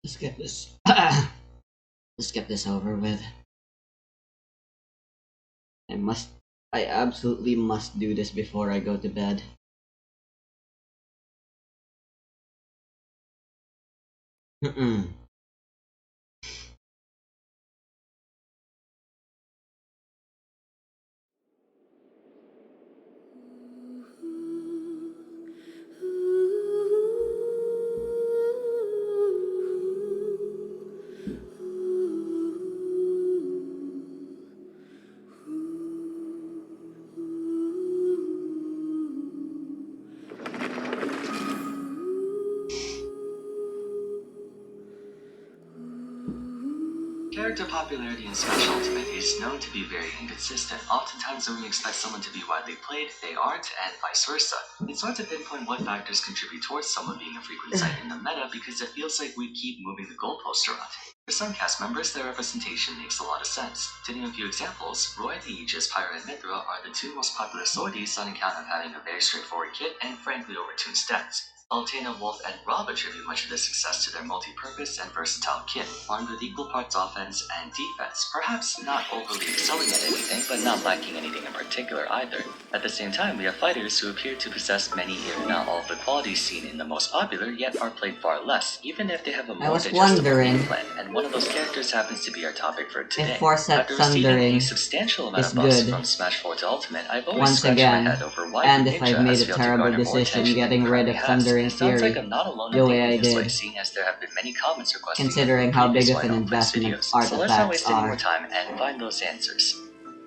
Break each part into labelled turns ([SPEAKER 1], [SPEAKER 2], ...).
[SPEAKER 1] Let's get this. Let's get this over with. I must. I absolutely must do this before I go to bed. Mm-mm.
[SPEAKER 2] Character popularity in Smash Ultimate is known to be very inconsistent. Oftentimes when we expect someone to be widely played, they aren't, and vice versa. It's hard to pinpoint what factors contribute towards someone being a frequent sight in the meta because it feels like we keep moving the goalpost around. For some cast members, their representation makes a lot of sense. To name a few examples, Roy the Aegis, Pyra, and Mithra are the two most popular sorties on account of having a very straightforward kit and frankly overtuned stats. Altena, Wolf, and Rob attribute much of their success to their multi-purpose and versatile kit, armed with equal parts offense and defense, perhaps not overly excelling at anything, but not lacking anything in particular either. At the same time, we have fighters who appear to possess many, if not all, of the qualities seen in the most popular, yet are played far less, even if they have a more digestible game plan, and one of those characters happens to be our topic for today.
[SPEAKER 1] If Forset
[SPEAKER 2] After receiving
[SPEAKER 1] Thundering
[SPEAKER 2] a substantial amount
[SPEAKER 1] is
[SPEAKER 2] of buffs
[SPEAKER 1] good,
[SPEAKER 2] from Smash 4 to Ultimate, I've always
[SPEAKER 1] once
[SPEAKER 2] scratched my
[SPEAKER 1] again,
[SPEAKER 2] head over why
[SPEAKER 1] and if
[SPEAKER 2] Ninja
[SPEAKER 1] I've made
[SPEAKER 2] has
[SPEAKER 1] a
[SPEAKER 2] failed to
[SPEAKER 1] terrible
[SPEAKER 2] garner more
[SPEAKER 1] decision
[SPEAKER 2] attention
[SPEAKER 1] getting
[SPEAKER 2] than it
[SPEAKER 1] rid of
[SPEAKER 2] currently has.
[SPEAKER 1] Thundering
[SPEAKER 2] It sounds
[SPEAKER 1] Fury
[SPEAKER 2] like I'm not alone in
[SPEAKER 1] the way
[SPEAKER 2] thinking
[SPEAKER 1] I
[SPEAKER 2] this way,
[SPEAKER 1] did,
[SPEAKER 2] seeing as there have been many comments requesting
[SPEAKER 1] considering how big of an
[SPEAKER 2] Netflix
[SPEAKER 1] investment
[SPEAKER 2] videos. So let's not
[SPEAKER 1] artifacts
[SPEAKER 2] waste any more
[SPEAKER 1] are.
[SPEAKER 2] time and find those answers.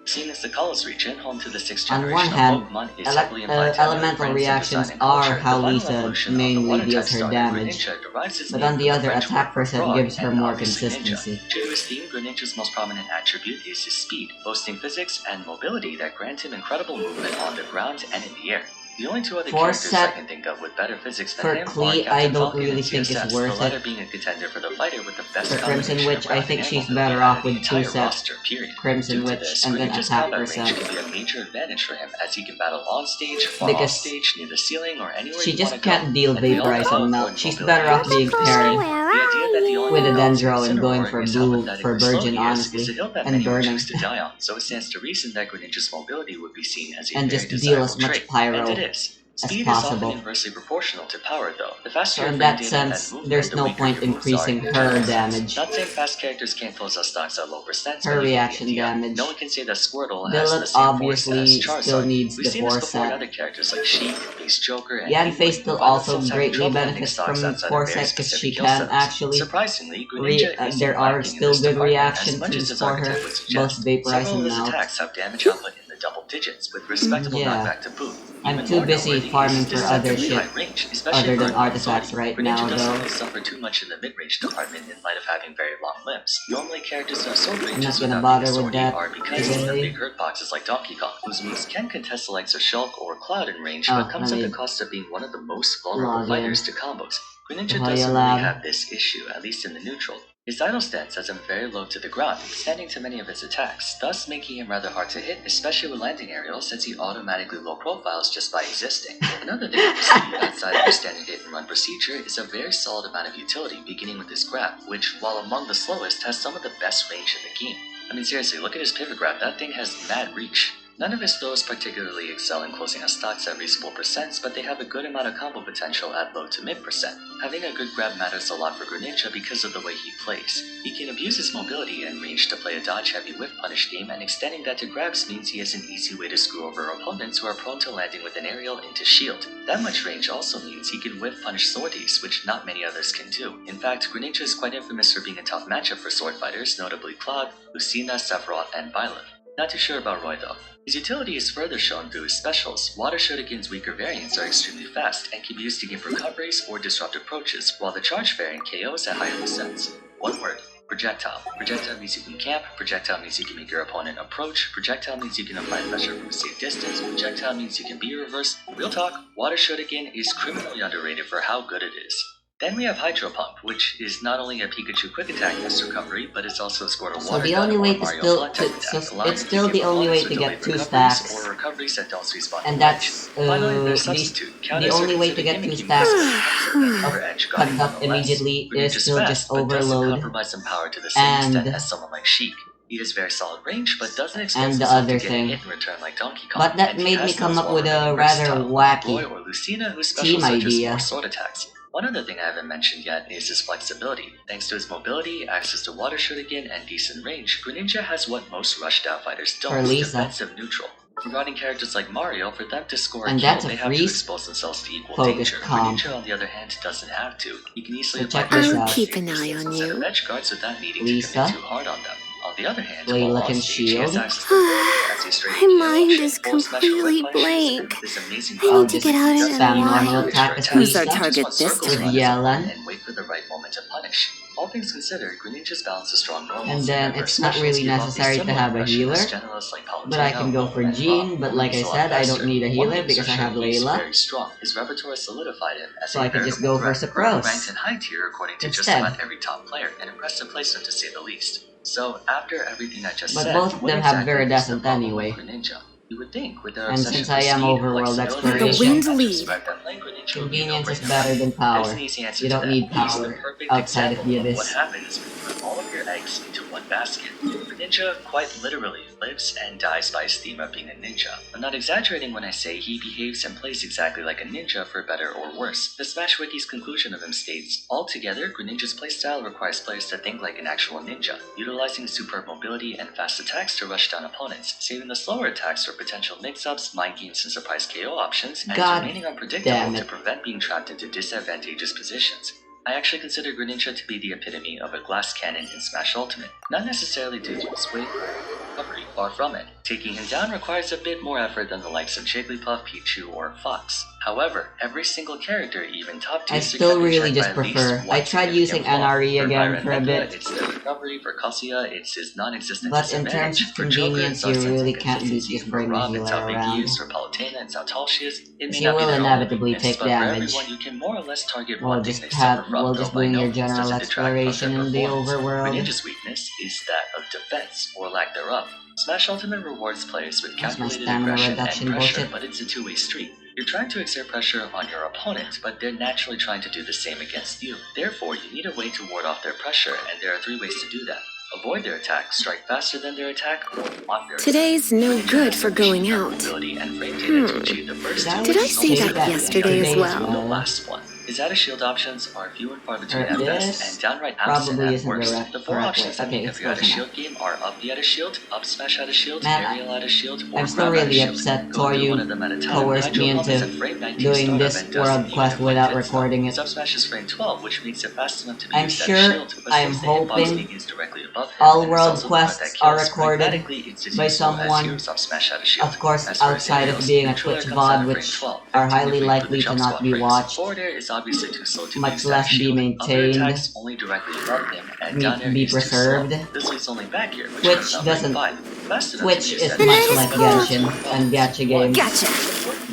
[SPEAKER 2] Seeing as the Kalos region, home to the 6th
[SPEAKER 1] On
[SPEAKER 2] generation
[SPEAKER 1] one hand,
[SPEAKER 2] of Pokemon, is heavily implied to have
[SPEAKER 1] elemental
[SPEAKER 2] friends in
[SPEAKER 1] reactions
[SPEAKER 2] design and
[SPEAKER 1] are
[SPEAKER 2] culture,
[SPEAKER 1] how
[SPEAKER 2] the final
[SPEAKER 1] Lisa
[SPEAKER 2] evolution of the
[SPEAKER 1] mainly
[SPEAKER 2] water
[SPEAKER 1] deals
[SPEAKER 2] type
[SPEAKER 1] her
[SPEAKER 2] starter
[SPEAKER 1] damage,
[SPEAKER 2] Greninja derives its
[SPEAKER 1] but
[SPEAKER 2] name
[SPEAKER 1] on the
[SPEAKER 2] from
[SPEAKER 1] other,
[SPEAKER 2] French
[SPEAKER 1] attack
[SPEAKER 2] word for
[SPEAKER 1] percent
[SPEAKER 2] frog,
[SPEAKER 1] gives her
[SPEAKER 2] and
[SPEAKER 1] more
[SPEAKER 2] obviously ninja.
[SPEAKER 1] consistency.
[SPEAKER 2] True to his theme, Greninja's most prominent attribute is his speed, boasting physics and mobility that grant him incredible movement on the ground and in the air. The only two other characters I can think of with better physics than
[SPEAKER 1] For
[SPEAKER 2] him are
[SPEAKER 1] Klee,
[SPEAKER 2] Captain
[SPEAKER 1] I don't
[SPEAKER 2] Falcon
[SPEAKER 1] really
[SPEAKER 2] and
[SPEAKER 1] think
[SPEAKER 2] CSS,
[SPEAKER 1] it's worth
[SPEAKER 2] the latter
[SPEAKER 1] it.
[SPEAKER 2] being a contender for the fighter with the best
[SPEAKER 1] For Crimson
[SPEAKER 2] combination
[SPEAKER 1] Witch,
[SPEAKER 2] of
[SPEAKER 1] I
[SPEAKER 2] ground
[SPEAKER 1] think
[SPEAKER 2] and air
[SPEAKER 1] she's
[SPEAKER 2] mobility
[SPEAKER 1] better
[SPEAKER 2] out
[SPEAKER 1] off
[SPEAKER 2] of the
[SPEAKER 1] with
[SPEAKER 2] entire
[SPEAKER 1] 2 set
[SPEAKER 2] roster, period.
[SPEAKER 1] Crimson
[SPEAKER 2] Due to
[SPEAKER 1] Witch
[SPEAKER 2] this,
[SPEAKER 1] and then
[SPEAKER 2] Greninja's
[SPEAKER 1] attack
[SPEAKER 2] combat range
[SPEAKER 1] percent,
[SPEAKER 2] can be a major advantage for him, as he can battle on stage, far off
[SPEAKER 1] because
[SPEAKER 2] stage, near the ceiling, or anywhere
[SPEAKER 1] she
[SPEAKER 2] you want
[SPEAKER 1] just
[SPEAKER 2] to go.
[SPEAKER 1] can't deal
[SPEAKER 2] And we all
[SPEAKER 1] Vaporize
[SPEAKER 2] know
[SPEAKER 1] and
[SPEAKER 2] how
[SPEAKER 1] Melt.
[SPEAKER 2] important
[SPEAKER 1] She's
[SPEAKER 2] mobility
[SPEAKER 1] better off
[SPEAKER 2] is.
[SPEAKER 1] being
[SPEAKER 2] So,
[SPEAKER 1] paired
[SPEAKER 2] the idea that the only
[SPEAKER 1] with a
[SPEAKER 2] thing Dolphins
[SPEAKER 1] Dendro and going
[SPEAKER 2] Incineroar
[SPEAKER 1] for
[SPEAKER 2] is how
[SPEAKER 1] blue
[SPEAKER 2] pathetic
[SPEAKER 1] for
[SPEAKER 2] and slow
[SPEAKER 1] Virgin,
[SPEAKER 2] he is a
[SPEAKER 1] honestly,
[SPEAKER 2] hill that
[SPEAKER 1] and
[SPEAKER 2] many would
[SPEAKER 1] burning,
[SPEAKER 2] choose to die on, so it stands to reason that Greninja's mobility would be seen as a
[SPEAKER 1] and
[SPEAKER 2] very
[SPEAKER 1] just deal
[SPEAKER 2] desirable
[SPEAKER 1] as much
[SPEAKER 2] trait,
[SPEAKER 1] pyro
[SPEAKER 2] and it is.
[SPEAKER 1] as
[SPEAKER 2] Speed is often
[SPEAKER 1] possible.
[SPEAKER 2] inversely proportional to power, though. The faster
[SPEAKER 1] So
[SPEAKER 2] your
[SPEAKER 1] in
[SPEAKER 2] frame
[SPEAKER 1] that
[SPEAKER 2] data
[SPEAKER 1] sense,
[SPEAKER 2] and movement,
[SPEAKER 1] there's
[SPEAKER 2] the
[SPEAKER 1] no
[SPEAKER 2] weaker
[SPEAKER 1] point
[SPEAKER 2] your moves are
[SPEAKER 1] increasing
[SPEAKER 2] in a
[SPEAKER 1] her
[SPEAKER 2] general sense.
[SPEAKER 1] damage,
[SPEAKER 2] Not saying fast characters can't close out stocks at low percents,
[SPEAKER 1] her
[SPEAKER 2] but you get the
[SPEAKER 1] reaction
[SPEAKER 2] idea.
[SPEAKER 1] damage.
[SPEAKER 2] No one can say that Squirtle has
[SPEAKER 1] Billet
[SPEAKER 2] the same force as
[SPEAKER 1] obviously still
[SPEAKER 2] Charizard.
[SPEAKER 1] needs
[SPEAKER 2] We've
[SPEAKER 1] the
[SPEAKER 2] seen this
[SPEAKER 1] 4
[SPEAKER 2] before in
[SPEAKER 1] set.
[SPEAKER 2] other characters like Sheik, Base Joker, and
[SPEAKER 1] Yanfei
[SPEAKER 2] Heatwave,
[SPEAKER 1] still
[SPEAKER 2] who find
[SPEAKER 1] also
[SPEAKER 2] themselves having
[SPEAKER 1] greatly
[SPEAKER 2] trouble ending
[SPEAKER 1] benefits
[SPEAKER 2] stocks
[SPEAKER 1] from
[SPEAKER 2] outside of
[SPEAKER 1] 4
[SPEAKER 2] very
[SPEAKER 1] set because
[SPEAKER 2] specific
[SPEAKER 1] she
[SPEAKER 2] kill
[SPEAKER 1] can
[SPEAKER 2] setups.
[SPEAKER 1] actually
[SPEAKER 2] Surprisingly, Greninja isn't
[SPEAKER 1] there are
[SPEAKER 2] lacking in
[SPEAKER 1] still
[SPEAKER 2] this
[SPEAKER 1] good
[SPEAKER 2] department
[SPEAKER 1] reaction
[SPEAKER 2] as much as
[SPEAKER 1] teams
[SPEAKER 2] its
[SPEAKER 1] for her,
[SPEAKER 2] archetype would
[SPEAKER 1] both
[SPEAKER 2] suggest.
[SPEAKER 1] Vaporize
[SPEAKER 2] Several of
[SPEAKER 1] and
[SPEAKER 2] his
[SPEAKER 1] Melt.
[SPEAKER 2] attacks have damage output in the double digits, with respectable
[SPEAKER 1] Yeah,
[SPEAKER 2] knockback to boot.
[SPEAKER 1] I'm
[SPEAKER 2] Even
[SPEAKER 1] too
[SPEAKER 2] more
[SPEAKER 1] busy
[SPEAKER 2] noteworthy
[SPEAKER 1] farming
[SPEAKER 2] is
[SPEAKER 1] for
[SPEAKER 2] his
[SPEAKER 1] other
[SPEAKER 2] deceptively
[SPEAKER 1] shit
[SPEAKER 2] high range, especially
[SPEAKER 1] other
[SPEAKER 2] for
[SPEAKER 1] than
[SPEAKER 2] a
[SPEAKER 1] artifacts
[SPEAKER 2] non-Sortie.
[SPEAKER 1] right
[SPEAKER 2] Greninja
[SPEAKER 1] now,
[SPEAKER 2] doesn't
[SPEAKER 1] though.
[SPEAKER 2] really suffer too much in the mid-range department in light of having very long limbs. Normally, characters who have sword
[SPEAKER 1] I'm not
[SPEAKER 2] ranges
[SPEAKER 1] gonna
[SPEAKER 2] without being a
[SPEAKER 1] bother with
[SPEAKER 2] Sortie
[SPEAKER 1] that
[SPEAKER 2] are because of the
[SPEAKER 1] today.
[SPEAKER 2] big hurt boxes like Donkey Kong, whose moves can contest the likes of Shulk or Cloud in range,
[SPEAKER 1] Oh,
[SPEAKER 2] but comes
[SPEAKER 1] let
[SPEAKER 2] at the
[SPEAKER 1] me
[SPEAKER 2] cost of being one of the most vulnerable
[SPEAKER 1] log in.
[SPEAKER 2] fighters to combos. Greninja
[SPEAKER 1] Hiya
[SPEAKER 2] doesn't really
[SPEAKER 1] Lab.
[SPEAKER 2] have this issue, at least in the neutral. His idle stance has him very low to the ground, extending to many of his attacks, thus making him rather hard to hit, especially with landing aerials, since he automatically low profiles just by existing. Another thing with speed, outside of your standard hit and run procedure, is a very solid amount of utility, beginning with his grab, which, while among the slowest, has some of the best range in the game. I mean seriously, look at his pivot grab, that thing has mad reach. None of his throws particularly excel in closing out stocks at reasonable percents, but they have a good amount of combo potential at low to mid percent. Having a good grab matters a lot for Greninja because of the way he plays. He can abuse his mobility and range to play a dodge-heavy whiff punish game, and extending that to grabs means he has an easy way to screw over opponents who are prone to landing with an aerial into shield. That much range also means he can whiff punish sorties, which not many others can do. In fact, Greninja is quite infamous for being a tough matchup for sword fighters, notably Cloud, Lucina, Sephiroth, and Byleth. Not too sure about Roy though. His utility is further shown through his specials. Water Shuriken's weaker variants are extremely fast and can be used to give recoveries or disrupt approaches, while the charge variant KOs at higher percents. One word: projectile. Projectile means you can camp, projectile means you can make your opponent approach, projectile means you can apply pressure from a safe distance, projectile means you can be reversed. Real talk, Water Shuriken is criminally underrated for how good it is. Then we have Hydro Pump, which is not only a Pikachu quick attack as recovery, but it's also a squirt of
[SPEAKER 1] So
[SPEAKER 2] water
[SPEAKER 1] the
[SPEAKER 2] gun
[SPEAKER 1] only
[SPEAKER 2] or
[SPEAKER 1] way to
[SPEAKER 2] Mario
[SPEAKER 1] still
[SPEAKER 2] Flood type
[SPEAKER 1] so
[SPEAKER 2] attack, allowing
[SPEAKER 1] it's
[SPEAKER 2] you to
[SPEAKER 1] still
[SPEAKER 2] give
[SPEAKER 1] the only way
[SPEAKER 2] opponents
[SPEAKER 1] to
[SPEAKER 2] with
[SPEAKER 1] get
[SPEAKER 2] delayed
[SPEAKER 1] 2
[SPEAKER 2] recoveries
[SPEAKER 1] stacks,
[SPEAKER 2] or recoveries that don't respawn
[SPEAKER 1] and
[SPEAKER 2] from edge.
[SPEAKER 1] that's
[SPEAKER 2] Finally, there's Substitute.
[SPEAKER 1] the
[SPEAKER 2] Counters are
[SPEAKER 1] only way to
[SPEAKER 2] considered
[SPEAKER 1] get 2
[SPEAKER 2] gimmicky
[SPEAKER 1] stacks
[SPEAKER 2] because they have certain
[SPEAKER 1] of
[SPEAKER 2] over edge guarding
[SPEAKER 1] conduct
[SPEAKER 2] nonetheless.
[SPEAKER 1] immediately is
[SPEAKER 2] Greninja's
[SPEAKER 1] still
[SPEAKER 2] fast,
[SPEAKER 1] just
[SPEAKER 2] but doesn't
[SPEAKER 1] overload,
[SPEAKER 2] compromise in power to the same extent
[SPEAKER 1] and
[SPEAKER 2] as someone like Sheik. He has very solid range, but doesn't expose
[SPEAKER 1] the
[SPEAKER 2] himself to
[SPEAKER 1] other
[SPEAKER 2] getting
[SPEAKER 1] thing.
[SPEAKER 2] hit in return like Donkey Kong.
[SPEAKER 1] But that
[SPEAKER 2] And he
[SPEAKER 1] made me
[SPEAKER 2] has
[SPEAKER 1] come
[SPEAKER 2] those
[SPEAKER 1] up
[SPEAKER 2] while
[SPEAKER 1] with a
[SPEAKER 2] remaining
[SPEAKER 1] rather
[SPEAKER 2] versatile, like Boy
[SPEAKER 1] wacky
[SPEAKER 2] or Lucina, whose
[SPEAKER 1] team
[SPEAKER 2] specials are just more
[SPEAKER 1] idea.
[SPEAKER 2] sword attacks. One other thing I haven't mentioned yet is his flexibility. Thanks to his mobility, access to water shuriken, and decent range, Greninja has what most rushed out fighters
[SPEAKER 1] For
[SPEAKER 2] don't,
[SPEAKER 1] Lisa.
[SPEAKER 2] defensive neutral. Regarding characters like Mario, for them to score a
[SPEAKER 1] And
[SPEAKER 2] kill,
[SPEAKER 1] that's a
[SPEAKER 2] they have to
[SPEAKER 1] freeze
[SPEAKER 2] expose themselves to equal
[SPEAKER 1] focus
[SPEAKER 2] danger.
[SPEAKER 1] comp.
[SPEAKER 2] Greninja, on the other hand, doesn't have to. He can easily
[SPEAKER 1] So
[SPEAKER 2] apply
[SPEAKER 1] check this
[SPEAKER 2] pressure
[SPEAKER 1] out.
[SPEAKER 3] I'll keep an eye on
[SPEAKER 2] instead of
[SPEAKER 3] you.
[SPEAKER 2] edge guards without needing
[SPEAKER 1] Lisa.
[SPEAKER 2] to commit too hard on them. On the other hand,
[SPEAKER 1] Layla
[SPEAKER 2] while on
[SPEAKER 1] can
[SPEAKER 2] stage, he has
[SPEAKER 1] shield.
[SPEAKER 2] access to Further as a straight
[SPEAKER 3] My
[SPEAKER 2] KO
[SPEAKER 3] mind
[SPEAKER 2] option,
[SPEAKER 3] is
[SPEAKER 2] or special
[SPEAKER 3] completely
[SPEAKER 2] whip punishes,
[SPEAKER 3] blank.
[SPEAKER 2] and this amazing
[SPEAKER 3] I
[SPEAKER 1] I'll
[SPEAKER 3] need to
[SPEAKER 1] just
[SPEAKER 3] get out
[SPEAKER 1] spam
[SPEAKER 3] and
[SPEAKER 1] normal
[SPEAKER 3] unwind.
[SPEAKER 1] attack as
[SPEAKER 3] Who's our
[SPEAKER 1] Lisa
[SPEAKER 3] target
[SPEAKER 2] Just
[SPEAKER 3] this
[SPEAKER 2] run circles
[SPEAKER 1] with
[SPEAKER 2] around his
[SPEAKER 3] time?
[SPEAKER 1] Yelan.
[SPEAKER 2] opponent and wait for the right moment to punish. All things considered, Greninja's balance is strong normals,
[SPEAKER 1] And then
[SPEAKER 2] where
[SPEAKER 1] it's not
[SPEAKER 2] specials
[SPEAKER 1] really
[SPEAKER 2] give off
[SPEAKER 1] necessary to
[SPEAKER 2] similar
[SPEAKER 1] have a
[SPEAKER 2] impression
[SPEAKER 1] healer,
[SPEAKER 2] as generalists like
[SPEAKER 1] but I
[SPEAKER 2] Palutena,
[SPEAKER 1] can go for
[SPEAKER 2] Robo, and
[SPEAKER 1] Jean,
[SPEAKER 2] Rob,
[SPEAKER 1] but
[SPEAKER 2] only
[SPEAKER 1] like I
[SPEAKER 2] he's a lot
[SPEAKER 1] said, I don't
[SPEAKER 2] faster.
[SPEAKER 1] need a
[SPEAKER 2] One
[SPEAKER 1] healer
[SPEAKER 2] thing
[SPEAKER 1] because I have
[SPEAKER 2] certainly is
[SPEAKER 1] Layla,
[SPEAKER 2] very strong. His repertoire solidified him as
[SPEAKER 1] so
[SPEAKER 2] a
[SPEAKER 1] I could just
[SPEAKER 2] veritable
[SPEAKER 1] go for
[SPEAKER 2] threat, currently
[SPEAKER 1] Sucrose
[SPEAKER 2] ranked in high tier according to just
[SPEAKER 1] instead.
[SPEAKER 2] about every top player, an impressive placement to say the least. So, after everything I just
[SPEAKER 1] But
[SPEAKER 2] said,
[SPEAKER 1] both of
[SPEAKER 2] what
[SPEAKER 1] them have
[SPEAKER 2] exactly is the
[SPEAKER 1] Viridescent
[SPEAKER 2] problem
[SPEAKER 1] anyway.
[SPEAKER 2] with Greninja? You would think, with their
[SPEAKER 1] And
[SPEAKER 2] obsession
[SPEAKER 1] since
[SPEAKER 2] for
[SPEAKER 1] I am
[SPEAKER 2] speed,
[SPEAKER 1] overworld
[SPEAKER 2] flexibility,
[SPEAKER 3] The
[SPEAKER 1] exploration,
[SPEAKER 3] wind
[SPEAKER 2] and
[SPEAKER 3] lead.
[SPEAKER 2] respect, that playing Greninja would be a
[SPEAKER 1] convenience is
[SPEAKER 2] no-brainer.
[SPEAKER 1] better than
[SPEAKER 2] There's
[SPEAKER 1] power.
[SPEAKER 2] an easy answer
[SPEAKER 1] You
[SPEAKER 2] to
[SPEAKER 1] don't
[SPEAKER 2] that.
[SPEAKER 1] need
[SPEAKER 2] He's the
[SPEAKER 1] power
[SPEAKER 2] perfect
[SPEAKER 1] outside of
[SPEAKER 2] example
[SPEAKER 1] the
[SPEAKER 2] of what
[SPEAKER 1] Abyss.
[SPEAKER 2] happens when you put all of your eggs into one basket. Greninja quite literally lives and dies by his theme of being a ninja. I'm not exaggerating when I say he behaves and plays exactly like a ninja for better or worse. The Smash Wiki's conclusion of him states, altogether, Greninja's playstyle requires players to think like an actual ninja, utilizing superb mobility and fast attacks to rush down opponents, saving the slower attacks for potential mix-ups, mind games, and surprise KO options, and
[SPEAKER 1] God
[SPEAKER 2] remaining
[SPEAKER 1] damn
[SPEAKER 2] unpredictable
[SPEAKER 1] it.
[SPEAKER 2] to prevent being trapped into disadvantageous positions. I actually consider Greninja to be the epitome of a glass cannon in Smash Ultimate, not necessarily due to his weight or recovery, far from it. Taking him down requires a bit more effort than the likes of Jigglypuff, Pichu, or Fox. However, every single character, even top tier,
[SPEAKER 1] I still really just prefer. I tried using NRE again for a bit,
[SPEAKER 2] it's the recovery. For Calcia, it's his non-existent
[SPEAKER 1] but in terms
[SPEAKER 2] disadvantage.
[SPEAKER 1] of
[SPEAKER 2] For Joker,
[SPEAKER 1] convenience,
[SPEAKER 2] it's
[SPEAKER 1] you
[SPEAKER 2] our sense
[SPEAKER 1] really
[SPEAKER 2] of
[SPEAKER 1] can't beat
[SPEAKER 2] consistency.
[SPEAKER 1] just
[SPEAKER 2] For
[SPEAKER 1] bringing a
[SPEAKER 2] Rob, it's
[SPEAKER 1] healer
[SPEAKER 2] how big
[SPEAKER 1] around.
[SPEAKER 2] he is. For Palutena, it's how tall she is. It may
[SPEAKER 1] She
[SPEAKER 2] not be
[SPEAKER 1] will
[SPEAKER 2] their only
[SPEAKER 1] inevitably
[SPEAKER 2] weakness,
[SPEAKER 1] take
[SPEAKER 2] but for
[SPEAKER 1] damage.
[SPEAKER 2] everyone, you can more or less target
[SPEAKER 1] We'll
[SPEAKER 2] one
[SPEAKER 1] just
[SPEAKER 2] thing they suffer from.
[SPEAKER 1] we'll
[SPEAKER 2] Though
[SPEAKER 1] just
[SPEAKER 2] by
[SPEAKER 1] doing
[SPEAKER 2] no
[SPEAKER 1] your
[SPEAKER 2] means
[SPEAKER 1] general
[SPEAKER 2] does it detract from their
[SPEAKER 1] exploration in the
[SPEAKER 2] performance.
[SPEAKER 1] overworld.
[SPEAKER 2] Greninja's weakness is that of defense, or lack thereof. Smash Ultimate rewards players with
[SPEAKER 1] That's my
[SPEAKER 2] calculated
[SPEAKER 1] stamina
[SPEAKER 2] aggression and
[SPEAKER 1] reduction
[SPEAKER 2] pressure,
[SPEAKER 1] bullshit.
[SPEAKER 2] but it's a two-way street. You're trying to exert pressure on your opponent, but they're naturally trying to do the same against you. Therefore, you need a way to ward off their pressure, and there are 3 ways to do that. Avoid their attack, strike faster than their attack, or block their attack.
[SPEAKER 3] Today's no good for going out.
[SPEAKER 2] Mobility and frame data to achieve the first
[SPEAKER 1] Did I
[SPEAKER 2] two.
[SPEAKER 3] Did I say
[SPEAKER 1] say
[SPEAKER 3] that
[SPEAKER 1] that
[SPEAKER 3] yesterday as
[SPEAKER 1] today
[SPEAKER 3] well?
[SPEAKER 2] The last one. His out of shield options are few and far between
[SPEAKER 1] Or
[SPEAKER 2] at best,
[SPEAKER 1] this
[SPEAKER 2] and downright absent
[SPEAKER 1] probably
[SPEAKER 2] at
[SPEAKER 1] isn't the
[SPEAKER 2] worst. The 4
[SPEAKER 1] correct
[SPEAKER 2] options
[SPEAKER 1] way.
[SPEAKER 2] that
[SPEAKER 1] Okay,
[SPEAKER 2] make
[SPEAKER 1] it's
[SPEAKER 2] up your out of
[SPEAKER 1] close
[SPEAKER 2] shield game are up the out of shield, up smash out of shield,
[SPEAKER 1] Man,
[SPEAKER 2] aerial out of shield, or
[SPEAKER 1] I'm still
[SPEAKER 2] grab out of
[SPEAKER 1] really
[SPEAKER 2] shield.
[SPEAKER 1] upset
[SPEAKER 2] Go through one of
[SPEAKER 1] Toryu
[SPEAKER 2] them at a time.
[SPEAKER 1] coerced me
[SPEAKER 2] Hydro Pump is a
[SPEAKER 1] into
[SPEAKER 2] frame 19
[SPEAKER 1] doing
[SPEAKER 2] startup
[SPEAKER 1] this
[SPEAKER 2] and does
[SPEAKER 1] world
[SPEAKER 2] even
[SPEAKER 1] quest
[SPEAKER 2] if like
[SPEAKER 1] without
[SPEAKER 2] pit stop.
[SPEAKER 1] recording it.
[SPEAKER 2] Sub smash is frame 12, which makes it fast enough to be
[SPEAKER 1] I'm
[SPEAKER 2] used
[SPEAKER 1] sure,
[SPEAKER 2] out of shield, but
[SPEAKER 1] I am
[SPEAKER 2] since the hitbox
[SPEAKER 1] hoping
[SPEAKER 2] being used directly above him,
[SPEAKER 1] all
[SPEAKER 2] and
[SPEAKER 1] world
[SPEAKER 2] it's also the part that
[SPEAKER 1] quests are
[SPEAKER 2] kills,
[SPEAKER 1] recorded
[SPEAKER 2] pragmatically it's as
[SPEAKER 1] by
[SPEAKER 2] useful as
[SPEAKER 1] someone,
[SPEAKER 2] your sub smash out of shield.
[SPEAKER 1] of course,
[SPEAKER 2] As for his
[SPEAKER 1] outside of
[SPEAKER 2] aerials,
[SPEAKER 1] being a
[SPEAKER 2] neutral air
[SPEAKER 1] Twitch
[SPEAKER 2] comes down
[SPEAKER 1] VOD,
[SPEAKER 2] at frame
[SPEAKER 1] which
[SPEAKER 2] 12,
[SPEAKER 1] are
[SPEAKER 2] 15
[SPEAKER 1] highly
[SPEAKER 2] if we include
[SPEAKER 1] likely
[SPEAKER 2] the
[SPEAKER 1] to
[SPEAKER 2] jump
[SPEAKER 1] not
[SPEAKER 2] squat
[SPEAKER 1] be
[SPEAKER 2] frames.
[SPEAKER 1] watched,
[SPEAKER 2] Forward air is obviously too slow to be
[SPEAKER 1] much
[SPEAKER 2] used out of
[SPEAKER 1] less be
[SPEAKER 2] shield. Up air
[SPEAKER 1] maintained,
[SPEAKER 2] attacks only directly above him, and down air
[SPEAKER 1] be
[SPEAKER 2] is too slow.
[SPEAKER 1] preserved.
[SPEAKER 2] This leaves only back air, which
[SPEAKER 1] Twitch
[SPEAKER 2] comes out frame
[SPEAKER 1] doesn't.
[SPEAKER 2] 5. Fast enough to
[SPEAKER 1] Twitch
[SPEAKER 2] be used
[SPEAKER 1] is
[SPEAKER 2] out
[SPEAKER 3] The
[SPEAKER 2] of
[SPEAKER 1] much
[SPEAKER 3] night
[SPEAKER 2] shield,
[SPEAKER 3] is
[SPEAKER 1] like
[SPEAKER 2] but there are
[SPEAKER 3] cold.
[SPEAKER 1] Genshin
[SPEAKER 2] 2
[SPEAKER 1] and
[SPEAKER 2] problems.
[SPEAKER 1] gacha
[SPEAKER 2] One,
[SPEAKER 1] games.
[SPEAKER 3] Gotcha.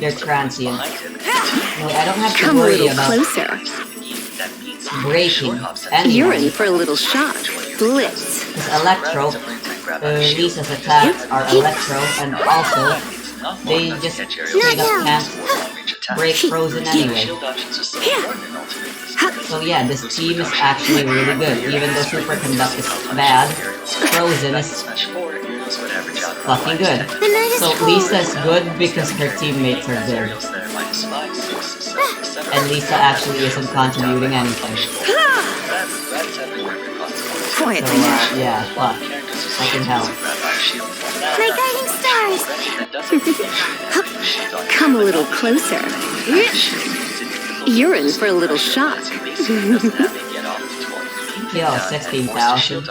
[SPEAKER 1] They're
[SPEAKER 2] the frames
[SPEAKER 1] transient.
[SPEAKER 2] behind him, and
[SPEAKER 1] No, I don't have to
[SPEAKER 3] Come a
[SPEAKER 1] worry
[SPEAKER 3] little
[SPEAKER 1] about
[SPEAKER 3] closer.
[SPEAKER 2] that means he
[SPEAKER 1] breaking
[SPEAKER 2] short hops at
[SPEAKER 3] You're in
[SPEAKER 1] anyone.
[SPEAKER 3] for a little shock. Blitz.
[SPEAKER 1] Because Electro, Lisa's attacks are Electro, and also they just straight up can't break Frozen anyway. So yeah, this team is actually really good, even though Superconduct is bad. Frozen is fucking good.
[SPEAKER 3] The night is
[SPEAKER 1] So
[SPEAKER 3] cold.
[SPEAKER 1] Lisa's good because her teammates are good, and Lisa actually isn't contributing anything.
[SPEAKER 3] Quiet
[SPEAKER 1] So
[SPEAKER 3] there.
[SPEAKER 1] yeah, fuck. Fucking hell.
[SPEAKER 3] My guiding stars. Come a little closer. You're in for a little shock.
[SPEAKER 1] Kill 16,000.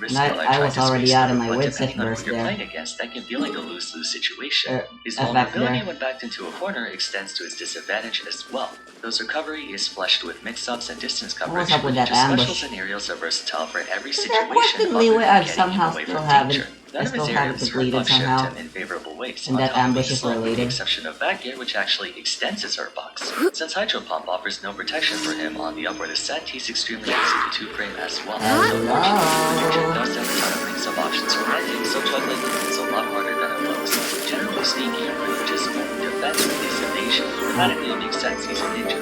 [SPEAKER 1] And I was already out of my Widsith burst
[SPEAKER 2] You're
[SPEAKER 1] there.
[SPEAKER 2] playing against, that can feel like a lose-lose situation. His
[SPEAKER 1] Effect
[SPEAKER 2] vulnerability
[SPEAKER 1] there.
[SPEAKER 2] when backed into a corner extends to his disadvantage as well. Those recovery is fleshed with mix-ups and distance coverage.
[SPEAKER 1] What's up with that
[SPEAKER 2] Just
[SPEAKER 1] ambush?
[SPEAKER 2] specials and areals are versatile for every situation.
[SPEAKER 1] Requested
[SPEAKER 2] other
[SPEAKER 1] leeway
[SPEAKER 2] than
[SPEAKER 1] I've
[SPEAKER 2] getting
[SPEAKER 1] somehow
[SPEAKER 2] away
[SPEAKER 1] still
[SPEAKER 2] from
[SPEAKER 1] haven't
[SPEAKER 2] danger. None of
[SPEAKER 1] still
[SPEAKER 2] his
[SPEAKER 1] have
[SPEAKER 2] aerials
[SPEAKER 1] it
[SPEAKER 2] hurt
[SPEAKER 1] depleted
[SPEAKER 2] box shift
[SPEAKER 1] somehow.
[SPEAKER 2] him in favorable ways.
[SPEAKER 1] And that ambush is
[SPEAKER 2] with the
[SPEAKER 1] related.
[SPEAKER 2] exception of back gear, which actually extends his hurt box. Since Hydro Pump offers no protection for him on the upward ascent, he's extremely easy to two-frame as well.
[SPEAKER 1] Hello?
[SPEAKER 2] Does have a ton of mix-up options for landing, so juggling is a lot harder than it looks. Generally speaking, Greninja's only defense is evasion. Grammatically, it makes sense, he's a ninja.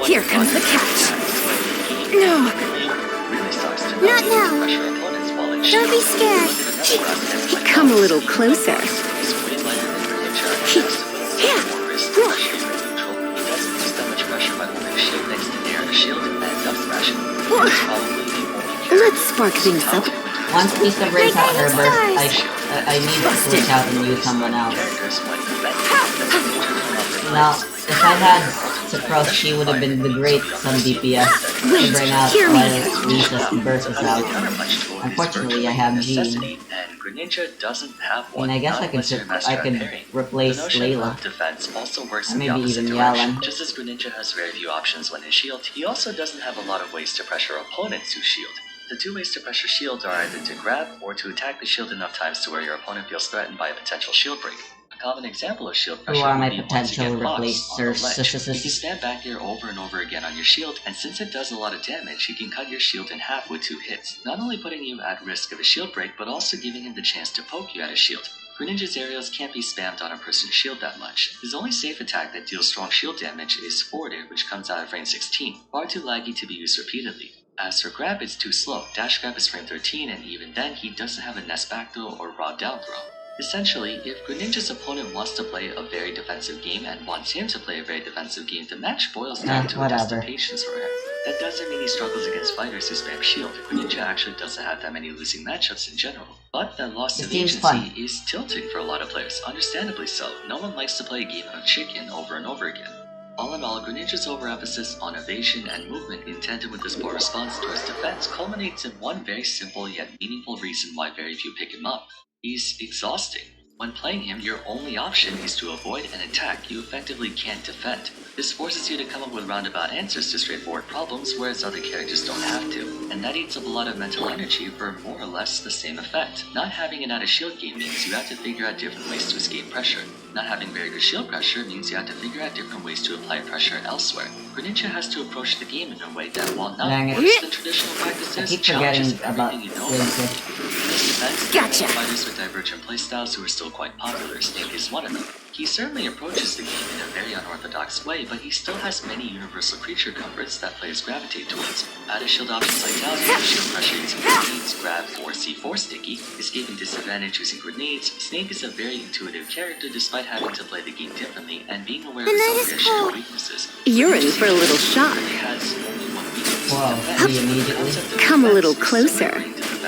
[SPEAKER 3] Here comes the catch. No.
[SPEAKER 2] Really sucks to
[SPEAKER 3] Not now.
[SPEAKER 2] pressure opponents while in
[SPEAKER 3] Don't be scared. Come a little closer. Let's spark things up.
[SPEAKER 1] Once Lisa breaks out her burst, I need to switch out and use someone else. Now, if I had Sucrose, she would have been the great some DPS to bring out while Lisa's burst is out. Unfortunately, I have G.
[SPEAKER 2] Greninja doesn't have one.
[SPEAKER 1] I guess I could replace Layla.
[SPEAKER 2] Defense also works
[SPEAKER 1] Or
[SPEAKER 2] in the
[SPEAKER 1] maybe
[SPEAKER 2] opposite
[SPEAKER 1] even
[SPEAKER 2] direction.
[SPEAKER 1] Yalan.
[SPEAKER 2] Just as Greninja has very few options when in shield, he also doesn't have a lot of ways to pressure opponents who shield. The two ways to pressure shield are either to grab or to attack the shield enough times to where your opponent feels threatened by a potential shield break. A common example of shield pressure
[SPEAKER 1] Who are my
[SPEAKER 2] would be once you
[SPEAKER 1] potential
[SPEAKER 2] get blocks on the ledge.
[SPEAKER 1] replacers?
[SPEAKER 2] You can stand back here over and over again on your shield, and since it does a lot of damage, he can cut your shield in half with 2 hits, not only putting you at risk of a shield break, but also giving him the chance to poke you at a shield. Greninja's aerials can't be spammed on a person's shield that much. His only safe attack that deals strong shield damage is Forward Air, which comes out of frame 16, far too laggy to be used repeatedly. As for grab, it's too slow. Dash grab is frame 13, and even then, he doesn't have a nest back throw or raw down throw. Essentially, if Greninja's opponent wants to play a very defensive game and wants him to play a very defensive game, the match boils down to a test of patience for him. That doesn't mean he struggles against fighters who spam shield. Greninja actually doesn't have that many losing matchups in general. But that loss of agency is tilting for a lot of players, understandably so. No one likes to play a game of chicken over and over again. All in all, Greninja's overemphasis on evasion and movement in tandem with his poor response towards defense culminates in one very simple yet meaningful reason why very few pick him up. He's exhausting. When playing him, your only option is to avoid an attack you effectively can't defend. This forces you to come up with roundabout answers to straightforward problems, whereas other characters don't have to. And that eats up a lot of mental energy for more or less the same effect. Not having an out-of-shield game means you have to figure out different ways to escape pressure. Not having very good shield pressure means you have to figure out different ways to apply pressure elsewhere. Greninja has to approach the game in a way that, while not worse than traditional practices, challenges everything you know.
[SPEAKER 3] Gotcha.
[SPEAKER 2] Fighters with divergent playstyles who are still quite popular, Snake is one of them. He certainly approaches the game in a very unorthodox way, but he still has many universal creature comforts that players gravitate towards. Out of shield options like Towser, shield pressure using grenades, grab, or C4 sticky, escaping disadvantage using grenades. Snake is a very intuitive character despite having to play the game differently and being aware of his own fair share of weaknesses.
[SPEAKER 3] You're in for a little shock. Come a little closer.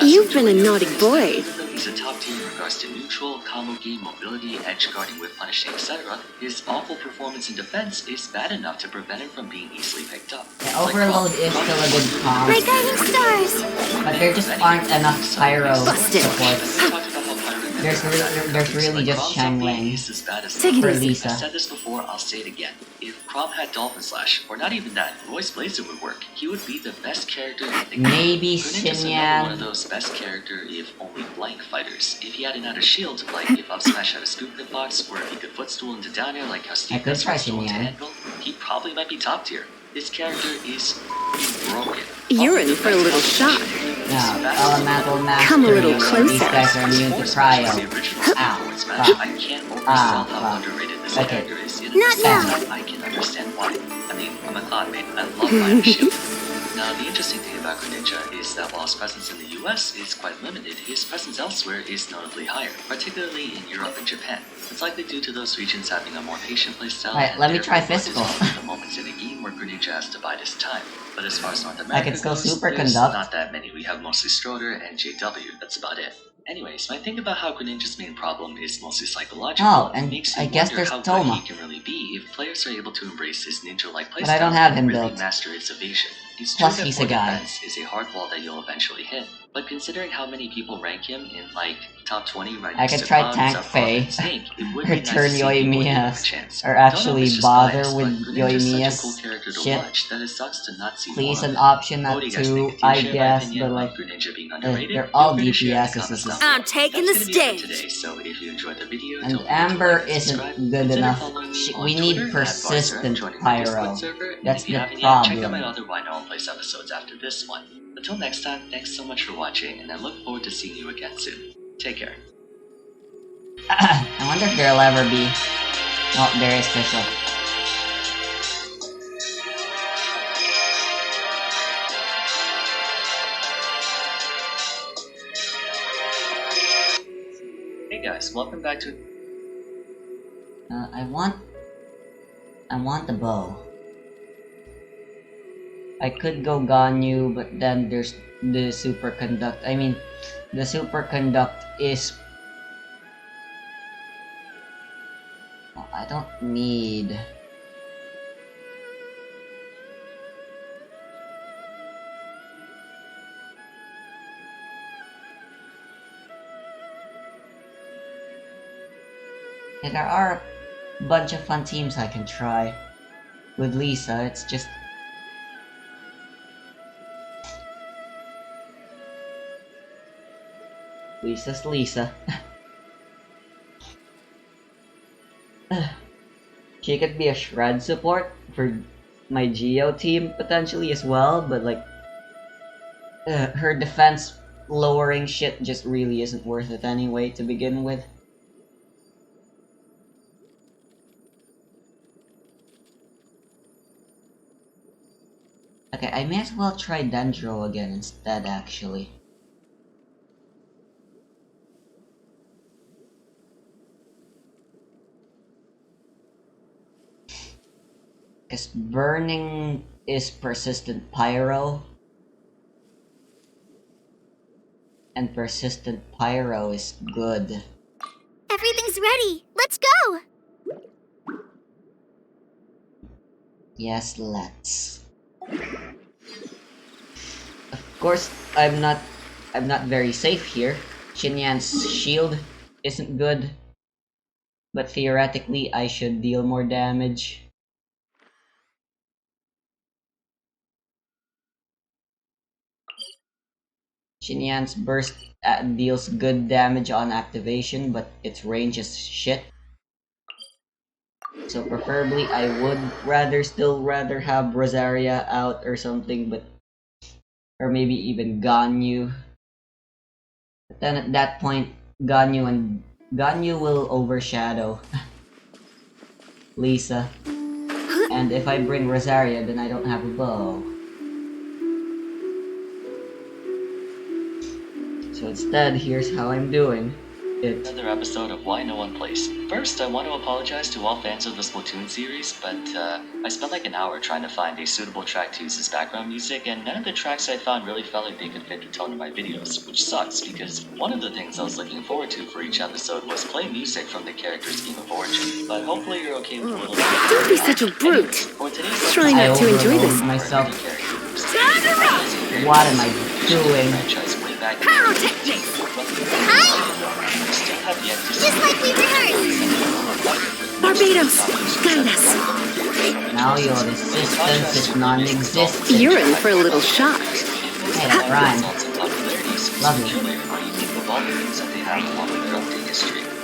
[SPEAKER 3] You've been a naughty boy.
[SPEAKER 2] He's a top tier in regards to neutral, combo game, mobility, edge guarding with punishing, etc. His awful performance in defense is bad enough to prevent him from being easily picked up.
[SPEAKER 1] Yeah, Overload is still a good comp,
[SPEAKER 3] My guiding stars.
[SPEAKER 1] but there just aren't enough Pyro supports. There's really just Shangling for Lisa.
[SPEAKER 2] I've said this before, I'll say it again. If Crom had Dolphin Slash, or not even that, Royce Blazer would work. He would be the best character in the game.
[SPEAKER 1] Maybe
[SPEAKER 2] Greninja's
[SPEAKER 1] Xinyan.
[SPEAKER 2] one of those best character if only blank fighters. If he had an out of shield, like if Up Smash had a scoop hitbox, or if he could footstool into down air like how Steve
[SPEAKER 1] could try
[SPEAKER 2] footstool into
[SPEAKER 1] Xinyan.
[SPEAKER 2] angle, he probably might be top tier. This character is broken.
[SPEAKER 3] You're in for a little shock.
[SPEAKER 1] No, Elemental Mastery.
[SPEAKER 3] Come a little
[SPEAKER 1] These
[SPEAKER 3] closer.
[SPEAKER 1] guys are immune to cryo. Ow.
[SPEAKER 2] I can't oversell how underrated this character is.
[SPEAKER 3] Not now.
[SPEAKER 2] I can understand why. I mean, I'm a cloud mate. I love my shield. Now, the interesting thing about Greninja is that while his presence in the US is quite limited, his presence elsewhere is notably higher, particularly in Europe and Japan. It's likely due to those regions having a more patient playstyle.
[SPEAKER 1] Right, let me try Physical.
[SPEAKER 2] The moments in a game where Greninja has to bide his time. But as far as North America
[SPEAKER 1] can still
[SPEAKER 2] goes,
[SPEAKER 1] Super
[SPEAKER 2] there's
[SPEAKER 1] Conduct.
[SPEAKER 2] not that many. We have mostly Stroder and JW. That's about it. Anyways, my thing about how Greninja's main problem is mostly psychological.
[SPEAKER 1] Oh, and
[SPEAKER 2] it makes
[SPEAKER 1] I
[SPEAKER 2] you
[SPEAKER 1] guess
[SPEAKER 2] wonder
[SPEAKER 1] there's
[SPEAKER 2] how good
[SPEAKER 1] Toma.
[SPEAKER 2] he can really be if players are able to embrace his ninja-like playstyle
[SPEAKER 1] But I don't have him
[SPEAKER 2] and really
[SPEAKER 1] built.
[SPEAKER 2] master its evasion. It's
[SPEAKER 1] Plus
[SPEAKER 2] true that
[SPEAKER 1] he's
[SPEAKER 2] poor
[SPEAKER 1] a guy.
[SPEAKER 2] defense is a hard wall that you'll eventually hit, But considering how many people rank him in like top 20 right
[SPEAKER 1] I
[SPEAKER 2] next
[SPEAKER 1] could
[SPEAKER 2] to
[SPEAKER 1] try
[SPEAKER 2] Pog,
[SPEAKER 1] Tank
[SPEAKER 2] Zup,
[SPEAKER 1] Faye.
[SPEAKER 2] and Snake, it would be nice
[SPEAKER 1] Return
[SPEAKER 2] to see people give him a
[SPEAKER 1] Yoimiya's.
[SPEAKER 2] chance.
[SPEAKER 1] Or
[SPEAKER 2] Don't know if
[SPEAKER 1] actually
[SPEAKER 2] it's just
[SPEAKER 1] bother
[SPEAKER 2] bias,
[SPEAKER 1] with
[SPEAKER 2] but Greninja's such a
[SPEAKER 1] Yoimiya's
[SPEAKER 2] cool character to
[SPEAKER 1] shit.
[SPEAKER 2] watch that it sucks to not see
[SPEAKER 1] Please
[SPEAKER 2] more
[SPEAKER 1] an
[SPEAKER 2] of him.
[SPEAKER 1] option
[SPEAKER 2] What
[SPEAKER 1] not
[SPEAKER 2] do you guys
[SPEAKER 1] to,
[SPEAKER 2] think? Do you
[SPEAKER 1] I
[SPEAKER 2] share my
[SPEAKER 1] guess,
[SPEAKER 2] opinion
[SPEAKER 1] but
[SPEAKER 2] on
[SPEAKER 1] like,
[SPEAKER 2] Greninja being underrated?
[SPEAKER 1] they're all
[SPEAKER 2] Feel free to share in the
[SPEAKER 1] DPSs.
[SPEAKER 2] comments down
[SPEAKER 3] I'm
[SPEAKER 2] below.
[SPEAKER 3] taking
[SPEAKER 2] That's
[SPEAKER 3] the
[SPEAKER 2] gonna be it for
[SPEAKER 3] stage.
[SPEAKER 2] today, so if you enjoyed the video,
[SPEAKER 1] And
[SPEAKER 2] don't forget to
[SPEAKER 1] Amber
[SPEAKER 2] like and
[SPEAKER 1] isn't
[SPEAKER 2] subscribe.
[SPEAKER 1] good
[SPEAKER 2] Consider
[SPEAKER 1] enough.
[SPEAKER 2] following me on
[SPEAKER 1] We
[SPEAKER 2] Twitter
[SPEAKER 1] need
[SPEAKER 2] at Barter. I'm
[SPEAKER 1] persistent
[SPEAKER 2] joining my
[SPEAKER 1] pyro.
[SPEAKER 2] Discord server, and
[SPEAKER 1] That's
[SPEAKER 2] if you
[SPEAKER 1] the
[SPEAKER 2] haven't yet, check out my
[SPEAKER 1] problem.
[SPEAKER 2] other Why No One Plays episodes after this one. Until next time, thanks so much for watching, and I look forward to seeing you again soon. Take care.
[SPEAKER 1] I wonder if there'll ever be. Oh, there is Fischl.
[SPEAKER 2] Hey guys, welcome back to...
[SPEAKER 1] I want the bow. I could go Ganyu, but then there's the superconduct. I mean, the superconduct is... Oh, I don't need... Yeah, there are a bunch of fun teams I can try. With Lisa, it's just... Lisa's Lisa. She could be a shred support for my Geo team potentially as well, but like... her defense lowering shit just really isn't worth it anyway to begin with. Okay, I may as well try Dendro again instead, actually. Because burning is persistent pyro. And persistent pyro is good.
[SPEAKER 3] Everything's ready. Let's go.
[SPEAKER 1] Yes, let's. Of course, I'm not very safe here. Xinyan's shield isn't good. But theoretically, I should deal more damage. Xinyan's burst deals good damage on activation, but its range is shit. So preferably, I would still rather have Rosaria out or something, but... Or maybe even Ganyu. But then at that point, Ganyu will overshadow Lisa. And if I bring Rosaria, then I don't have a bow. So instead, here's how I'm doing it.
[SPEAKER 2] Another episode of Why No One Plays. First, I want to apologize to all fans of the Splatoon series, but I spent like an hour trying to find a suitable track to use as background music, and none of the tracks I found really felt like they could fit the tone of my videos, which sucks, because one of the things I was looking forward to for each episode was playing music from the character's Game of Origin, but hopefully you're okay with a little bit.
[SPEAKER 3] Don't be such a brute.
[SPEAKER 2] For today's
[SPEAKER 3] Try not to enjoy this.
[SPEAKER 1] Myself. What am I doing?
[SPEAKER 3] Pyrotechnics. Just like we rehearsed. Barbados, guide us.
[SPEAKER 1] Now your resistance is non-existent.
[SPEAKER 3] You're in for a little shock.
[SPEAKER 1] Hey, that rhymed. Lovely.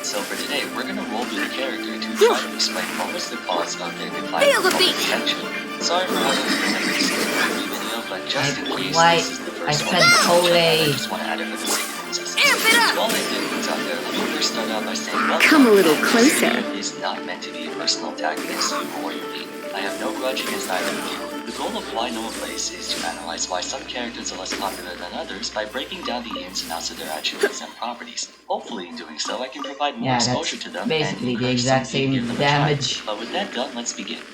[SPEAKER 2] So for today, we're gonna roll through the character to try to explain what was the cause of their decline
[SPEAKER 3] Feel the
[SPEAKER 2] of
[SPEAKER 3] beat.
[SPEAKER 2] potential. Sorry for having to make this video, but just in case
[SPEAKER 1] Why?
[SPEAKER 2] this is the
[SPEAKER 1] I
[SPEAKER 2] first
[SPEAKER 1] said
[SPEAKER 2] one,
[SPEAKER 1] Cole.
[SPEAKER 2] I just want to add it for the sake of consistency.
[SPEAKER 3] Amp it up.
[SPEAKER 2] To all my victims out there, let me first start out by saying welcome.
[SPEAKER 3] Come a little
[SPEAKER 2] This
[SPEAKER 3] closer.
[SPEAKER 2] video is not meant to be a personal attack against you or your team. I have no grudge against either of you. The goal of Why No One Plays is to analyze why some characters are less popular than others by breaking down the ins and outs of their attributes and properties. Hopefully, in doing so, I can provide more
[SPEAKER 1] Yeah,
[SPEAKER 2] exposure
[SPEAKER 1] that's
[SPEAKER 2] to them
[SPEAKER 1] basically
[SPEAKER 2] and
[SPEAKER 1] the
[SPEAKER 2] encourage
[SPEAKER 1] exact
[SPEAKER 2] some to give
[SPEAKER 1] same
[SPEAKER 2] them a try.
[SPEAKER 1] damage
[SPEAKER 2] But with that done, let's begin.
[SPEAKER 1] as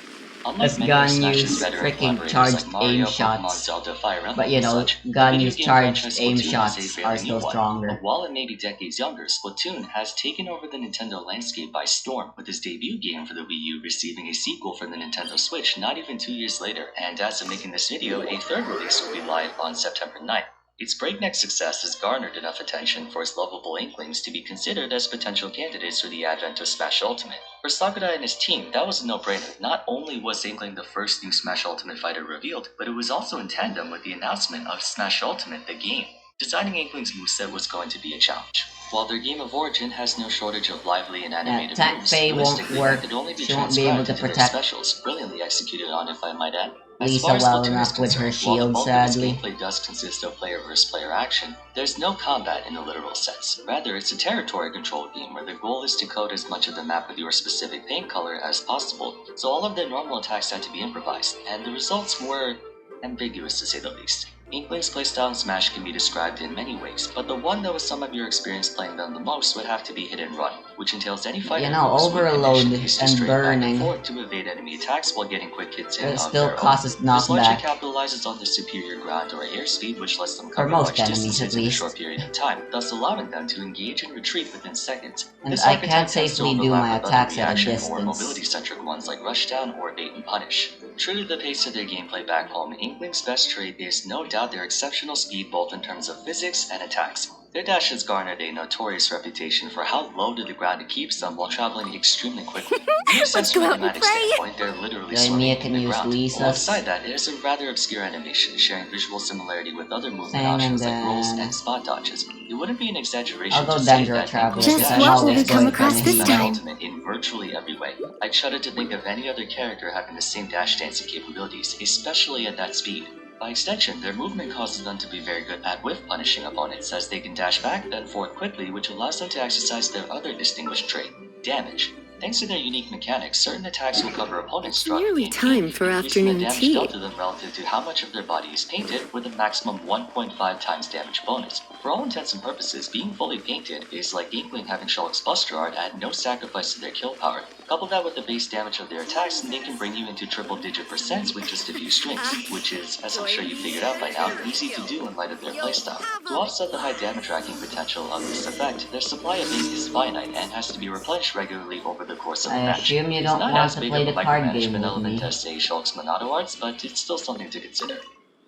[SPEAKER 2] Unlike many of Smash's
[SPEAKER 1] Ganyu's
[SPEAKER 2] veteran
[SPEAKER 1] freaking
[SPEAKER 2] collaborators
[SPEAKER 1] charged
[SPEAKER 2] like Mario,
[SPEAKER 1] aim
[SPEAKER 2] Pokemon,
[SPEAKER 1] shots.
[SPEAKER 2] Zelda, Fire Emblem,
[SPEAKER 1] But you
[SPEAKER 2] and
[SPEAKER 1] know,
[SPEAKER 2] such, the
[SPEAKER 1] Ganyu's
[SPEAKER 2] video game
[SPEAKER 1] charged
[SPEAKER 2] franchise
[SPEAKER 1] aim
[SPEAKER 2] Splatoon is a
[SPEAKER 1] shots
[SPEAKER 2] fairly
[SPEAKER 1] are
[SPEAKER 2] new
[SPEAKER 1] still
[SPEAKER 2] one.
[SPEAKER 1] stronger.
[SPEAKER 2] But while it may be decades younger, Splatoon has taken over the Nintendo landscape by storm, with its debut game for the Wii U receiving a sequel for the Nintendo Switch not even 2 years later, and as of making this video, a third release will be live on September 9th. Its breakneck success has garnered enough attention for its lovable Inklings to be considered as potential candidates for the advent of Smash Ultimate. For Sakura and his team, that was a no-brainer. Not only was Inkling the first new Smash Ultimate fighter revealed, but it was also in tandem with the announcement of Smash Ultimate, the game. Designing Inkling's moveset was going to be a challenge. While their game of origin has no shortage of lively and
[SPEAKER 1] Yeah,
[SPEAKER 2] animated
[SPEAKER 1] Tank
[SPEAKER 2] moves,
[SPEAKER 1] Faye won't
[SPEAKER 2] realistically
[SPEAKER 1] work.
[SPEAKER 2] that could only be
[SPEAKER 1] She won't be able
[SPEAKER 2] transcribed
[SPEAKER 1] to
[SPEAKER 2] into their
[SPEAKER 1] protect
[SPEAKER 2] specials, brilliantly executed on if I might add. As
[SPEAKER 1] Lisa
[SPEAKER 2] far as
[SPEAKER 1] well
[SPEAKER 2] Splatoon is
[SPEAKER 1] enough with her
[SPEAKER 2] concerned, while the
[SPEAKER 1] shield,
[SPEAKER 2] bulk of its
[SPEAKER 1] sadly.
[SPEAKER 2] gameplay does consist of player versus player action, there's no combat in a literal sense. Rather, it's a territory control game where the goal is to coat as much of the map with your specific paint color as possible, so all of their normal attacks had to be improvised, and the results were ambiguous to say the least. Inkling's playstyle in Smash can be described in many ways, but the one that was some of your experience playing them the most would have to be hit and run, which entails any fighter
[SPEAKER 1] You know,
[SPEAKER 2] moves with
[SPEAKER 1] overload
[SPEAKER 2] condition to
[SPEAKER 1] and
[SPEAKER 2] straight back and
[SPEAKER 1] burning,
[SPEAKER 2] forth to evade enemy attacks while getting quick hits in
[SPEAKER 1] it
[SPEAKER 2] of
[SPEAKER 1] still
[SPEAKER 2] their own.
[SPEAKER 1] causes
[SPEAKER 2] This largely
[SPEAKER 1] knockback.
[SPEAKER 2] capitalizes on their superior ground or air speed, which lets them
[SPEAKER 1] For
[SPEAKER 2] cover
[SPEAKER 1] most
[SPEAKER 2] large
[SPEAKER 1] enemies, at
[SPEAKER 2] distances in a
[SPEAKER 1] least.
[SPEAKER 2] short period of time, thus allowing them to engage and retreat within seconds.
[SPEAKER 1] And
[SPEAKER 2] This
[SPEAKER 1] I
[SPEAKER 2] archetype
[SPEAKER 1] can't
[SPEAKER 2] tends to
[SPEAKER 1] safely do
[SPEAKER 2] overlap
[SPEAKER 1] my
[SPEAKER 2] with other
[SPEAKER 1] attacks at a
[SPEAKER 2] reaction or
[SPEAKER 1] distance.
[SPEAKER 2] mobility-centric ones like Rushdown or Bait and Punish. True to the pace of their gameplay back home, Inkling's best trait is no doubt their exceptional speed both in terms of physics and attacks. Their dash has garnered a notorious reputation for how low to the ground it keeps them while traveling extremely quickly. In a sense, from a thematic standpoint, they're literally
[SPEAKER 1] Then
[SPEAKER 2] swimming
[SPEAKER 1] Mia
[SPEAKER 2] in
[SPEAKER 1] can
[SPEAKER 2] the
[SPEAKER 1] use
[SPEAKER 2] ground.
[SPEAKER 1] Lisa's
[SPEAKER 2] Alongside that, it is a rather obscure animation, sharing visual similarity with other movement
[SPEAKER 1] thing, and
[SPEAKER 2] options like rolls
[SPEAKER 1] then
[SPEAKER 2] and spot dodges. It wouldn't be an exaggeration
[SPEAKER 1] I'll go
[SPEAKER 2] to say
[SPEAKER 1] Dendro
[SPEAKER 2] that
[SPEAKER 1] Traveler
[SPEAKER 2] Inkling's
[SPEAKER 1] because
[SPEAKER 3] Just
[SPEAKER 1] I
[SPEAKER 2] dash
[SPEAKER 3] what
[SPEAKER 1] know
[SPEAKER 3] will we
[SPEAKER 1] this
[SPEAKER 2] stands
[SPEAKER 3] come
[SPEAKER 1] boy
[SPEAKER 2] out
[SPEAKER 3] across
[SPEAKER 2] from
[SPEAKER 3] this
[SPEAKER 2] Smash
[SPEAKER 3] time?
[SPEAKER 2] Ultimate in virtually every way. I'd shudder to think of any other character having the same dash dancing capabilities, especially at that speed. By extension, their movement causes them to be very good at whiff punishing opponents, as they can dash back, then forward quickly, which allows them to exercise their other distinguished trait, damage. Thanks to their unique mechanics, certain attacks will cover opponents'
[SPEAKER 3] It's
[SPEAKER 2] strong
[SPEAKER 3] nearly
[SPEAKER 2] gain,
[SPEAKER 3] time for
[SPEAKER 2] increasing the
[SPEAKER 3] afternoon
[SPEAKER 2] damage
[SPEAKER 3] tea.
[SPEAKER 2] dealt to them relative to how much of their body is painted, with a maximum 1.5 times damage bonus. For all intents and purposes, being fully painted is like Inkling having Shulk's Buster Art at no sacrifice to their kill power. Couple that with the base damage of their attacks, and they can bring you into triple-digit percents with just a few strings, which is, as I'm sure you figured out by now, easy to do in light of their playstyle. To offset the high damage racking potential of this effect, their supply of ink is finite and has to be replenished regularly over the course of a
[SPEAKER 1] I
[SPEAKER 2] match.
[SPEAKER 1] assume you
[SPEAKER 2] It's
[SPEAKER 1] don't
[SPEAKER 2] not
[SPEAKER 1] want
[SPEAKER 2] as
[SPEAKER 1] to
[SPEAKER 2] big
[SPEAKER 1] play
[SPEAKER 2] of a
[SPEAKER 1] the card game
[SPEAKER 2] micromanagement
[SPEAKER 1] with
[SPEAKER 2] element
[SPEAKER 1] me.
[SPEAKER 2] as, say, Shulk's Monado Arts, but it's still something to consider.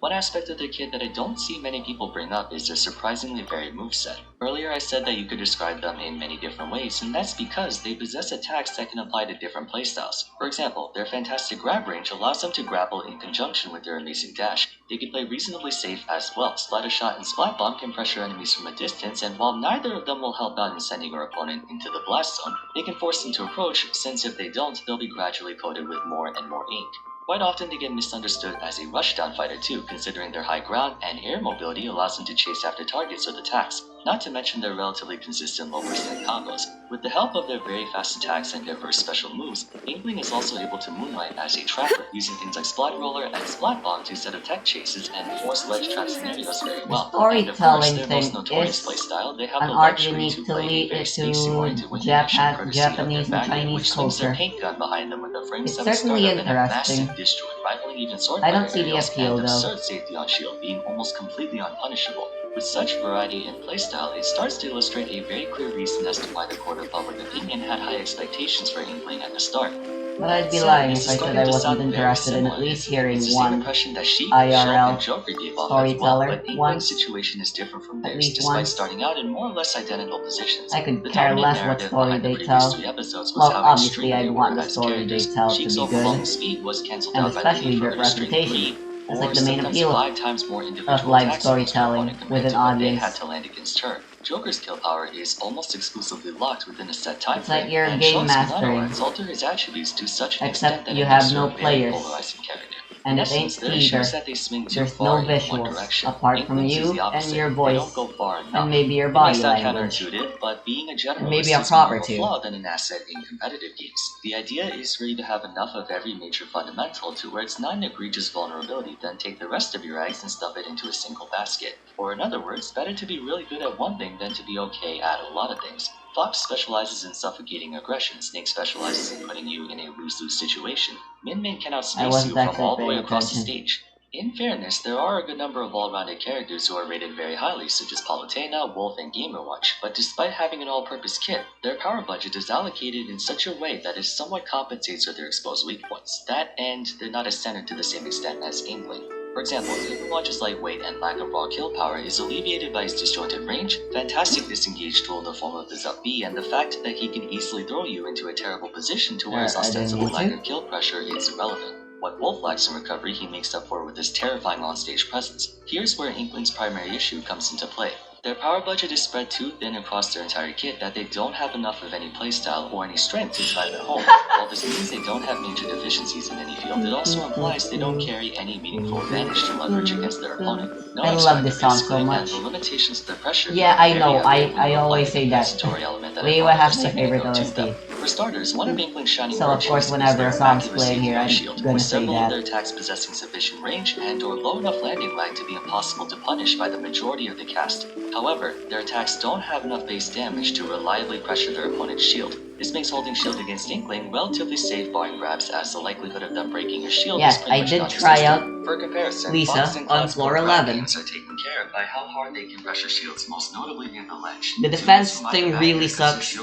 [SPEAKER 2] One aspect of their kit that I don't see many people bring up is their surprisingly varied moveset. Earlier I said that you could describe them in many different ways, and that's because they possess attacks that can apply to different playstyles. For example, their fantastic grab range allows them to grapple in conjunction with their amazing dash. They can play reasonably safe as well. Splatter Shot and Splat Bomb can pressure enemies from a distance, and while neither of them will help out in sending your opponent into the blast zone, they can force them to approach, since if they don't, they'll be gradually coated with more and more ink. Quite often they get misunderstood as a rushdown fighter too, considering their high ground and air mobility allows them to chase after targets with attacks, not to mention their relatively consistent low percent combos. With the help of their very fast attacks and diverse special moves, Inkling is also able to moonlight as a trapper, using things like Splat Roller and Splat Bomb to set up tech chases and force ledge trap scenarios very well. And of course,
[SPEAKER 1] Storytelling
[SPEAKER 2] their
[SPEAKER 1] thing
[SPEAKER 2] most notorious
[SPEAKER 1] is
[SPEAKER 2] playstyle, they have
[SPEAKER 1] an
[SPEAKER 2] the
[SPEAKER 1] art
[SPEAKER 2] luxury
[SPEAKER 1] unique
[SPEAKER 2] to
[SPEAKER 1] to,
[SPEAKER 2] play a very spacing-oriented winning mission courtesy of their
[SPEAKER 1] Japanese and
[SPEAKER 2] backer,
[SPEAKER 1] Chinese
[SPEAKER 2] which slings their
[SPEAKER 1] culture.
[SPEAKER 2] paint gun behind them with a frame
[SPEAKER 1] It's
[SPEAKER 2] 7
[SPEAKER 1] certainly
[SPEAKER 2] startup and a
[SPEAKER 1] interesting.
[SPEAKER 2] massive disjoint, rivaling even sword
[SPEAKER 1] I don't
[SPEAKER 2] fighter
[SPEAKER 1] see the
[SPEAKER 2] aerials,
[SPEAKER 1] appeal
[SPEAKER 2] and
[SPEAKER 1] though.
[SPEAKER 2] absurd safety on shield, being almost completely unpunishable. With such variety in playstyle, it starts to illustrate a very clear reason as to why the court of public opinion had high expectations for Inkling at the start.
[SPEAKER 1] But I'd be
[SPEAKER 2] So,
[SPEAKER 1] lying
[SPEAKER 2] this
[SPEAKER 1] if
[SPEAKER 2] is
[SPEAKER 1] I said
[SPEAKER 2] starting
[SPEAKER 1] I
[SPEAKER 2] to
[SPEAKER 1] wasn't
[SPEAKER 2] sound very
[SPEAKER 1] interested in at
[SPEAKER 2] similar.
[SPEAKER 1] least hearing
[SPEAKER 2] It's the same
[SPEAKER 1] one
[SPEAKER 2] impression that Sheik,
[SPEAKER 1] IRL
[SPEAKER 2] Shulk, and Joker gave off as well,
[SPEAKER 1] storyteller
[SPEAKER 2] but Inkling's
[SPEAKER 1] once,
[SPEAKER 2] situation is different from
[SPEAKER 1] at
[SPEAKER 2] theirs,
[SPEAKER 1] least
[SPEAKER 2] despite
[SPEAKER 1] once.
[SPEAKER 2] starting out in more or less identical positions.
[SPEAKER 1] I could
[SPEAKER 2] The
[SPEAKER 1] care
[SPEAKER 2] dominant
[SPEAKER 1] less what
[SPEAKER 2] narrative
[SPEAKER 1] story
[SPEAKER 2] behind the
[SPEAKER 1] they
[SPEAKER 2] previous
[SPEAKER 1] tell.
[SPEAKER 2] 3 episodes was
[SPEAKER 1] Well,
[SPEAKER 2] how
[SPEAKER 1] obviously
[SPEAKER 2] extreme
[SPEAKER 1] I'd
[SPEAKER 2] they
[SPEAKER 1] want
[SPEAKER 2] were
[SPEAKER 1] the
[SPEAKER 2] as
[SPEAKER 1] story they
[SPEAKER 2] characters.
[SPEAKER 1] tell to
[SPEAKER 2] Sheik's
[SPEAKER 1] be
[SPEAKER 2] overwhelming
[SPEAKER 1] good,
[SPEAKER 2] speed was cancelled
[SPEAKER 1] and
[SPEAKER 2] out by the
[SPEAKER 1] especially
[SPEAKER 2] need for
[SPEAKER 1] their
[SPEAKER 2] her to string
[SPEAKER 1] reputation.
[SPEAKER 2] 3
[SPEAKER 1] That's
[SPEAKER 2] or
[SPEAKER 1] like the main
[SPEAKER 2] sometimes
[SPEAKER 1] appeal
[SPEAKER 2] 5 times more
[SPEAKER 1] of
[SPEAKER 2] individual
[SPEAKER 1] live
[SPEAKER 2] attacks against her
[SPEAKER 1] storytelling
[SPEAKER 2] opponent
[SPEAKER 1] with
[SPEAKER 2] compared
[SPEAKER 1] an
[SPEAKER 2] to what they had
[SPEAKER 1] audience.
[SPEAKER 2] to land against her. Joker's kill power is almost exclusively locked within a set time
[SPEAKER 1] It's like
[SPEAKER 2] frame,
[SPEAKER 1] you're
[SPEAKER 2] and
[SPEAKER 1] game
[SPEAKER 2] Shulk's Monado
[SPEAKER 1] mastering,
[SPEAKER 2] Arts alter his attributes to such an
[SPEAKER 1] except
[SPEAKER 2] extent that
[SPEAKER 1] you
[SPEAKER 2] it
[SPEAKER 1] have
[SPEAKER 2] makes her
[SPEAKER 1] no
[SPEAKER 2] a very
[SPEAKER 1] players,
[SPEAKER 2] polarizing character.
[SPEAKER 1] and
[SPEAKER 2] In
[SPEAKER 1] it ain't
[SPEAKER 2] essence, their issue is
[SPEAKER 1] either.
[SPEAKER 2] that they swing too
[SPEAKER 1] There's no
[SPEAKER 2] far in one
[SPEAKER 1] visuals,
[SPEAKER 2] direction.
[SPEAKER 1] apart from
[SPEAKER 2] Inklings is
[SPEAKER 1] you
[SPEAKER 2] the
[SPEAKER 1] and
[SPEAKER 2] opposite.
[SPEAKER 1] your
[SPEAKER 2] They
[SPEAKER 1] voice,
[SPEAKER 2] don't go far enough.
[SPEAKER 1] and maybe your
[SPEAKER 2] It may
[SPEAKER 1] body
[SPEAKER 2] sound
[SPEAKER 1] language,
[SPEAKER 2] counterintuitive, but being a
[SPEAKER 1] and
[SPEAKER 2] generalist
[SPEAKER 1] maybe a
[SPEAKER 2] is
[SPEAKER 1] prop
[SPEAKER 2] more
[SPEAKER 1] or
[SPEAKER 2] of a
[SPEAKER 1] two.
[SPEAKER 2] flaw than an asset in competitive games. The idea is for you to have enough of every major fundamental to where it's not an egregious vulnerability, then take the rest of your eggs and stuff it into a single basket. Or in other words, better to be really good at one thing than to be okay at a lot of things. Fox specializes in suffocating aggression, Snake specializes in putting you in a lose-lose situation. Min can
[SPEAKER 1] I
[SPEAKER 2] outspace you
[SPEAKER 1] wasn't
[SPEAKER 2] from
[SPEAKER 1] actually
[SPEAKER 2] all the way
[SPEAKER 1] paying
[SPEAKER 2] across the
[SPEAKER 1] attention.
[SPEAKER 2] stage. In fairness, there are a good number of well-rounded characters who are rated very highly, such as Palutena, Wolf, and Gamerwatch, but despite having an all-purpose kit, their power budget is allocated in such a way that it somewhat compensates for their exposed weak points. That, and they're not as centered to the same extent as Inkling. For example, Overwatch's lightweight and lack of raw kill power is alleviated by his disjointed range, fantastic disengaged tool in the form of his up B, and the fact that he can easily throw you into a terrible position to where his
[SPEAKER 1] I didn't
[SPEAKER 2] ostensible
[SPEAKER 1] need
[SPEAKER 2] lack
[SPEAKER 1] to.
[SPEAKER 2] of kill pressure is irrelevant. What Wolf lacks in recovery, he makes up for with his terrifying onstage presence. Here's where Inkling's primary issue comes into play. Their power budget is spread too thin across their entire kit that they don't have enough of any playstyle or any strength to drive it home. While this means they don't have major deficiencies in any field, it also implies they don't carry any meaningful advantage to leverage against their opponent. No
[SPEAKER 1] I love this song so
[SPEAKER 2] and
[SPEAKER 1] much.
[SPEAKER 2] the limitations of their pressure.
[SPEAKER 1] Yeah, I know.
[SPEAKER 2] Very
[SPEAKER 1] I always say that. Reiwa has my favorite OST.
[SPEAKER 2] For starters, one of Inkling's shining
[SPEAKER 1] So of course, whenever a song's playing here, I'm gonna
[SPEAKER 2] with
[SPEAKER 1] say
[SPEAKER 2] several of
[SPEAKER 1] that.
[SPEAKER 2] their attacks possessing sufficient range and or low enough landing lag to be impossible to punish by the majority of the cast. However, their attacks don't have enough base damage to reliably pressure their opponent's shield. This makes holding shield against Inkling relatively safe barring grabs, as the likelihood of them breaking your shield is
[SPEAKER 1] Yes,
[SPEAKER 2] pretty
[SPEAKER 1] I
[SPEAKER 2] much
[SPEAKER 1] did try out
[SPEAKER 2] For comparison,
[SPEAKER 1] Lisa
[SPEAKER 2] Fox and
[SPEAKER 1] on
[SPEAKER 2] Cloud's
[SPEAKER 1] floor
[SPEAKER 2] core
[SPEAKER 1] 11.
[SPEAKER 2] games are taken care of by how hard they can pressure shields, most notably near the ledge.
[SPEAKER 1] The defense thing really sucks.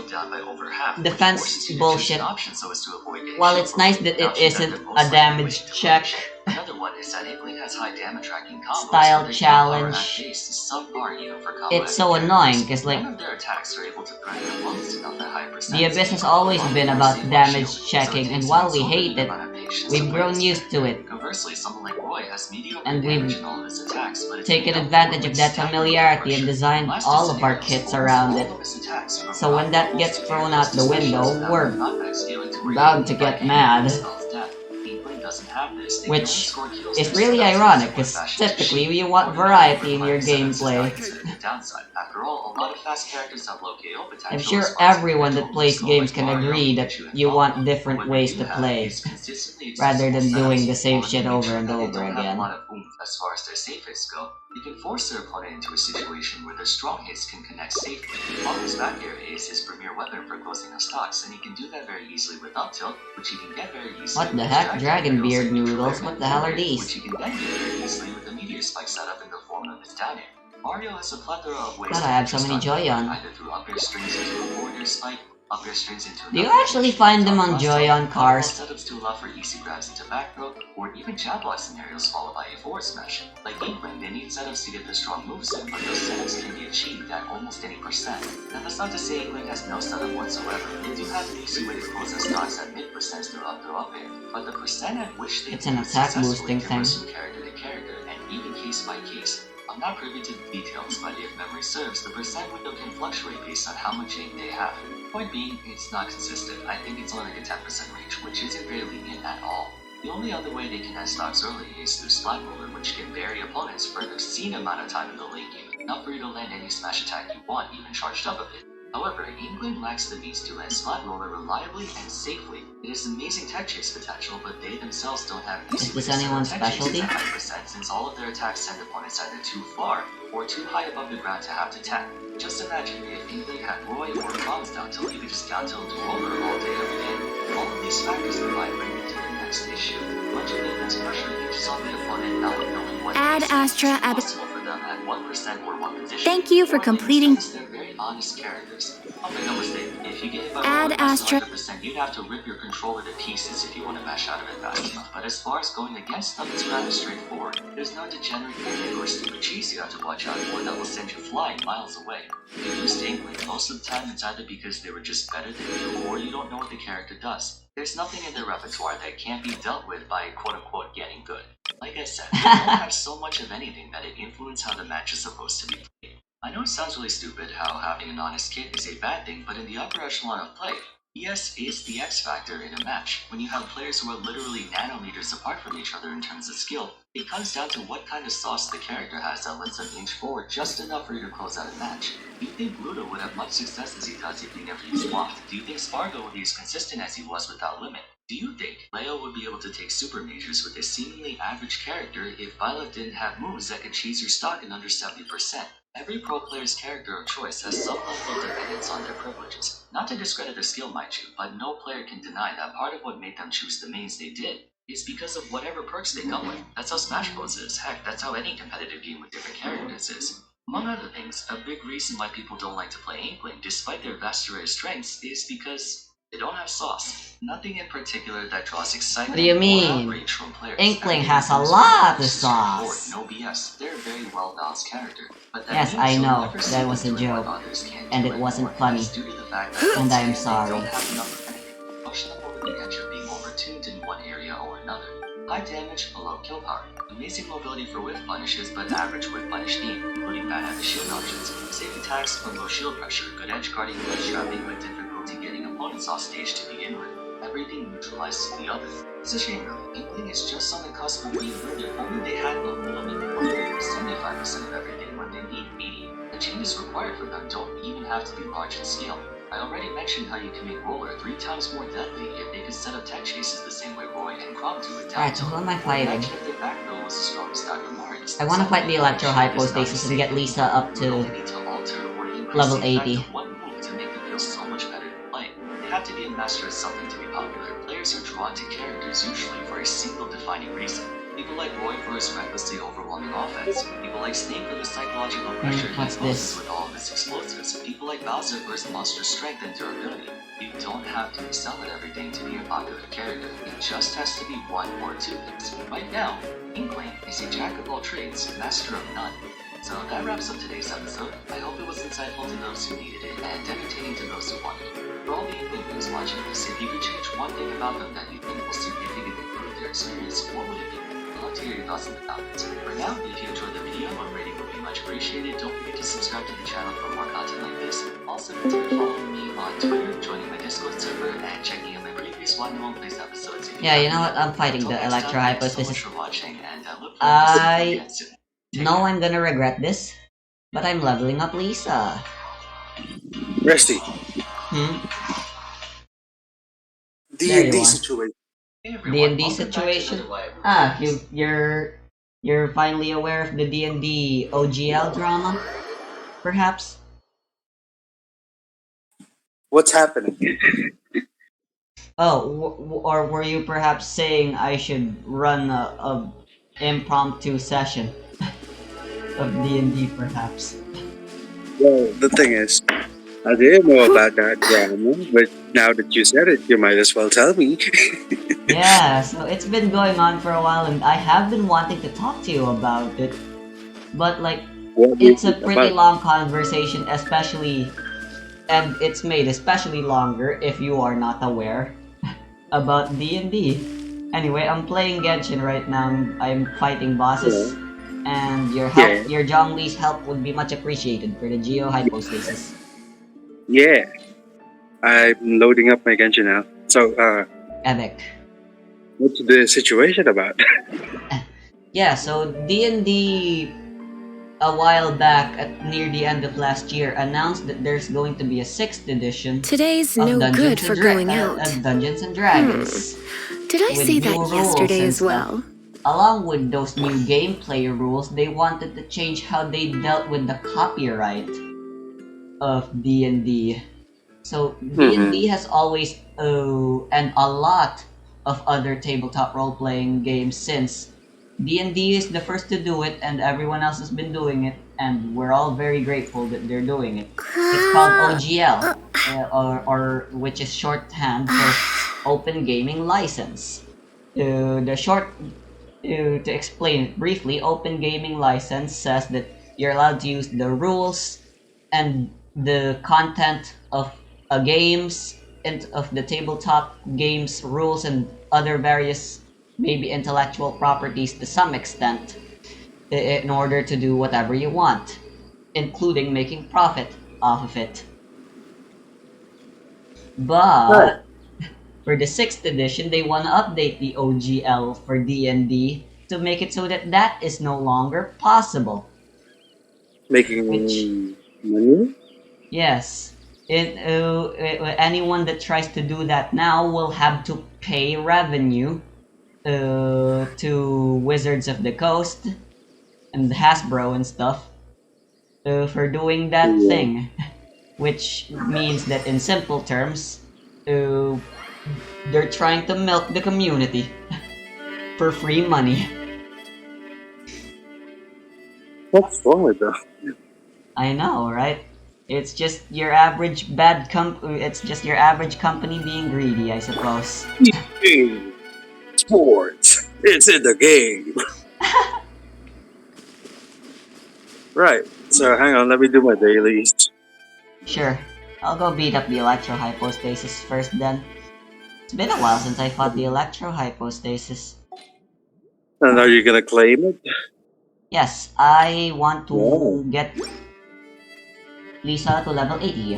[SPEAKER 1] Defense bullshit. While it's nice that it isn't a damage check,
[SPEAKER 2] Another one is that Inkling has high damage tracking combos,
[SPEAKER 1] Style
[SPEAKER 2] but their
[SPEAKER 1] challenge.
[SPEAKER 2] power at base is subpar even for combo
[SPEAKER 1] it's so
[SPEAKER 2] heavy
[SPEAKER 1] annoying
[SPEAKER 2] characters.
[SPEAKER 1] because like
[SPEAKER 2] None of their attacks are able to threaten almost enough at high percent.
[SPEAKER 1] the Abyss has always been about damage checking, and while we hate it, we've grown used to it.
[SPEAKER 2] Conversely, someone like Roy has mediocre
[SPEAKER 1] And
[SPEAKER 2] damage
[SPEAKER 1] we've
[SPEAKER 2] in all of his attacks, but it's
[SPEAKER 1] taken
[SPEAKER 2] made up
[SPEAKER 1] advantage
[SPEAKER 2] for
[SPEAKER 1] of that
[SPEAKER 2] staggering
[SPEAKER 1] familiarity and
[SPEAKER 2] pressure.
[SPEAKER 1] designed
[SPEAKER 2] Last
[SPEAKER 1] all of our
[SPEAKER 2] scenarios,
[SPEAKER 1] kits
[SPEAKER 2] almost
[SPEAKER 1] around it.
[SPEAKER 2] all of his attacks were
[SPEAKER 1] So when that
[SPEAKER 2] almost
[SPEAKER 1] gets thrown
[SPEAKER 2] scenarios
[SPEAKER 1] out the window,
[SPEAKER 2] situations
[SPEAKER 1] we're
[SPEAKER 2] that knockback scaling to where
[SPEAKER 1] bound to
[SPEAKER 2] Inkling
[SPEAKER 1] get
[SPEAKER 2] by
[SPEAKER 1] mad.
[SPEAKER 2] any spells death. Inkling doesn't have this. They can only
[SPEAKER 1] Which
[SPEAKER 2] score kills
[SPEAKER 1] is
[SPEAKER 2] through
[SPEAKER 1] really
[SPEAKER 2] spells
[SPEAKER 1] ironic,
[SPEAKER 2] in
[SPEAKER 1] because
[SPEAKER 2] similar fashion to
[SPEAKER 1] typically
[SPEAKER 2] Sheep.
[SPEAKER 1] you want variety in your gameplay.
[SPEAKER 2] After all, a lot of fast characters have low KO potential.
[SPEAKER 1] I'm sure
[SPEAKER 2] responsive to
[SPEAKER 1] everyone
[SPEAKER 2] their
[SPEAKER 1] that
[SPEAKER 2] tools,
[SPEAKER 1] plays
[SPEAKER 2] so
[SPEAKER 1] games
[SPEAKER 2] like
[SPEAKER 1] can
[SPEAKER 2] Mario,
[SPEAKER 1] agree that
[SPEAKER 2] Pikachu, and
[SPEAKER 1] you want
[SPEAKER 2] Mario.
[SPEAKER 1] different
[SPEAKER 2] What
[SPEAKER 1] ways
[SPEAKER 2] they
[SPEAKER 1] to
[SPEAKER 2] do have
[SPEAKER 1] play,
[SPEAKER 2] is consistently
[SPEAKER 1] rather than
[SPEAKER 2] accessible
[SPEAKER 1] doing
[SPEAKER 2] setups,
[SPEAKER 1] the same
[SPEAKER 2] or
[SPEAKER 1] shit
[SPEAKER 2] making
[SPEAKER 1] over
[SPEAKER 2] sure
[SPEAKER 1] and
[SPEAKER 2] that they
[SPEAKER 1] over
[SPEAKER 2] don't have a
[SPEAKER 1] again.
[SPEAKER 2] lot of oomph as far as their safe hits go. You can force their opponent into a situation where their strong hits can connect safely. Paul's back air is his premier weapon for closing up stocks, and he can do that very easily with up tilt, which he can get very easily
[SPEAKER 1] What the
[SPEAKER 2] with
[SPEAKER 1] heck?
[SPEAKER 2] his
[SPEAKER 1] Dragon
[SPEAKER 2] aerials
[SPEAKER 1] beard
[SPEAKER 2] and neutral
[SPEAKER 1] noodles?
[SPEAKER 2] air
[SPEAKER 1] What the hell are
[SPEAKER 2] forward,
[SPEAKER 1] these?
[SPEAKER 2] which he can then get very easily with the meteor spike setup in the form of his down air. Mario has a plethora of ways
[SPEAKER 1] God,
[SPEAKER 2] to
[SPEAKER 1] I have so many
[SPEAKER 2] start
[SPEAKER 1] Joy-Con.
[SPEAKER 2] either through up air strings into a forward air spike, up air strings into
[SPEAKER 1] Do you
[SPEAKER 2] another
[SPEAKER 1] actually
[SPEAKER 2] air
[SPEAKER 1] find them
[SPEAKER 2] top
[SPEAKER 1] on
[SPEAKER 2] cross
[SPEAKER 1] Joy-Con
[SPEAKER 2] tilt,
[SPEAKER 1] cars?
[SPEAKER 2] setups to allow for easy grabs into back throw, or even jab block scenarios followed by a forward smash. Like Inkling, they need setups to get their strong moves in, but those setups can be achieved at almost any percent. Now that's not to say Inkling has no setup whatsoever. They do have an easy way to close their stocks at mid percents through up air, but the percent at which they
[SPEAKER 1] It's an
[SPEAKER 2] do it
[SPEAKER 1] attack
[SPEAKER 2] successfully
[SPEAKER 1] boosting thing.
[SPEAKER 2] differs from character to character, and even case by case. I'm not privy to the details, but if memory serves, the percent window can fluctuate based on how much ink they have. Point being, it's not consistent. I think it's only like a 10% range, which isn't very lenient at all. The only other way they can end stocks early is through Splat Roller, which can bury opponents for an obscene amount of time in the late game, enough for you to land any smash attack you want, even charged up a bit. However, Inkling lacks the means to land Splat Roller reliably and safely. It has amazing tech chase potential, but they themselves don't have
[SPEAKER 1] Is this anyone's specialty?
[SPEAKER 2] at 100% since all of their attacks send opponents either too far or too high above the ground to have to tap. Just imagine if Inkling had Roy or Tom's down tilt, you could just down tilt to roller all day every day. All of these factors combined bring me to the next issue. Much of Inkling's pressure hinges on the opponent not knowing what
[SPEAKER 3] Add
[SPEAKER 2] is
[SPEAKER 3] Astra
[SPEAKER 2] possible for them at 1% or 1 position.
[SPEAKER 3] Thank you for
[SPEAKER 2] One thing
[SPEAKER 3] completing.
[SPEAKER 2] is they're very honest characters. I'll make no mistake, if you get hit by
[SPEAKER 3] Add
[SPEAKER 2] roller past
[SPEAKER 3] Astra.
[SPEAKER 2] 100%, you'd have to rip your controller to pieces if you want to mash out of it fast enough. But as far as going against them, it's rather straightforward. There's no degenerate gimmick or stupid cheese you have to watch out for that will send you flying miles away. If you lose to Inkling, most of the time it's either because they were just better than you, or you don't know what the character does. There's nothing in their repertoire that can't be dealt with by quote-unquote getting good. Like I said, they don't have so much of anything that it influences how the match is supposed to be played. I know it sounds really stupid how having an honest kit is a bad thing, but in the upper echelon of play, ES is the X factor in a match. When you have players who are literally nanometers apart from each other in terms of skill, it comes down to what kind of sauce the character has that lets them inch forward just enough for you to close out a match. Do you think Ludo would have much success as he does if he never used Waft? Do you think Spargo would be as consistent as he was without Limit? Do you think Leo would be able to take super majors with a seemingly average character if Violet didn't have moves that could cheese your stock in under 70%? Every pro player's character of choice has some level of dependence on their privileges. Not to discredit their skill, mind you, but no player can deny that part of what made them choose the mains they did is because of whatever perks they come with. That's how Smash Bros is. Heck, that's how any competitive game with different characters is. Among other things, a big reason why people don't like to play Inkling, despite their vast array of strengths, is because They don't have sauce. Nothing in particular that draws
[SPEAKER 1] What do you
[SPEAKER 2] excitement or
[SPEAKER 1] mean?
[SPEAKER 2] outrage from players.
[SPEAKER 1] Inkling
[SPEAKER 2] Everything
[SPEAKER 1] has a
[SPEAKER 2] feels
[SPEAKER 1] lot of
[SPEAKER 2] very straightforward,
[SPEAKER 1] sauce.
[SPEAKER 2] no BS. They're a very well-balanced character. But that
[SPEAKER 1] Yes,
[SPEAKER 2] means
[SPEAKER 1] I
[SPEAKER 2] you'll
[SPEAKER 1] know.
[SPEAKER 2] never see
[SPEAKER 1] That
[SPEAKER 2] them
[SPEAKER 1] was a
[SPEAKER 2] doing what
[SPEAKER 1] joke.
[SPEAKER 2] others can't
[SPEAKER 1] And
[SPEAKER 2] do
[SPEAKER 1] it wasn't
[SPEAKER 2] anymore.
[SPEAKER 1] funny.
[SPEAKER 2] That's due to the fact that
[SPEAKER 1] And I am
[SPEAKER 2] they
[SPEAKER 1] sorry.
[SPEAKER 2] don't have enough of anything. Push them over the edge of being overtuned in one area or another. High damage, low kill power. Amazing mobility for whiff punishes, but average whiff punish team, including bad heavy shield options. Safe attacks from low shield pressure, good edge guarding, good trapping, but difficulty getting opponents off stage to begin with. Everything neutralizes the other. It's a shame really. Inkling is just on the cusp of being good if only they had the ability to 75% of everything when they need 80. The changes required for them don't even have to be large in scale. I already mentioned how you can make Roller 3 times more deadly if they could set up tech chases the same way Roy and Crom do with
[SPEAKER 1] Alright, so who am I fighting?
[SPEAKER 2] Imagine if their backfill was as strong as Dagomari's.
[SPEAKER 1] I want to fight the Electro Hypostasis and get Lisa up to level 80.
[SPEAKER 2] One move to make them feel so much better to play. They have to be a master of something to be popular. Players are drawn to characters usually for a single defining reason. People like Roy for his recklessly overwhelming offense. People like Snake for the psychological pressure he
[SPEAKER 1] what's
[SPEAKER 2] imposes
[SPEAKER 1] this?
[SPEAKER 2] with all of his explosives. People like Bowser for his monstrous strength and durability. You don't have to excel at everything to be a popular character. It just has to be one or two things. Right now, Inkling is a jack of all trades, master of none. So that wraps up today's episode. I hope it was insightful to those who needed it and entertaining to those who wanted it. For all the Inklings watching this, if you could change one thing about them that you think will significantly improve their experience, what would it be? I'd love to hear your thoughts in the comments. For now, if you enjoyed the video, a rating would be much appreciated. Don't forget to subscribe to the channel for more content like this. Also, consider following me on Twitter, joining my Discord server, and checking out my previous One Home Place episodes.
[SPEAKER 1] Yeah, you know what? I'm fighting the Electro
[SPEAKER 2] Thanks so much
[SPEAKER 1] Hypostasis.
[SPEAKER 2] for watching, and look forward to seeing you again soon.
[SPEAKER 1] know I'm gonna regret this, but I'm leveling up Lisa.
[SPEAKER 4] Resty,
[SPEAKER 1] Hmm?
[SPEAKER 4] D
[SPEAKER 1] There
[SPEAKER 4] and
[SPEAKER 1] you
[SPEAKER 4] D
[SPEAKER 1] are.
[SPEAKER 4] situation.
[SPEAKER 2] Hey
[SPEAKER 1] D&D
[SPEAKER 2] everyone, welcome back to
[SPEAKER 1] situation?
[SPEAKER 2] another live
[SPEAKER 1] Ah,
[SPEAKER 2] review.
[SPEAKER 1] you're finally aware of the D&D OGL drama, perhaps?
[SPEAKER 4] What's happening?
[SPEAKER 1] Oh, or were you perhaps saying I should run a impromptu session of D&D, perhaps?
[SPEAKER 4] Well, the thing is, I didn't know about that drama, but now that you said it, you might as well tell me.
[SPEAKER 1] Yeah, so it's been going on for a while, and I have been wanting to talk to you about it, but like,
[SPEAKER 4] What is
[SPEAKER 1] it's a
[SPEAKER 4] it
[SPEAKER 1] pretty
[SPEAKER 4] about?
[SPEAKER 1] long conversation, especially, and it's made especially longer if you are not aware about D&D. Anyway, I'm playing Genshin right now. I'm fighting bosses,
[SPEAKER 4] Yeah.
[SPEAKER 1] and
[SPEAKER 4] Yeah.
[SPEAKER 1] your Zhongli's help would be much appreciated for the Geo Hypostasis.
[SPEAKER 4] Yeah. I'm loading up my Genshin now. So,
[SPEAKER 1] Epic.
[SPEAKER 4] what's the situation about?
[SPEAKER 1] Yeah, so D&D a while back at near the end of last year announced that there's going to be a 6th edition
[SPEAKER 3] Today's
[SPEAKER 1] of
[SPEAKER 3] no good for going out.
[SPEAKER 1] Dungeons and Dragons.
[SPEAKER 3] Did I
[SPEAKER 1] with
[SPEAKER 3] say
[SPEAKER 1] new
[SPEAKER 3] that
[SPEAKER 1] rules
[SPEAKER 3] yesterday
[SPEAKER 1] and
[SPEAKER 3] as
[SPEAKER 1] stuff.
[SPEAKER 3] well?
[SPEAKER 1] Along with those new gameplay rules, they wanted to change how they dealt with the copyright of D&D. So D&D has always, and a lot of other tabletop role-playing games since. D&D is the first to do it, and everyone else has been doing it, and we're all very grateful that they're doing it. It's called OGL, or which is shorthand for Open Gaming License. To explain it briefly, Open Gaming License says that you're allowed to use the rules and the content of games and of the tabletop games rules and other various maybe intellectual properties to some extent in order to do whatever you want, including making profit off of it.
[SPEAKER 4] Right.
[SPEAKER 1] But for the 6th edition, they want to update the OGL for D&D to make it so that that is no longer possible.
[SPEAKER 4] Making
[SPEAKER 1] Which,
[SPEAKER 4] money?
[SPEAKER 1] yes, anyone that tries to do that now will have to pay revenue to Wizards of the Coast and Hasbro and stuff for doing that
[SPEAKER 4] Yeah.
[SPEAKER 1] thing. Which means that in simple terms, uh, they're trying to milk the community for free money.
[SPEAKER 4] What's wrong with them?
[SPEAKER 1] I know, right? It's just your average bad it's just your average company being greedy, I suppose.
[SPEAKER 4] EA Sports. It's in the game. Right. So hang on, let me do my dailies.
[SPEAKER 1] Sure. I'll go beat up the electro hypostasis first then. It's been a while since I fought the electro hypostasis.
[SPEAKER 4] And are you gonna claim it?
[SPEAKER 1] Yes, I want
[SPEAKER 4] No.
[SPEAKER 1] to get Lisa to level 80.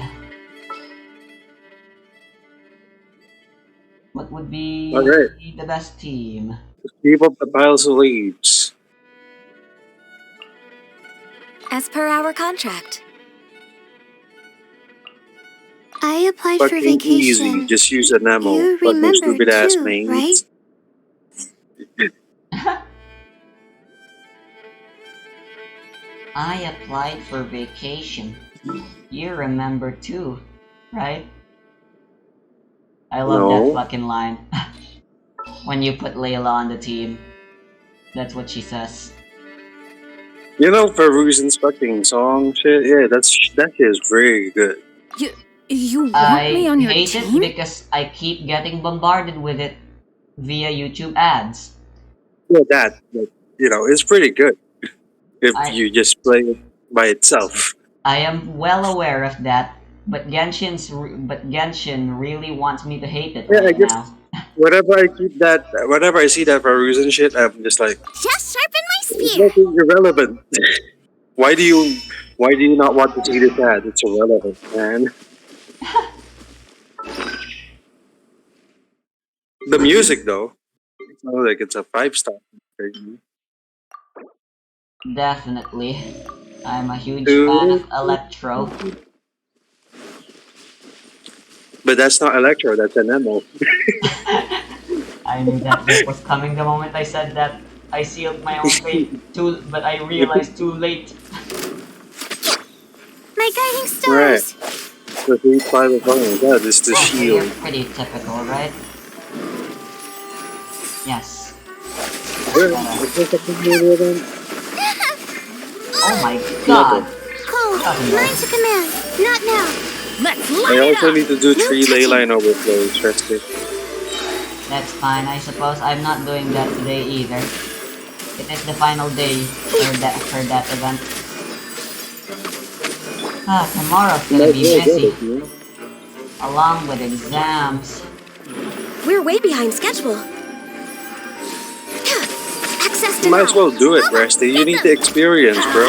[SPEAKER 1] What would be
[SPEAKER 4] Alright.
[SPEAKER 1] the best team?
[SPEAKER 4] Keep up the piles of leaves.
[SPEAKER 3] As per our contract. I applied for
[SPEAKER 4] Fucking easy.
[SPEAKER 3] vacation.
[SPEAKER 4] Just use an ammo.
[SPEAKER 3] You
[SPEAKER 4] Fucking
[SPEAKER 3] remembered
[SPEAKER 4] stupid ass
[SPEAKER 3] too, right?
[SPEAKER 4] mains.
[SPEAKER 1] I applied for vacation. You remember too, right? I love that
[SPEAKER 4] No.
[SPEAKER 1] fucking line. When you put Layla on the team. That's what she says.
[SPEAKER 4] You know Farouz's fucking song shit? Yeah, that shit is very good.
[SPEAKER 3] You want me
[SPEAKER 1] I
[SPEAKER 3] on your
[SPEAKER 1] hate it
[SPEAKER 3] team?
[SPEAKER 1] because I keep getting bombarded with it via YouTube ads.
[SPEAKER 4] Yeah, that, but, you know, it's pretty good if
[SPEAKER 1] I
[SPEAKER 4] you just play it by itself.
[SPEAKER 1] I am well aware of that, but Genshin really wants me to hate it
[SPEAKER 4] Yeah, I
[SPEAKER 1] right
[SPEAKER 4] guess
[SPEAKER 1] now.
[SPEAKER 4] whenever I see that Farouz and shit, I'm just like,
[SPEAKER 3] Just sharpen my
[SPEAKER 4] it's
[SPEAKER 3] spear.
[SPEAKER 4] nothing irrelevant. why do you not want to see this ad? It's irrelevant, man. The music though, it sounds like it's a 5-star.
[SPEAKER 1] Definitely. I'm a huge fan of Electro.
[SPEAKER 4] But that's not Electro, that's an MO.
[SPEAKER 1] I knew that joke was coming the moment I said that. I sealed my own fate but I realized too late.
[SPEAKER 3] My guiding
[SPEAKER 4] Right.
[SPEAKER 3] stars.
[SPEAKER 4] The 3-5 of that is the
[SPEAKER 1] So you're
[SPEAKER 4] shield.
[SPEAKER 1] pretty typical, right? Yes. Oh my god!
[SPEAKER 3] Cole, line to command. Not now. Let's
[SPEAKER 4] I also need to do 3 ley line overflows, trust me.
[SPEAKER 1] That's fine, I suppose I'm not doing that today either. It is the final day for that event. Tomorrow's gonna be busy, along with exams.
[SPEAKER 3] We're way behind schedule. Access
[SPEAKER 4] You might as
[SPEAKER 3] denied.
[SPEAKER 4] well do it, Rusty. You need the experience, bro.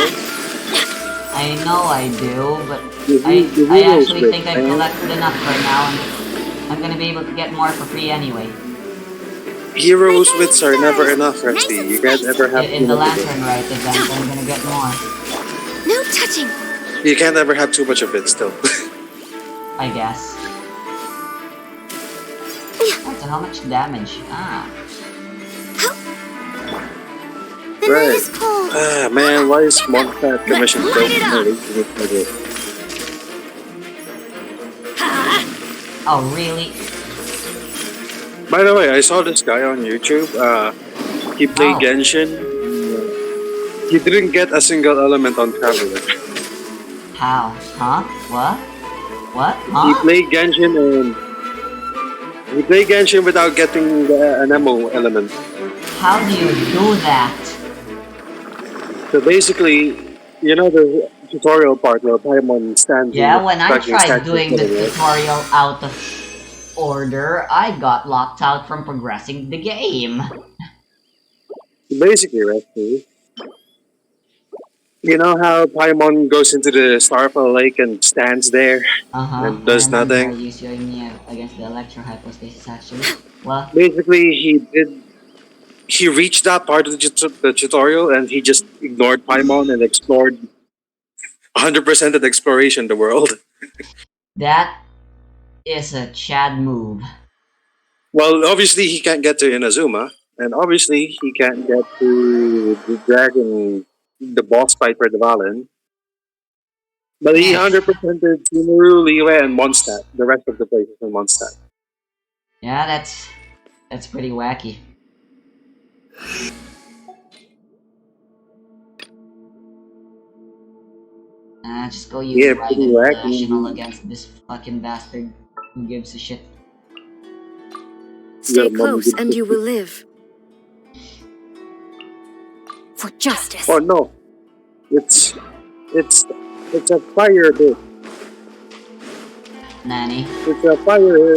[SPEAKER 1] I know I do, but
[SPEAKER 4] The
[SPEAKER 1] I
[SPEAKER 4] heroes
[SPEAKER 1] actually
[SPEAKER 4] bit,
[SPEAKER 1] think I've
[SPEAKER 4] man.
[SPEAKER 1] collected enough for now, and I'm gonna be able to get more for free anyway.
[SPEAKER 4] Heroes wits are never enough, Rusty. You can't ever have
[SPEAKER 1] In
[SPEAKER 4] too
[SPEAKER 1] the
[SPEAKER 4] much of
[SPEAKER 1] Lantern Rite event, I'm gonna get more.
[SPEAKER 3] No touching.
[SPEAKER 4] it. You can't ever have too much of it still.
[SPEAKER 1] I guess. So how much damage?
[SPEAKER 3] The night
[SPEAKER 4] Right.
[SPEAKER 3] is cold.
[SPEAKER 4] Ah, man, why is Mondstadt Commission so
[SPEAKER 3] light it up.
[SPEAKER 4] early?
[SPEAKER 1] Oh really?
[SPEAKER 4] By the way, I saw this guy on YouTube. He played
[SPEAKER 1] Oh.
[SPEAKER 4] Genshin. He didn't get a single element on Traveler.
[SPEAKER 1] How? Huh? What? What?
[SPEAKER 4] He
[SPEAKER 1] Huh?
[SPEAKER 4] played Genshin and he played Genshin without getting an ammo element.
[SPEAKER 1] How do you do that?
[SPEAKER 4] So basically, you know the tutorial part where Paimon stands in
[SPEAKER 1] Yeah,
[SPEAKER 4] the
[SPEAKER 1] when I
[SPEAKER 4] fucking
[SPEAKER 1] tried
[SPEAKER 4] statue
[SPEAKER 1] doing the
[SPEAKER 4] right?
[SPEAKER 1] tutorial out of order, I got locked out from progressing the game.
[SPEAKER 4] Basically, right? You know how Paimon goes into the Starfall Lake and stands there
[SPEAKER 1] Uh-huh,
[SPEAKER 4] and
[SPEAKER 1] I
[SPEAKER 4] does
[SPEAKER 1] remember I
[SPEAKER 4] nothing?
[SPEAKER 1] used your Mia against the Electro Hypostasis actually. Well,
[SPEAKER 4] Basically, he reached that part of the tutorial and he just ignored Paimon and explored 100% of the exploration of the world.
[SPEAKER 1] that is a Chad move.
[SPEAKER 4] Well, obviously he can't get to Inazuma, and obviously he can't get to the dragon, the boss fight for the Valen. But he
[SPEAKER 1] Yeah,
[SPEAKER 4] 100% did Sumeru, Liyue, and Mondstadt. The rest of the places in Mondstadt.
[SPEAKER 1] yeah, that's pretty wacky. Just go use
[SPEAKER 4] Yeah, pretty
[SPEAKER 1] Raiden National
[SPEAKER 4] wacky.
[SPEAKER 1] against this fucking bastard who gives a shit.
[SPEAKER 4] You got
[SPEAKER 3] Stay
[SPEAKER 4] a mom
[SPEAKER 3] close
[SPEAKER 4] good
[SPEAKER 3] and you will
[SPEAKER 4] sister.
[SPEAKER 3] live. For justice.
[SPEAKER 4] Oh no, it's it's it's a fire bit.
[SPEAKER 1] Nanny.
[SPEAKER 4] It's a fire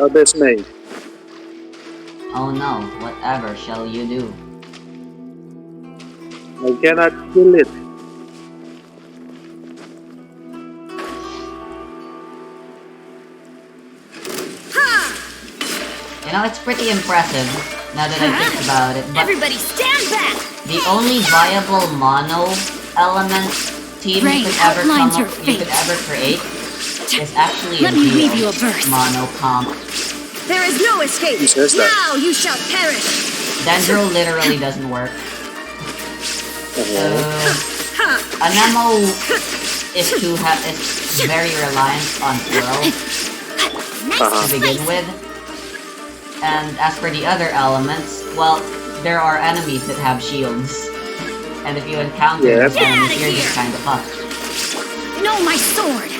[SPEAKER 4] abyss mate.
[SPEAKER 1] Oh no, whatever shall you do?
[SPEAKER 4] I cannot kill it.
[SPEAKER 1] You know, it's pretty impressive now that I think about it, but
[SPEAKER 3] Everybody stand back!
[SPEAKER 1] the only viable mono element team
[SPEAKER 3] Rain
[SPEAKER 1] you could ever
[SPEAKER 3] outlines
[SPEAKER 1] come
[SPEAKER 3] your
[SPEAKER 1] up, you could
[SPEAKER 3] fate.
[SPEAKER 1] ever create is actually
[SPEAKER 3] Let
[SPEAKER 1] a
[SPEAKER 3] me
[SPEAKER 1] Geo
[SPEAKER 3] read you a verse.
[SPEAKER 1] mono comp.
[SPEAKER 3] There is no escape.
[SPEAKER 4] Who says that?
[SPEAKER 3] Now you shall perish.
[SPEAKER 1] Dendro literally doesn't work. Anemo is very reliant on Swirl to begin with. And as for the other elements, well, there are enemies that have shields. And if you encounter
[SPEAKER 4] Yeah.
[SPEAKER 1] those
[SPEAKER 3] Get
[SPEAKER 1] enemies,
[SPEAKER 3] outta
[SPEAKER 1] you're
[SPEAKER 3] here!
[SPEAKER 1] just kind of fucked.
[SPEAKER 3] No, my sword.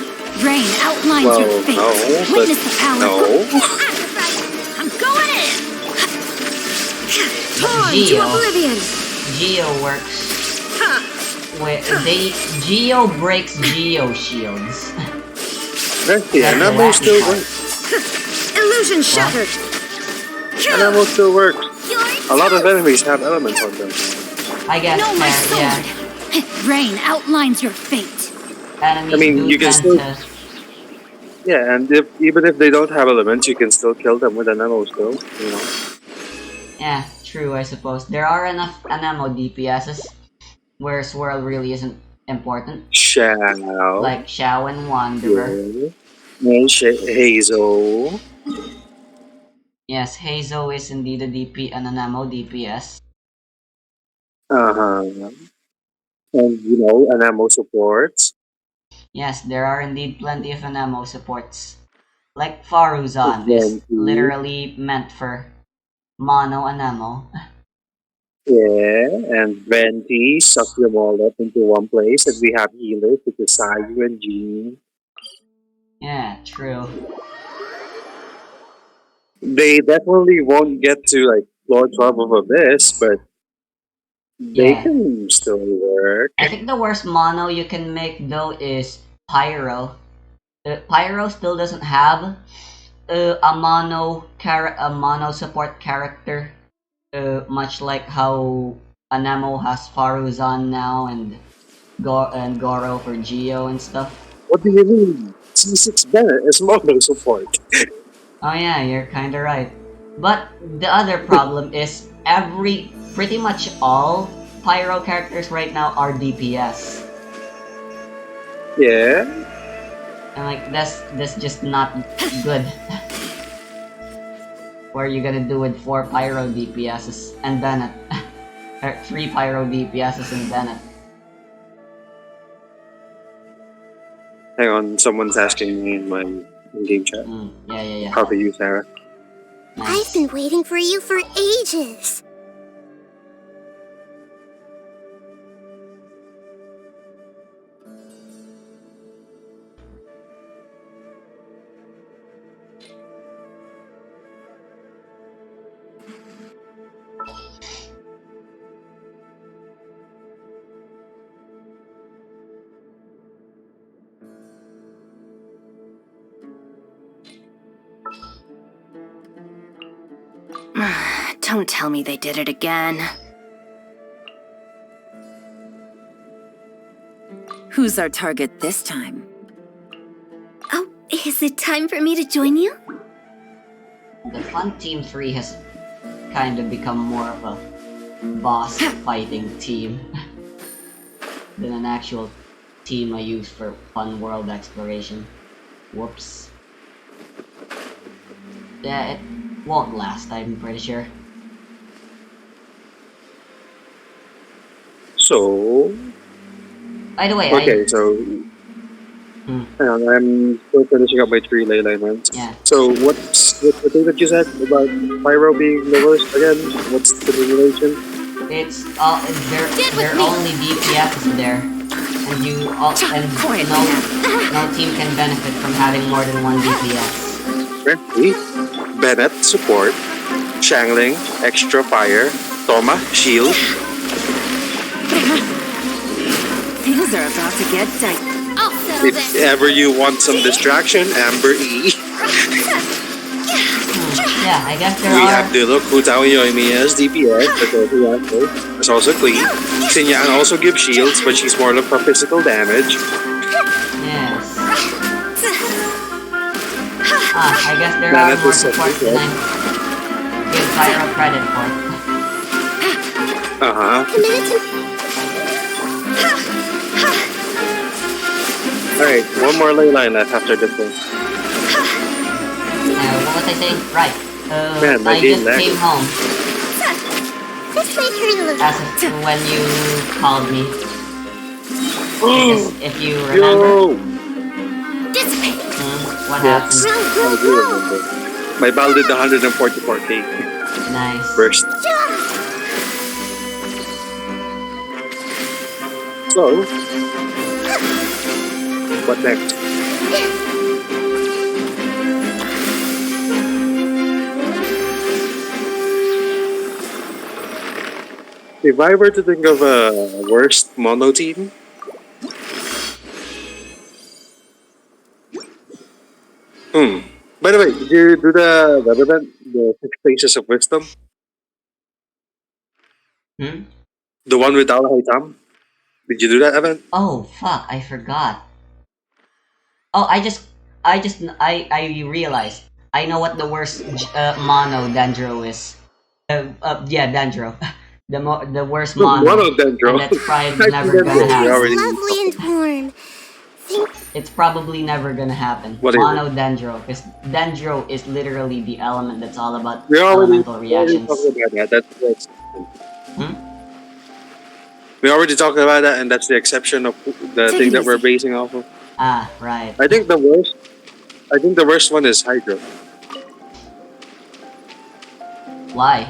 [SPEAKER 3] Rain outlines
[SPEAKER 4] Well,
[SPEAKER 3] your fate.
[SPEAKER 4] no, but
[SPEAKER 3] Witness the power.
[SPEAKER 4] no.
[SPEAKER 3] I'm going in.
[SPEAKER 1] But
[SPEAKER 3] Torn to
[SPEAKER 1] Geo,
[SPEAKER 3] oblivion.
[SPEAKER 1] Geo works with Geo breaks Geo shields.
[SPEAKER 4] Yeah,
[SPEAKER 1] That's the
[SPEAKER 4] Anamo
[SPEAKER 1] wacky
[SPEAKER 4] still
[SPEAKER 1] part.
[SPEAKER 4] works.
[SPEAKER 3] Illusion shattered.
[SPEAKER 4] Anamo still works.
[SPEAKER 3] You're
[SPEAKER 4] A lot of enemies have elements on them.
[SPEAKER 1] I guess
[SPEAKER 3] No, my
[SPEAKER 1] fair,
[SPEAKER 3] sword.
[SPEAKER 1] yeah.
[SPEAKER 3] Rain outlines your fate.
[SPEAKER 1] Enemies
[SPEAKER 4] I mean,
[SPEAKER 1] do
[SPEAKER 4] you can
[SPEAKER 1] tend
[SPEAKER 4] still-
[SPEAKER 1] to.
[SPEAKER 4] Yeah, and even if they don't have elements, you can still kill them with Anamo still. You know.
[SPEAKER 1] Yeah, true, I suppose. There are enough Anemo DPSs where Swirl really isn't important.
[SPEAKER 4] Shao.
[SPEAKER 1] Like Shao and Wanderer.
[SPEAKER 4] Yeah. And Hazel.
[SPEAKER 1] Yes, Hazo is indeed a DP and an ammo DPS.
[SPEAKER 4] Uh-huh. And you know, Anamo supports.
[SPEAKER 1] Yes, there are indeed plenty of an ammo supports. Like Faruzan is
[SPEAKER 4] Venti.
[SPEAKER 1] literally meant for mono and ammo.
[SPEAKER 4] Yeah, and Venti suck them all up into one place, and we have healers such as Sayu and Jean.
[SPEAKER 1] Yeah, true.
[SPEAKER 4] They definitely won't get to like floor 12 of Abyss, but they
[SPEAKER 1] Yeah.
[SPEAKER 4] can still work.
[SPEAKER 1] I think the worst mono you can make though is Pyro. Pyro still doesn't have a mono support character. Much like how Anemo has Faruzan now and Goro for Geo and stuff.
[SPEAKER 4] What do you mean? C6 Bennett is mono support.
[SPEAKER 1] Oh yeah, you're kinda right. But the other problem is pretty much all Pyro characters right now are DPS.
[SPEAKER 4] Yeah.
[SPEAKER 1] And like that's just not good. What are you gonna do with 4 Pyro DPSs and Bennett? Or 3 Pyro DPSs and Bennett?
[SPEAKER 4] Hang on, someone's asking me in my in-game chat.
[SPEAKER 1] Yeah.
[SPEAKER 4] How to use Sarah.
[SPEAKER 3] I've
[SPEAKER 1] Nice.
[SPEAKER 3] been waiting for you for ages. Don't tell me they did it again.
[SPEAKER 5] Who's our target this time?
[SPEAKER 3] Oh, is it time for me to join you?
[SPEAKER 1] The Fun Team 3 has kind of become more of a boss fighting team than an actual team I use for fun world exploration. Whoops. Yeah, it won't last, I'm pretty sure.
[SPEAKER 4] So,
[SPEAKER 1] By the way,
[SPEAKER 4] okay, so hang on, I'm still finishing up my 3 ley alignments.
[SPEAKER 1] Yeah.
[SPEAKER 4] So, what's the thing that you said about Pyro being the worst again? What's the relation?
[SPEAKER 1] it's all
[SPEAKER 3] Get with
[SPEAKER 1] they're
[SPEAKER 3] me.
[SPEAKER 1] only DPS there. and
[SPEAKER 5] Quiet
[SPEAKER 1] no
[SPEAKER 5] now.
[SPEAKER 1] no team can benefit from having more than one DPS.
[SPEAKER 4] Currently, Bennett, support. Shangling, extra fire. Toma, shield.
[SPEAKER 5] Things are about to get tight.
[SPEAKER 3] I'll settle
[SPEAKER 4] If
[SPEAKER 3] this.
[SPEAKER 4] ever you want some distraction, Amber E.
[SPEAKER 1] Yeah, I guess there
[SPEAKER 4] We
[SPEAKER 1] are.
[SPEAKER 4] have Diluc, who Yoimi as DPS, but also Yanko. It's also clean. Xinyan also gives shields, but she's more for physical damage.
[SPEAKER 1] Yes. I guess there
[SPEAKER 4] Nah,
[SPEAKER 1] are
[SPEAKER 4] that
[SPEAKER 1] more
[SPEAKER 4] was
[SPEAKER 1] supports
[SPEAKER 4] something,
[SPEAKER 1] than I give Pyro credit for.
[SPEAKER 3] Committed to
[SPEAKER 4] Alright, one more ley line left after this one.
[SPEAKER 1] What was I saying? Right.
[SPEAKER 4] Man, my
[SPEAKER 1] I
[SPEAKER 4] game
[SPEAKER 1] just
[SPEAKER 4] lagged.
[SPEAKER 1] came home
[SPEAKER 3] this may hurt a little.
[SPEAKER 1] as of when you called me. If you remember.
[SPEAKER 4] Yo!
[SPEAKER 3] Dissipate.
[SPEAKER 1] What
[SPEAKER 4] Yes.
[SPEAKER 1] happened?
[SPEAKER 3] Grow,
[SPEAKER 4] I
[SPEAKER 3] grow,
[SPEAKER 4] do
[SPEAKER 3] grow.
[SPEAKER 4] remember. My bal did 144k
[SPEAKER 1] Nice.
[SPEAKER 4] burst. So, what next? If I were to think of a worst mono team, By the way, did you do the event, the 6 Faces of Wisdom?
[SPEAKER 1] Hmm?
[SPEAKER 4] The one with Al Haitam? Did you do that event?
[SPEAKER 1] Oh fuck! I forgot. Oh, I realized. I know what the worst mono Dendro is. Yeah, Dendro. The worst mono.
[SPEAKER 4] Mono Dendro.
[SPEAKER 1] And that's probably
[SPEAKER 4] I
[SPEAKER 1] never
[SPEAKER 4] think
[SPEAKER 1] gonna
[SPEAKER 4] Dendro, we
[SPEAKER 1] happen.
[SPEAKER 4] already-
[SPEAKER 3] Lovely and warm. Think
[SPEAKER 1] It's probably never gonna happen.
[SPEAKER 4] What is
[SPEAKER 1] Mono Dendro, because Dendro is literally the element that's all about
[SPEAKER 4] We already
[SPEAKER 1] elemental reactions.
[SPEAKER 4] talked about that. That's
[SPEAKER 1] Hmm?
[SPEAKER 4] we already talked about that, and that's the exception of the
[SPEAKER 5] Take
[SPEAKER 4] thing
[SPEAKER 5] it
[SPEAKER 4] that we're
[SPEAKER 5] easy.
[SPEAKER 4] basing off of.
[SPEAKER 1] Ah, right.
[SPEAKER 4] I think the worst one is Hydra.
[SPEAKER 1] Why?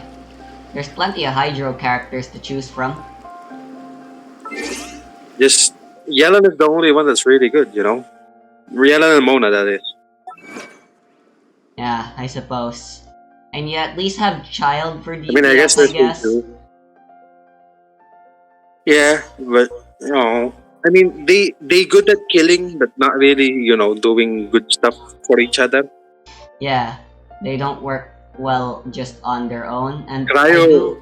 [SPEAKER 1] There's plenty of Hydro characters to choose from.
[SPEAKER 4] Just Yellen is the only one that's really good, you know. Yellen and Mona, that is.
[SPEAKER 1] Yeah, I suppose. And you at least have Child for DPS,
[SPEAKER 4] I mean, I guess there's
[SPEAKER 1] guess.
[SPEAKER 4] two. Yeah, but you know, I mean, they good at killing, but not really, doing good stuff for each other.
[SPEAKER 1] Yeah, they don't work well just on their own. And
[SPEAKER 4] Cryo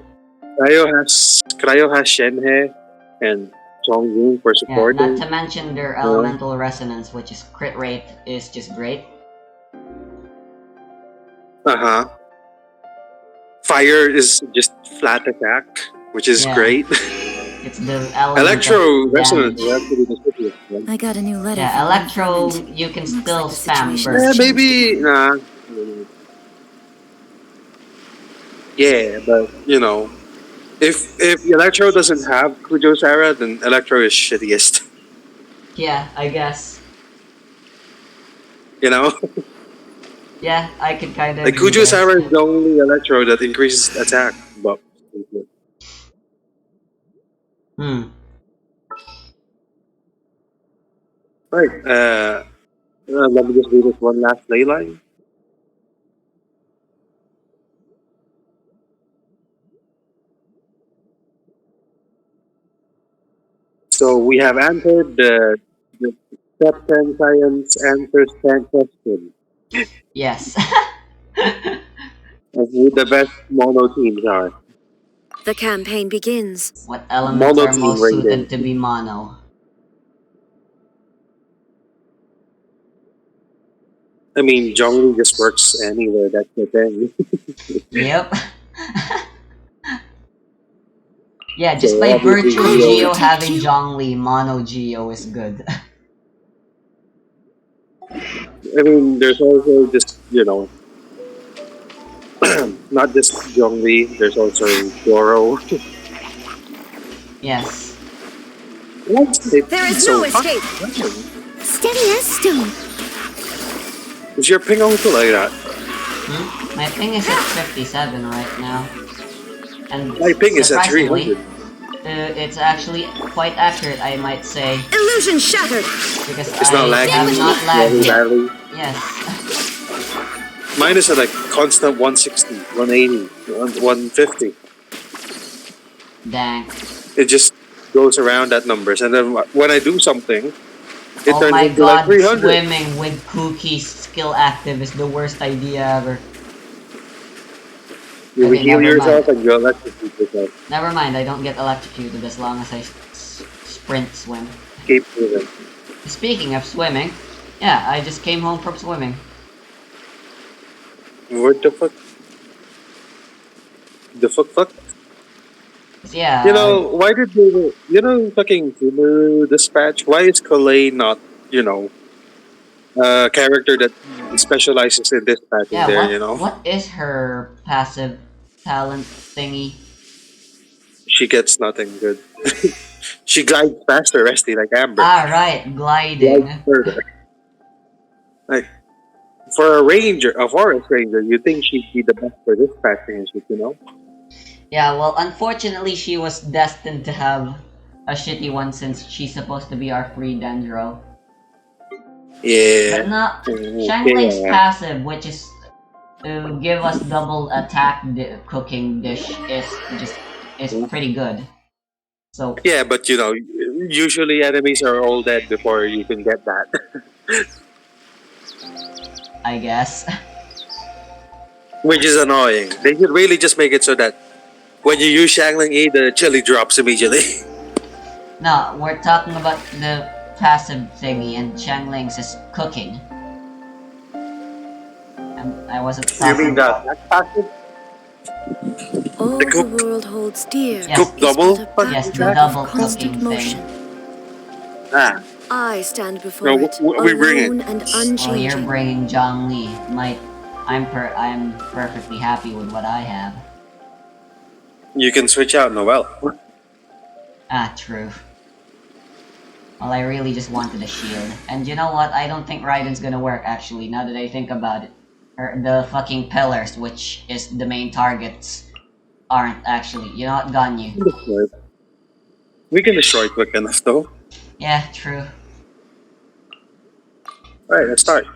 [SPEAKER 4] has Shenhe and Songyun for
[SPEAKER 1] yeah,
[SPEAKER 4] supporting.
[SPEAKER 1] not to mention their elemental resonance, which is crit rate, is just great.
[SPEAKER 4] Fire is just flat attack, which is
[SPEAKER 1] Yeah.
[SPEAKER 4] great.
[SPEAKER 1] It's the element
[SPEAKER 4] Electro
[SPEAKER 1] of
[SPEAKER 4] resonance
[SPEAKER 1] damage.
[SPEAKER 4] is actually the shittiest one.
[SPEAKER 5] I got a new letter.
[SPEAKER 1] Yeah,
[SPEAKER 5] from
[SPEAKER 1] Electro,
[SPEAKER 5] informant.
[SPEAKER 1] you can
[SPEAKER 5] Looks
[SPEAKER 1] still
[SPEAKER 5] like the
[SPEAKER 1] spam
[SPEAKER 5] situation's
[SPEAKER 1] burst.
[SPEAKER 4] Yeah, maybe nah. Yeah, but if Electro doesn't have Kujo Sarah, then Electro is shittiest.
[SPEAKER 1] Yeah, I guess.
[SPEAKER 4] You know,
[SPEAKER 1] Yeah, I could kind of.
[SPEAKER 4] like Kujo Sarah is the only Electro that increases attack. But right, let me just do this one last ley line. So we have answered the step 10 science answers 10 question
[SPEAKER 1] Yes.
[SPEAKER 4] of who the best mono teams are.
[SPEAKER 5] The campaign begins.
[SPEAKER 1] What elements are
[SPEAKER 4] Mono
[SPEAKER 1] most
[SPEAKER 4] team
[SPEAKER 1] suited
[SPEAKER 4] rating.
[SPEAKER 1] to be mono?
[SPEAKER 4] I mean, Zhongli just works anywhere, that's the thing.
[SPEAKER 1] Yep. Yeah, just
[SPEAKER 4] So
[SPEAKER 1] by
[SPEAKER 4] obviously
[SPEAKER 1] virtue of
[SPEAKER 4] Geo-
[SPEAKER 1] Geo having Zhongli, mono Geo is good.
[SPEAKER 4] I mean, there's also just, not just Zhongli, there's also Goro.
[SPEAKER 1] Yes.
[SPEAKER 5] There is no escape.
[SPEAKER 3] steady as stone.
[SPEAKER 4] Is your ping also like that?
[SPEAKER 1] My ping is at 57 right now. And
[SPEAKER 4] My ping is at
[SPEAKER 1] surprisingly,
[SPEAKER 4] 300.
[SPEAKER 1] It's actually quite accurate, I might say,
[SPEAKER 5] Illusion shattered.
[SPEAKER 1] because
[SPEAKER 4] It's not
[SPEAKER 1] I
[SPEAKER 4] laggy.
[SPEAKER 1] have not lagged
[SPEAKER 4] Very
[SPEAKER 1] yet.
[SPEAKER 4] badly.
[SPEAKER 1] Yes.
[SPEAKER 4] Mine is at like constant 160, 180, 150.
[SPEAKER 1] Dang.
[SPEAKER 4] It just goes around that numbers, and then when I do something, it
[SPEAKER 1] Oh
[SPEAKER 4] turns
[SPEAKER 1] my
[SPEAKER 4] into like
[SPEAKER 1] god,
[SPEAKER 4] 300.
[SPEAKER 1] swimming with cookies skill active is the worst idea ever.
[SPEAKER 4] You
[SPEAKER 1] Okay,
[SPEAKER 4] heal
[SPEAKER 1] never mind.
[SPEAKER 4] yourself and you electrocute yourself.
[SPEAKER 1] Never mind, I don't get electrocuted as long as I sprint swim.
[SPEAKER 4] Keep moving.
[SPEAKER 1] Speaking of swimming, yeah, I just came home from swimming.
[SPEAKER 4] What the fuck? The fuck?
[SPEAKER 1] Yeah,
[SPEAKER 4] You know, why did they, fucking Hulu Dispatch, why is Kalei not, a character that specializes in dispatching
[SPEAKER 1] yeah.
[SPEAKER 4] there,
[SPEAKER 1] What is her passive talent thingy?
[SPEAKER 4] She gets nothing good. She glides faster, Resty, like Amber.
[SPEAKER 1] Ah, right,
[SPEAKER 4] Glides
[SPEAKER 1] gliding.
[SPEAKER 4] further. Like, for a forest ranger, you think she'd be the best for dispatching and shit.
[SPEAKER 1] Yeah, well, unfortunately, she was destined to have a shitty one since she's supposed to be our free Dendro. But
[SPEAKER 4] Yeah.
[SPEAKER 1] no, Shangling's
[SPEAKER 4] Okay.
[SPEAKER 1] passive, which is to give us double attack cooking dish, is pretty good. So
[SPEAKER 4] Yeah, but usually enemies are all dead before you can get that.
[SPEAKER 1] I guess.
[SPEAKER 4] Which is annoying. They should really just make it so that when you use Shangling E, the chili drops immediately.
[SPEAKER 1] No, we're talking about the passive thingy, and Shangling's is cooking. And I wasn't
[SPEAKER 4] You
[SPEAKER 1] talking
[SPEAKER 4] mean
[SPEAKER 1] about.
[SPEAKER 4] that passive?
[SPEAKER 5] All
[SPEAKER 4] The
[SPEAKER 5] the
[SPEAKER 4] cook-
[SPEAKER 5] world holds dear
[SPEAKER 1] Yes.
[SPEAKER 5] is
[SPEAKER 4] Cook double?
[SPEAKER 5] but a
[SPEAKER 1] Yes, the
[SPEAKER 5] backdrop
[SPEAKER 1] double
[SPEAKER 5] of constant
[SPEAKER 1] cooking
[SPEAKER 5] motion.
[SPEAKER 1] thing.
[SPEAKER 4] Ah.
[SPEAKER 5] I stand before
[SPEAKER 4] No,
[SPEAKER 5] it,
[SPEAKER 4] what we bring
[SPEAKER 5] alone
[SPEAKER 4] it?
[SPEAKER 5] and
[SPEAKER 1] Well, you're
[SPEAKER 5] unchanging.
[SPEAKER 1] bringing Zhongli. I'm perfectly happy with what I have.
[SPEAKER 4] You can switch out Noel.
[SPEAKER 1] Ah, true. Well, I really just wanted a shield. And you know what? I don't think Raiden's gonna work, actually, now that I think about it. The fucking pillars, which is the main targets, aren't actually. You know what? Ganyu.
[SPEAKER 4] We can destroy it quick enough, though.
[SPEAKER 1] Yeah, true.
[SPEAKER 4] Alright, let's start.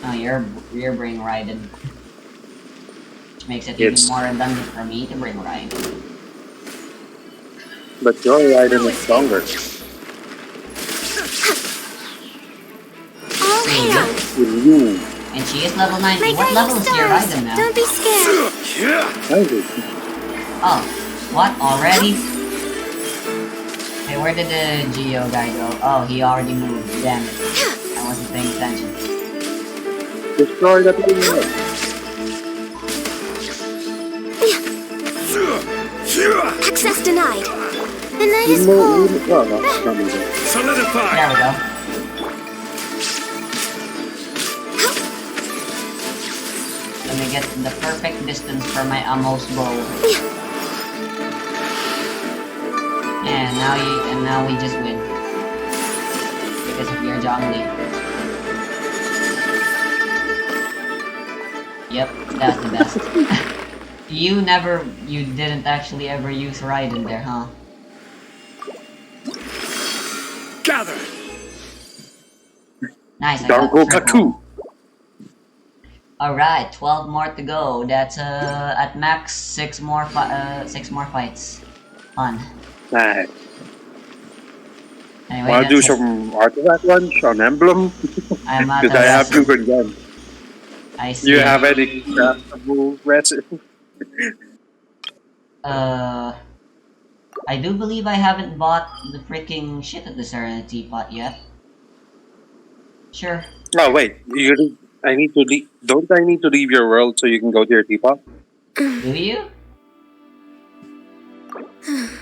[SPEAKER 1] Oh, you're bringing Raiden. Which makes it
[SPEAKER 4] It's-
[SPEAKER 1] even more redundant for me to bring Raiden.
[SPEAKER 4] But your Raiden is stronger.
[SPEAKER 5] All hail!
[SPEAKER 4] You.
[SPEAKER 1] And she is level 90.
[SPEAKER 5] My
[SPEAKER 1] What level is your
[SPEAKER 5] guiding stars!
[SPEAKER 1] Raiden now?
[SPEAKER 5] Don't be scared.
[SPEAKER 1] Oh, what? Already? Hey, where did the Geo guy go? Oh, he already moved. Damn it. I wasn't paying attention.
[SPEAKER 4] Destroy that thing.
[SPEAKER 5] Access denied. The night is cold.
[SPEAKER 4] No, not moving.
[SPEAKER 1] There we go. Let me get the perfect distance for my Amos bow. And now we just win. Because of your Zhongli. Yep, that's the best. You didn't actually ever use Raiden there, huh?
[SPEAKER 2] Gather!
[SPEAKER 1] Nice, I got
[SPEAKER 4] Darko
[SPEAKER 1] triple.
[SPEAKER 4] Kaku.
[SPEAKER 1] Alright, 12 more to go. That's at max 6 more fights. Fun.
[SPEAKER 4] Nice.
[SPEAKER 1] Anyway,
[SPEAKER 4] Want to do
[SPEAKER 1] that's it.
[SPEAKER 4] some artifact lunch on Emblem?
[SPEAKER 1] I'm at
[SPEAKER 4] Because
[SPEAKER 1] the
[SPEAKER 4] I have two
[SPEAKER 1] resin.
[SPEAKER 4] good guns.
[SPEAKER 1] I see.
[SPEAKER 4] You have any craftable resin?
[SPEAKER 1] I do believe I haven't bought the freaking shit at the Serenity Pot yet. Sure.
[SPEAKER 4] Oh wait, I need to leave. Don't I need to leave your world so you can go to your teapot?
[SPEAKER 1] Do you?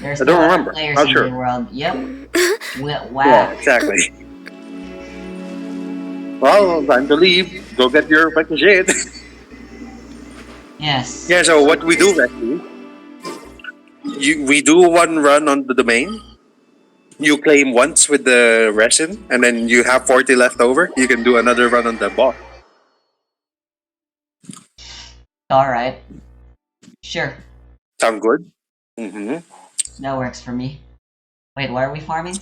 [SPEAKER 1] There's
[SPEAKER 4] I
[SPEAKER 1] no
[SPEAKER 4] don't
[SPEAKER 1] other
[SPEAKER 4] remember.
[SPEAKER 1] players
[SPEAKER 4] Not
[SPEAKER 1] in
[SPEAKER 4] sure.
[SPEAKER 1] your world. Yep. Wow.
[SPEAKER 4] Yeah, exactly. Well, time to leave. Go get your fucking shit.
[SPEAKER 1] Yes.
[SPEAKER 4] Yeah. So what we do, actually, we do one run on the domain. You claim once with the resin, and then you have 40 left over. You can do another run on the boss.
[SPEAKER 1] Alright. Sure.
[SPEAKER 4] Sound good? Mm-hmm.
[SPEAKER 1] That works for me. Wait, what are we farming?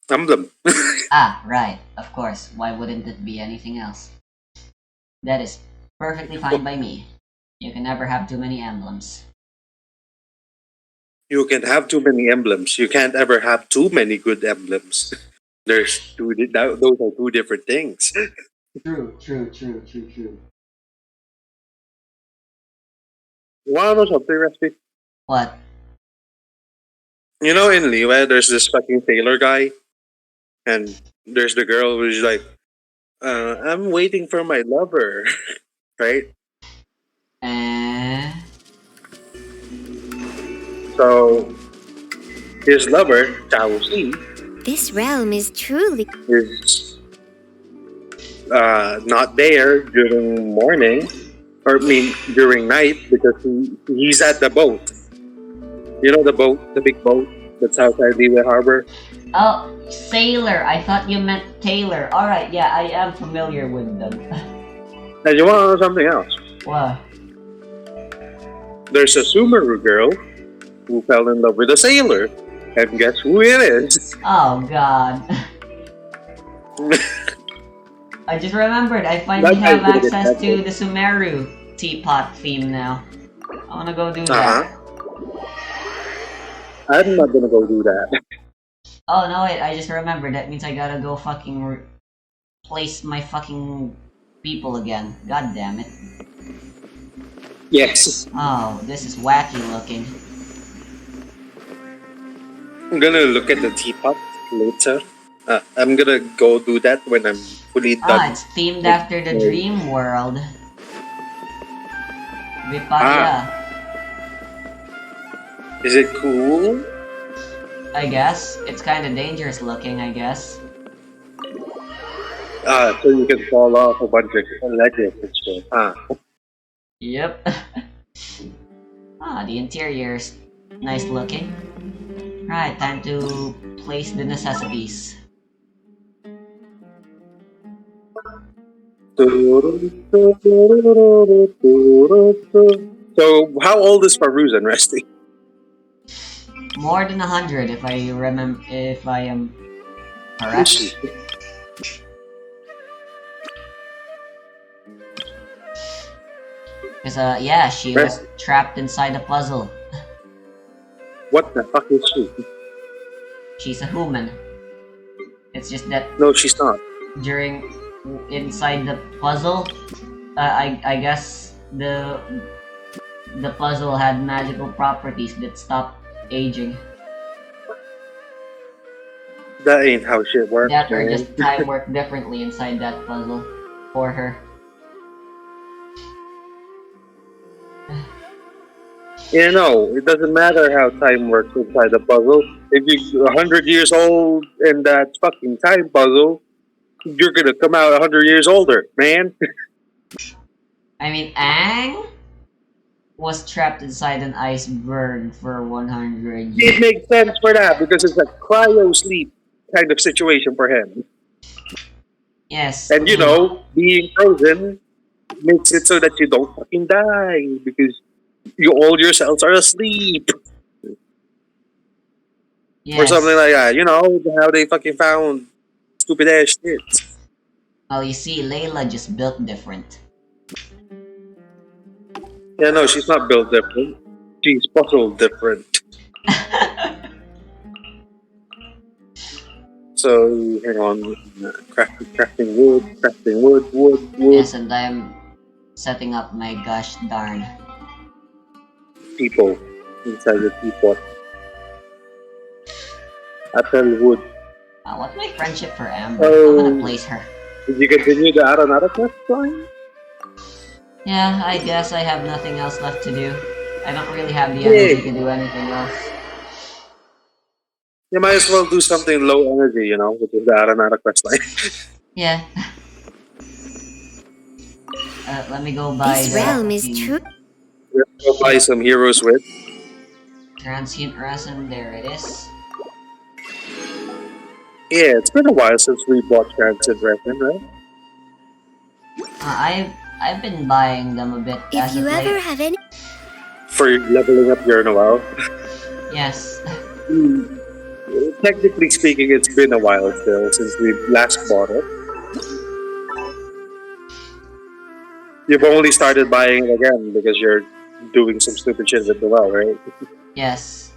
[SPEAKER 4] Emblem.
[SPEAKER 1] Ah, right. Of course. Why wouldn't it be anything else? That is perfectly fine by me. You can never have too many emblems.
[SPEAKER 4] You can have too many emblems. You can't ever have too many good emblems. Those are two different things.
[SPEAKER 1] True, true, true, true, true.
[SPEAKER 4] You wanna know something, Rusty?
[SPEAKER 1] What?
[SPEAKER 4] You know, in Liwa, there's this fucking tailor guy, and there's the girl who's like, I'm waiting for my lover, right?
[SPEAKER 1] Eh?
[SPEAKER 4] So his lover, Chao Si,
[SPEAKER 3] This realm is truly.
[SPEAKER 4] is not there during morning, or I mean during night because he's at the boat. You know the boat, the big boat that's outside Liwa Harbor.
[SPEAKER 1] Oh, sailor. I thought you meant tailor. Alright, yeah, I am familiar with them.
[SPEAKER 4] And you want to know something else?
[SPEAKER 1] What?
[SPEAKER 4] There's a Sumeru girl who fell in love with a sailor, and guess who it is?
[SPEAKER 1] Oh, God. I just remembered. I finally
[SPEAKER 4] That
[SPEAKER 1] have
[SPEAKER 4] guy did it,
[SPEAKER 1] access
[SPEAKER 4] that
[SPEAKER 1] to
[SPEAKER 4] guy.
[SPEAKER 1] the Sumeru teapot theme now. I wanna go do
[SPEAKER 4] Uh
[SPEAKER 1] that.
[SPEAKER 4] huh. I'm not gonna go do that.
[SPEAKER 1] Oh, no, wait. I just remembered. That means I gotta go fucking place my fucking people again. God damn it.
[SPEAKER 4] Yes.
[SPEAKER 1] Oh, this is wacky looking.
[SPEAKER 4] I'm gonna look at the teapot later. I'm gonna go do that when I'm fully
[SPEAKER 1] Ah,
[SPEAKER 4] done.
[SPEAKER 1] it's themed after the dream world. Viparia.
[SPEAKER 4] Is it cool?
[SPEAKER 1] I guess. It's kinda dangerous looking, I guess.
[SPEAKER 4] So you can fall off a bunch of ledges and shit.
[SPEAKER 1] Yep. Ah, the interior's nice looking. Right, time to place the necessities.
[SPEAKER 4] So, how old is Faruzan, Rusty?
[SPEAKER 1] More than 100 if I remember, if I am correct. Cause yeah, she was trapped inside a puzzle.
[SPEAKER 4] What the fuck is she?
[SPEAKER 1] She's a human. It's just that
[SPEAKER 4] No, she's not.
[SPEAKER 1] during inside the puzzle, I guess the puzzle had magical properties that stopped aging.
[SPEAKER 4] That ain't how shit works,
[SPEAKER 1] That or
[SPEAKER 4] man.
[SPEAKER 1] just time worked differently inside that puzzle for her.
[SPEAKER 4] You know, it doesn't matter how time works inside the puzzle. If you're 100 years old in that fucking time puzzle, you're gonna come out 100 years older, man.
[SPEAKER 1] I mean, Aang was trapped inside an iceberg for 100 years.
[SPEAKER 4] It makes sense for that because it's a cryo sleep kind of situation for him.
[SPEAKER 1] Yes.
[SPEAKER 4] And you know, being frozen makes it so that you don't fucking die because all your cells are asleep
[SPEAKER 1] Yes.
[SPEAKER 4] or something like that. You know how they fucking found stupid ass shit.
[SPEAKER 1] Well, you see, Layla just built different.
[SPEAKER 4] Yeah, no, she's not built different. She's puzzled different. So hang on, crafting wood.
[SPEAKER 1] Yes, and I'm setting up my gosh darn.
[SPEAKER 4] People inside the teapot. Apple wood.
[SPEAKER 1] What's my friendship for Amber? I'm gonna place her.
[SPEAKER 4] Did you continue the Aranata quest line?
[SPEAKER 1] Yeah, I guess I have nothing else left to do. I don't really have the energy to do anything else.
[SPEAKER 4] You might as well do something low energy, you know, which is the Aranata quest line.
[SPEAKER 1] Yeah. Let me go buy
[SPEAKER 3] This realm is true.
[SPEAKER 4] Let's go buy some heroes with.
[SPEAKER 1] Transient resin, there it is.
[SPEAKER 4] Yeah, it's been a while since we bought Transit Resin, right?
[SPEAKER 1] I've been buying them a bit
[SPEAKER 3] If
[SPEAKER 1] as
[SPEAKER 3] you
[SPEAKER 1] of
[SPEAKER 3] ever
[SPEAKER 1] late.
[SPEAKER 3] have any.
[SPEAKER 4] for leveling up your Noel.
[SPEAKER 1] Yes.
[SPEAKER 4] Technically speaking, it's been a while still since we last bought it. You've only started buying it again because you're doing some stupid shit with Noel, right?
[SPEAKER 1] Yes.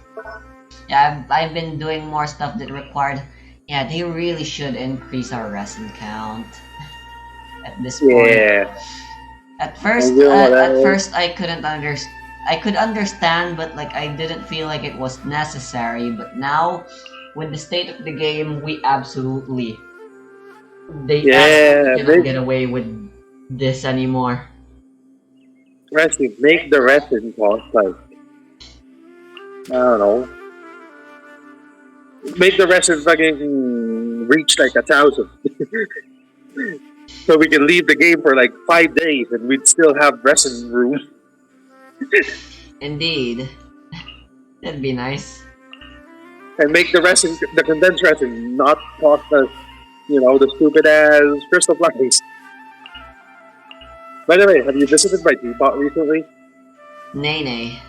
[SPEAKER 1] Yeah, I've been doing more stuff that required. Yeah, they really should increase our resin count at this point.
[SPEAKER 4] Yeah.
[SPEAKER 1] At
[SPEAKER 4] And
[SPEAKER 1] first,
[SPEAKER 4] you know what
[SPEAKER 1] at
[SPEAKER 4] else?
[SPEAKER 1] first I couldn't understand. I could understand, but like I didn't feel like it was necessary. But now, with the state of the game, they absolutely
[SPEAKER 4] Yeah,
[SPEAKER 1] cannot
[SPEAKER 4] make
[SPEAKER 1] get away with this anymore.
[SPEAKER 4] resin, make the resin cost like I don't know, make the resin fucking reach like 1,000, so we can leave the game for like 5 days and we'd still have resin room.
[SPEAKER 1] Indeed, that'd be nice.
[SPEAKER 4] And make the resin, the condensed resin, not cost us, the stupid ass crystal flies. By the way, have you visited my teapot recently?
[SPEAKER 1] Nay, nay.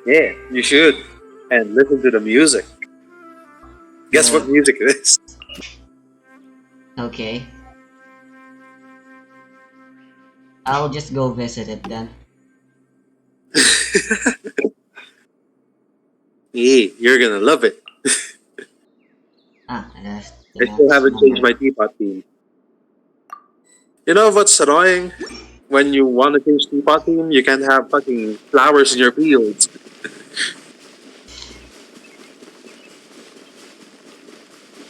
[SPEAKER 4] Yeah, you should. And listen to the music. Guess what music it is?
[SPEAKER 1] Okay. I'll just go visit it then.
[SPEAKER 4] Yeah, you're gonna love it.
[SPEAKER 1] That's the
[SPEAKER 4] I still
[SPEAKER 1] next
[SPEAKER 4] haven't changed
[SPEAKER 1] number.
[SPEAKER 4] my teapot theme. You know what's annoying? When you want to change teapot theme, you can't have fucking flowers in your fields.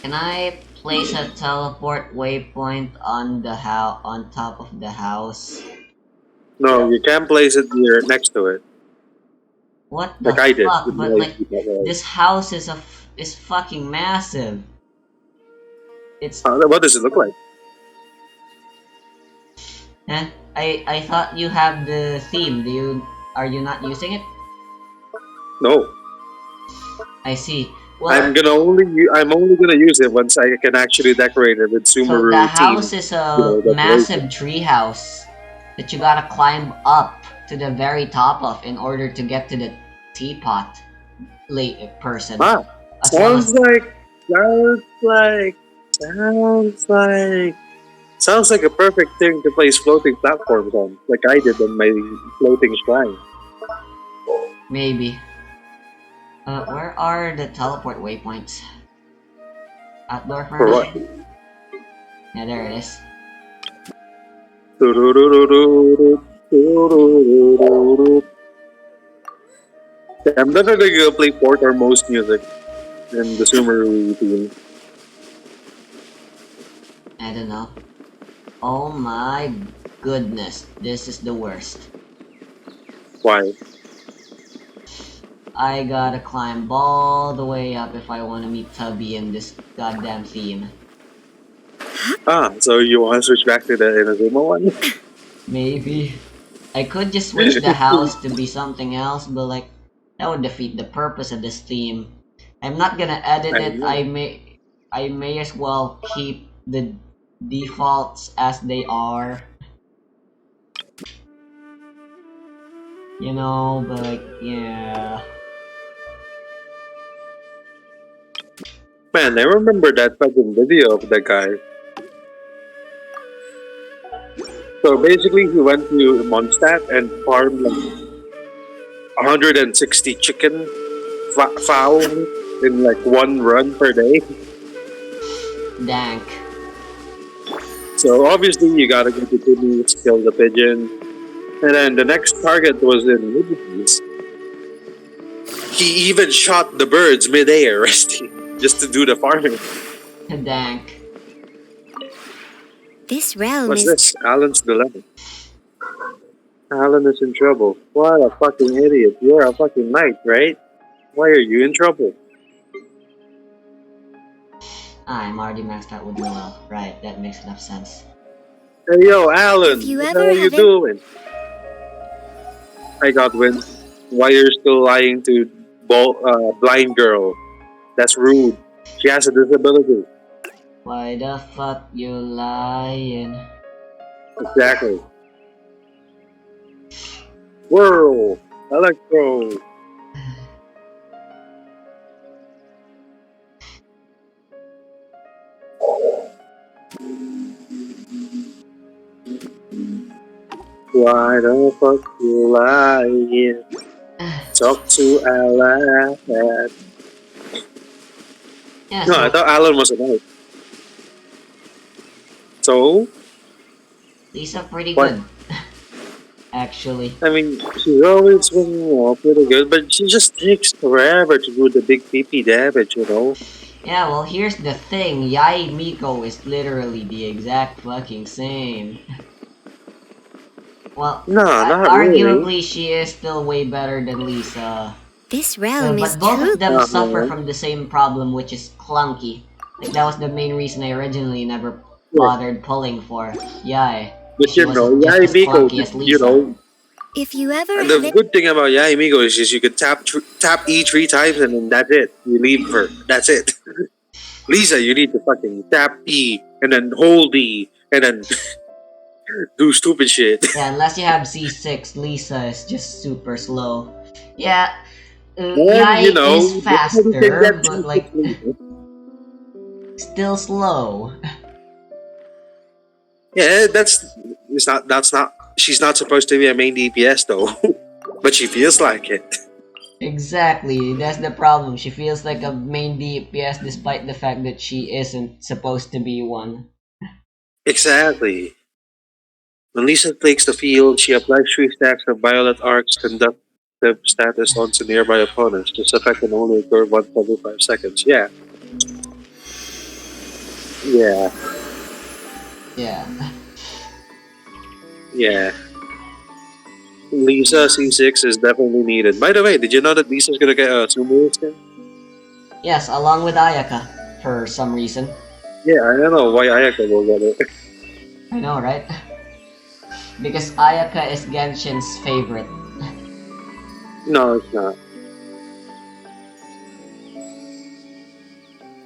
[SPEAKER 1] Can I place a teleport waypoint on the on top of the house?
[SPEAKER 4] No, you can't place it near next to it,
[SPEAKER 1] What the
[SPEAKER 4] like I did
[SPEAKER 1] fuck?
[SPEAKER 4] with
[SPEAKER 1] But
[SPEAKER 4] my
[SPEAKER 1] like,
[SPEAKER 4] teapot. Wall.
[SPEAKER 1] this house is fucking massive. It's
[SPEAKER 4] What does it look like?
[SPEAKER 1] eh? I thought you have the theme. Are you not using it?
[SPEAKER 4] No,
[SPEAKER 1] I see. Well,
[SPEAKER 4] I'm only gonna use it once I can actually decorate it with
[SPEAKER 1] so the
[SPEAKER 4] Sumeru team.
[SPEAKER 1] house is a
[SPEAKER 4] Decoration.
[SPEAKER 1] massive tree house that you gotta climb up to the very top of in order to get to the teapot late person.
[SPEAKER 4] Ah,
[SPEAKER 1] As well as
[SPEAKER 4] sounds like a perfect thing to place floating platforms on, like I did on my floating shrine.
[SPEAKER 1] maybe. Where are the teleport waypoints? Outdoor
[SPEAKER 4] For what?
[SPEAKER 1] furniture? Yeah, there it is.
[SPEAKER 4] I'm definitely gonna play Port or most music in the Sumeru theme.
[SPEAKER 1] I don't know. Oh my goodness, this is the worst.
[SPEAKER 4] Why?
[SPEAKER 1] I gotta climb all the way up if I want to meet Tubby in this goddamn theme.
[SPEAKER 4] Ah, so you want to switch back to the Inazuma one?
[SPEAKER 1] Maybe. I could just switch the house to be something else, but like, that would defeat the purpose of this theme. I'm not gonna edit
[SPEAKER 4] I
[SPEAKER 1] it.
[SPEAKER 4] know.
[SPEAKER 1] I may as well keep the defaults as they are. You know, but like, yeah.
[SPEAKER 4] Man, I remember that fucking video of that guy. So basically, he went to Mondstadt and farmed like 160 chicken fowl in like one run per day.
[SPEAKER 1] Dank.
[SPEAKER 4] So obviously, you gotta go to Timmy's, kill the pigeon, and then the next target was in Liberties. He even shot the birds mid-air, resting, just to do the farming.
[SPEAKER 1] Dank.
[SPEAKER 3] This realm
[SPEAKER 4] What's
[SPEAKER 3] is
[SPEAKER 4] this? Alan's dilemma. Alan is in trouble. What a fucking idiot. You're a fucking knight, right? Why are you in trouble?
[SPEAKER 1] I'm already maxed out with Noel. Right, that makes enough sense.
[SPEAKER 4] Hey yo, Alan!
[SPEAKER 3] If you
[SPEAKER 4] What the
[SPEAKER 3] ever
[SPEAKER 4] hell are you
[SPEAKER 3] have it-
[SPEAKER 4] doing? I got wind. Why you're still lying to blind girl? That's rude. She has a disability.
[SPEAKER 1] Why the fuck you lying?
[SPEAKER 4] Exactly. Whirl. Electro. Why the fuck you lying? Talk to Alan.
[SPEAKER 1] Yeah,
[SPEAKER 4] No, I
[SPEAKER 1] so
[SPEAKER 4] thought Alan was alive. So,
[SPEAKER 1] Lisa pretty
[SPEAKER 4] what?
[SPEAKER 1] good, actually.
[SPEAKER 4] I mean, she's always been pretty good, but she just takes forever to do the big PP damage, you know?
[SPEAKER 1] Yeah, well, here's the thing. Yai Miko is literally the exact fucking same. Well,
[SPEAKER 4] No, not really.
[SPEAKER 1] arguably she is still way better than Lisa.
[SPEAKER 3] This realm is
[SPEAKER 1] But both of
[SPEAKER 3] true.
[SPEAKER 1] them suffer
[SPEAKER 4] Uh-huh.
[SPEAKER 1] from the same problem, which is clunky. Like, that was the main reason I originally never
[SPEAKER 4] Yeah.
[SPEAKER 1] bothered pulling for Yai.
[SPEAKER 4] But
[SPEAKER 1] She
[SPEAKER 4] you
[SPEAKER 1] was
[SPEAKER 4] know,
[SPEAKER 1] just as
[SPEAKER 4] Yaimiko,
[SPEAKER 1] clunky as
[SPEAKER 4] you
[SPEAKER 1] Lisa.
[SPEAKER 4] know,
[SPEAKER 3] If you ever
[SPEAKER 4] and the
[SPEAKER 3] have it,
[SPEAKER 4] good thing about Yaimiko is just you could tap E 3 times and then that's it. You leave her. That's it. Lisa, you need to fucking tap E and then hold E and then do stupid shit.
[SPEAKER 1] Yeah, unless you have C6, Lisa is just super slow. Yeah,
[SPEAKER 4] And
[SPEAKER 1] Yai
[SPEAKER 4] you know,
[SPEAKER 1] is
[SPEAKER 4] nobody can
[SPEAKER 1] faster,
[SPEAKER 4] get
[SPEAKER 1] but
[SPEAKER 4] too
[SPEAKER 1] like,
[SPEAKER 4] quickly.
[SPEAKER 1] still slow.
[SPEAKER 4] Yeah, that's not she's not supposed to be a main DPS though. But she feels like it.
[SPEAKER 1] Exactly, that's the problem. She feels like a main DPS despite the fact that she isn't supposed to be one.
[SPEAKER 4] Exactly. When Lisa takes the field, she applies 3 stacks of Violet Arc's conductive status onto nearby opponents. This effect can only occur once every 5 seconds. Yeah. Yeah.
[SPEAKER 1] Yeah.
[SPEAKER 4] Yeah. Lisa C6 is definitely needed. By the way, did you know that Lisa's gonna get a Sumo skin?
[SPEAKER 1] Yes, along with Ayaka, for some reason.
[SPEAKER 4] Yeah, I don't know why Ayaka will get it.
[SPEAKER 1] I know, right? Because Ayaka is Genshin's favorite.
[SPEAKER 4] No, it's not.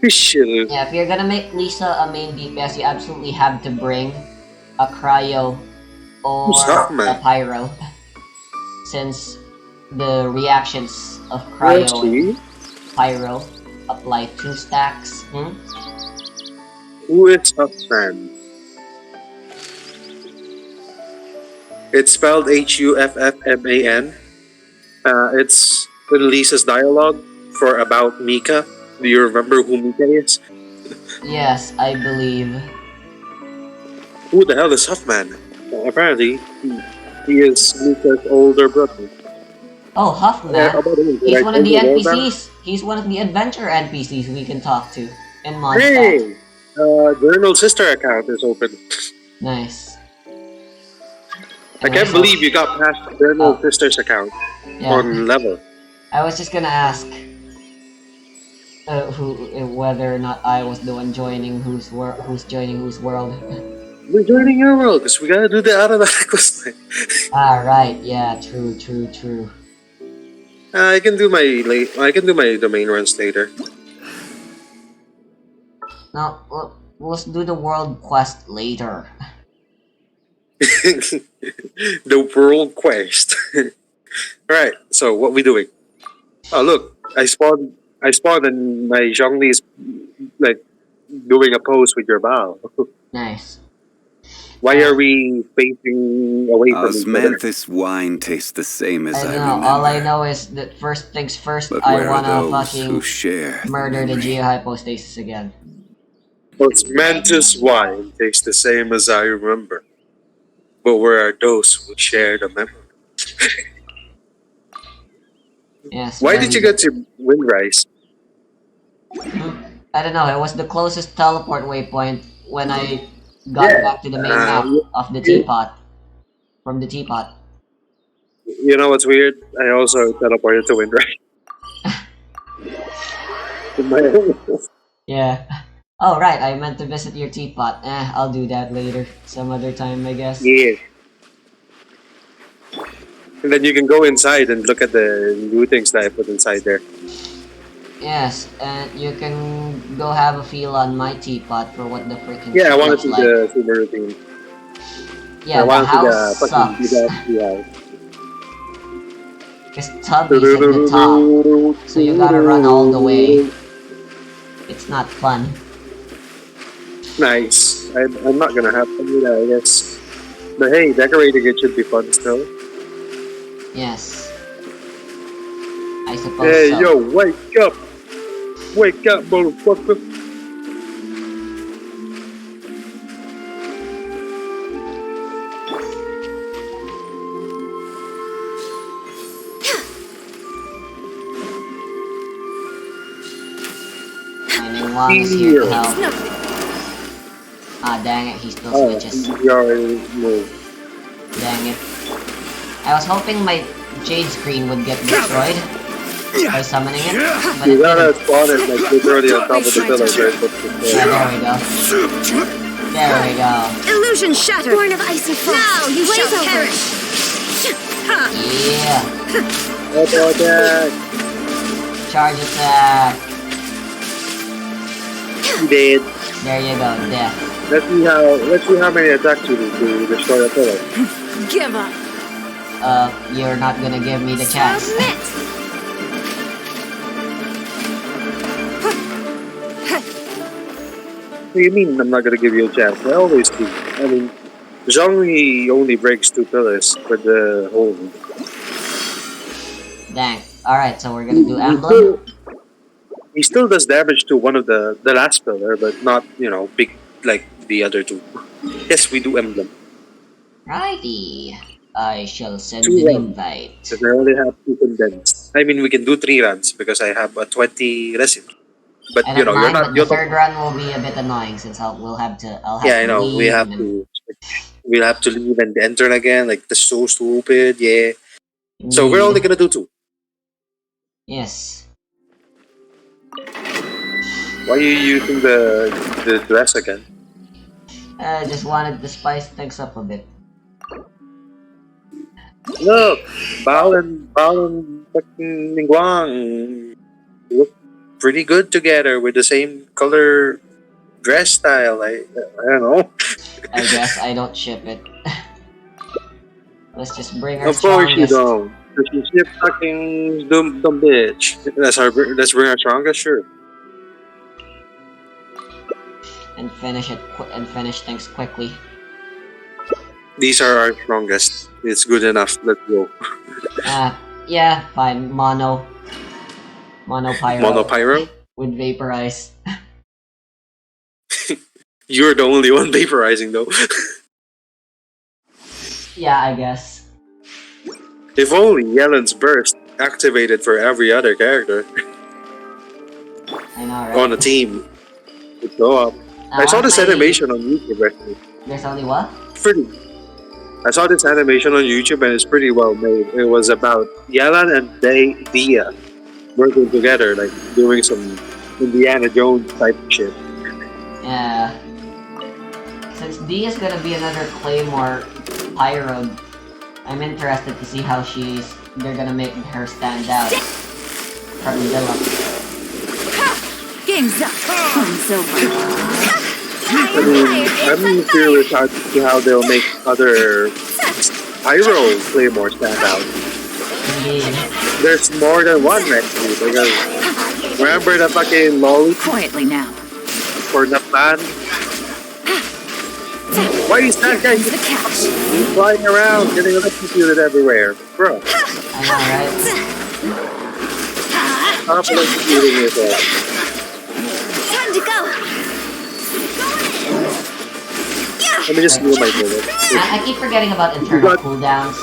[SPEAKER 4] Shit.
[SPEAKER 1] Yeah, if you're gonna make Lisa a main DPS, you absolutely have to bring a Cryo
[SPEAKER 4] Who's
[SPEAKER 1] or
[SPEAKER 4] that,
[SPEAKER 1] a
[SPEAKER 4] man?
[SPEAKER 1] Pyro. Since the reactions of
[SPEAKER 4] Let's
[SPEAKER 1] Cryo
[SPEAKER 4] see.
[SPEAKER 1] and Pyro apply 2 stacks.
[SPEAKER 4] Who is Huffman? It's spelled Huffman. It's in Lisa's dialogue for about Mika. Do you remember who Mika is?
[SPEAKER 1] Yes, I believe.
[SPEAKER 4] Who the hell is Huffman? Apparently, he is Mika's older brother.
[SPEAKER 1] Oh, Huffman.
[SPEAKER 4] How about him? Did
[SPEAKER 1] He's
[SPEAKER 4] I
[SPEAKER 1] one of
[SPEAKER 4] tell
[SPEAKER 1] the
[SPEAKER 4] you about that?
[SPEAKER 1] NPCs. He's one of the adventure NPCs we can talk to in Mondstadt.
[SPEAKER 4] Hey! Journal Sister account is open.
[SPEAKER 1] Nice.
[SPEAKER 4] I can't believe you got past Journal Sister's account
[SPEAKER 1] Yeah.
[SPEAKER 4] on level.
[SPEAKER 1] I was just gonna ask whether or not I was the one joining who's joining whose world.
[SPEAKER 4] We're joining your world because we gotta do the automatic quest line.
[SPEAKER 1] Right. Yeah. True.
[SPEAKER 4] I can do my domain runs later.
[SPEAKER 1] Now let's do the world quest later.
[SPEAKER 4] The world quest. Right. So what we doing? Oh look, I spawned and my Zhongli is like doing a pose with your bow.
[SPEAKER 1] Nice.
[SPEAKER 4] Why are we facing away from each other?
[SPEAKER 6] Osmanthus wine tastes the same as
[SPEAKER 1] I
[SPEAKER 6] I
[SPEAKER 1] don't know.
[SPEAKER 6] remember.
[SPEAKER 1] All I know is that first things first,
[SPEAKER 6] But
[SPEAKER 1] I
[SPEAKER 6] where are
[SPEAKER 1] wanna
[SPEAKER 6] those who
[SPEAKER 1] fucking
[SPEAKER 6] share
[SPEAKER 1] murder the
[SPEAKER 6] memory?
[SPEAKER 1] geohypostasis again.
[SPEAKER 4] Osmanthus wine tastes the same as I remember. But where are those who share the memory?
[SPEAKER 1] Yes.
[SPEAKER 4] Why did you get to Windrise?
[SPEAKER 1] I don't know. It was the closest teleport waypoint when I got back to the main map of the teapot. From the teapot.
[SPEAKER 4] You know what's weird? I also teleported to Windrise.
[SPEAKER 1] Yeah. Oh right, I meant to visit your teapot. I'll do that later, some other time, I guess.
[SPEAKER 4] Yeah. And then you can go inside and look at the new things that I put inside there.
[SPEAKER 1] Yes, and you can go have a feel on my teapot for what the freaking
[SPEAKER 4] Yeah, I
[SPEAKER 1] shit
[SPEAKER 4] want
[SPEAKER 1] looks
[SPEAKER 4] to see
[SPEAKER 1] like.
[SPEAKER 4] the super routine.
[SPEAKER 1] Yeah,
[SPEAKER 4] I
[SPEAKER 1] the
[SPEAKER 4] want to see
[SPEAKER 1] house
[SPEAKER 4] the
[SPEAKER 1] sucks.
[SPEAKER 4] fucking big house.
[SPEAKER 1] Because Tubby's at the top, so you gotta run all the way. It's not fun.
[SPEAKER 4] Nice. I'm not gonna have fun with that, I guess. But hey, decorating it should be fun still.
[SPEAKER 1] Yes. I suppose
[SPEAKER 4] Hey,
[SPEAKER 1] so.
[SPEAKER 4] yo, wake up! Wake up, motherfucker!
[SPEAKER 1] Finding Wong is here to help. Ah, dang it, he still switches. Dang it. I was hoping my Jade screen would get destroyed by summoning it, but
[SPEAKER 4] You
[SPEAKER 1] it
[SPEAKER 4] gotta
[SPEAKER 1] didn't.
[SPEAKER 4] spawn it like literally on top of the pillar, right?
[SPEAKER 1] Yeah, there we go. There we go.
[SPEAKER 5] Illusion shattered. Born of icy frost. Now you shall perish.
[SPEAKER 1] Yeah.
[SPEAKER 4] Auto attack!
[SPEAKER 1] Charge attack.
[SPEAKER 4] Dead.
[SPEAKER 1] There you go, death.
[SPEAKER 4] Let's see how many attacks you do to destroy a pillar.
[SPEAKER 5] Give up.
[SPEAKER 1] You're not gonna give me the chance.
[SPEAKER 5] Submit.
[SPEAKER 4] What do you mean I'm not gonna give you a chance? I always do. I mean, Zhongli only breaks 2 pillars with the whole.
[SPEAKER 1] Dang. Alright, so we're gonna do emblem.
[SPEAKER 4] He still does damage to one of the last pillar, but not, big like the other 2. Yes, we do emblem.
[SPEAKER 1] Righty. I shall send
[SPEAKER 4] 2
[SPEAKER 1] an
[SPEAKER 4] runs.
[SPEAKER 1] invite.
[SPEAKER 4] Because I only have 2 condensed. I mean, we can do 3 runs because I have a 20 resin. But
[SPEAKER 1] I
[SPEAKER 4] you're
[SPEAKER 1] don't mind,
[SPEAKER 4] not.
[SPEAKER 1] but the
[SPEAKER 4] You're
[SPEAKER 1] third run will be a bit annoying since I'll have to
[SPEAKER 4] Yeah, I know.
[SPEAKER 1] leave
[SPEAKER 4] We have
[SPEAKER 1] and
[SPEAKER 4] to. We'll have to leave and enter again. Like that's so stupid. Yeah. So we're only
[SPEAKER 1] indeed.
[SPEAKER 4] gonna do 2.
[SPEAKER 1] Yes.
[SPEAKER 4] Why are you using the dress again?
[SPEAKER 1] I just wanted to spice things up a bit.
[SPEAKER 4] Look, Bao and fucking Ningguang look pretty good together with the same color dress style. I don't know.
[SPEAKER 1] I guess I don't ship it. Let's just bring our
[SPEAKER 4] Of course you
[SPEAKER 1] strongest.
[SPEAKER 4] don't. Cause you ship fucking dumb bitch. Let's bring our strongest, sure.
[SPEAKER 1] And finish it and finish things quickly.
[SPEAKER 4] These are our strongest. It's good enough. Let's go.
[SPEAKER 1] Yeah, fine. Mono pyro.
[SPEAKER 4] Mono pyro.
[SPEAKER 1] With vaporize.
[SPEAKER 4] You're the only one vaporizing though.
[SPEAKER 1] Yeah, I guess.
[SPEAKER 4] If only Yelen's burst activated for every other character
[SPEAKER 1] I know, right?
[SPEAKER 4] on a team. It'd go up. I saw this animation on YouTube actually.
[SPEAKER 1] There's only what?
[SPEAKER 4] Pretty. I saw this animation on YouTube and it's pretty well made. It was about Yelan and Dia working together, like doing some Indiana Jones type shit.
[SPEAKER 1] Yeah. Since D is gonna be another Claymore Pyro, I'm interested to see how they're gonna make her stand out from Villa.
[SPEAKER 5] Game's up. Fun's over.
[SPEAKER 4] I'm curious as to how they'll make other Pyro Claymore stand out.
[SPEAKER 1] Indeed.
[SPEAKER 4] There's more than one actually, because remember the fucking lolly
[SPEAKER 5] Quietly now.
[SPEAKER 4] for the plan? Why is that guy
[SPEAKER 5] The catch.
[SPEAKER 4] flying around, getting electrocuted everywhere? Bro,
[SPEAKER 1] I know,
[SPEAKER 4] stop electrocuting yourself.
[SPEAKER 5] Time to go.
[SPEAKER 4] Let me just heal my bullet.
[SPEAKER 1] right? I keep forgetting about internal cooldowns.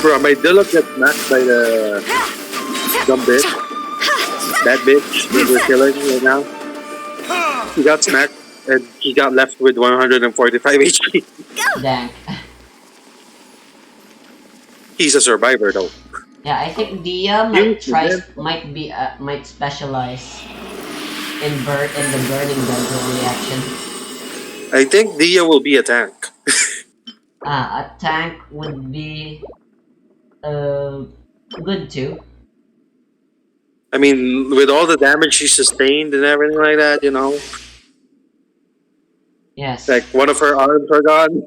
[SPEAKER 4] Bro, my Diluc gets smacked by the dumb bitch. That bitch that we're killing right now. He got smacked and he got left with 145 HP.
[SPEAKER 1] Dang.
[SPEAKER 4] He's a survivor though.
[SPEAKER 1] Yeah, I think Dia might specialize in the burning gun reaction.
[SPEAKER 4] I think Dia will be a tank.
[SPEAKER 1] A tank would be good too.
[SPEAKER 4] I mean, with all the damage she sustained and everything like that,
[SPEAKER 1] Yes.
[SPEAKER 4] like one of her arms are gone.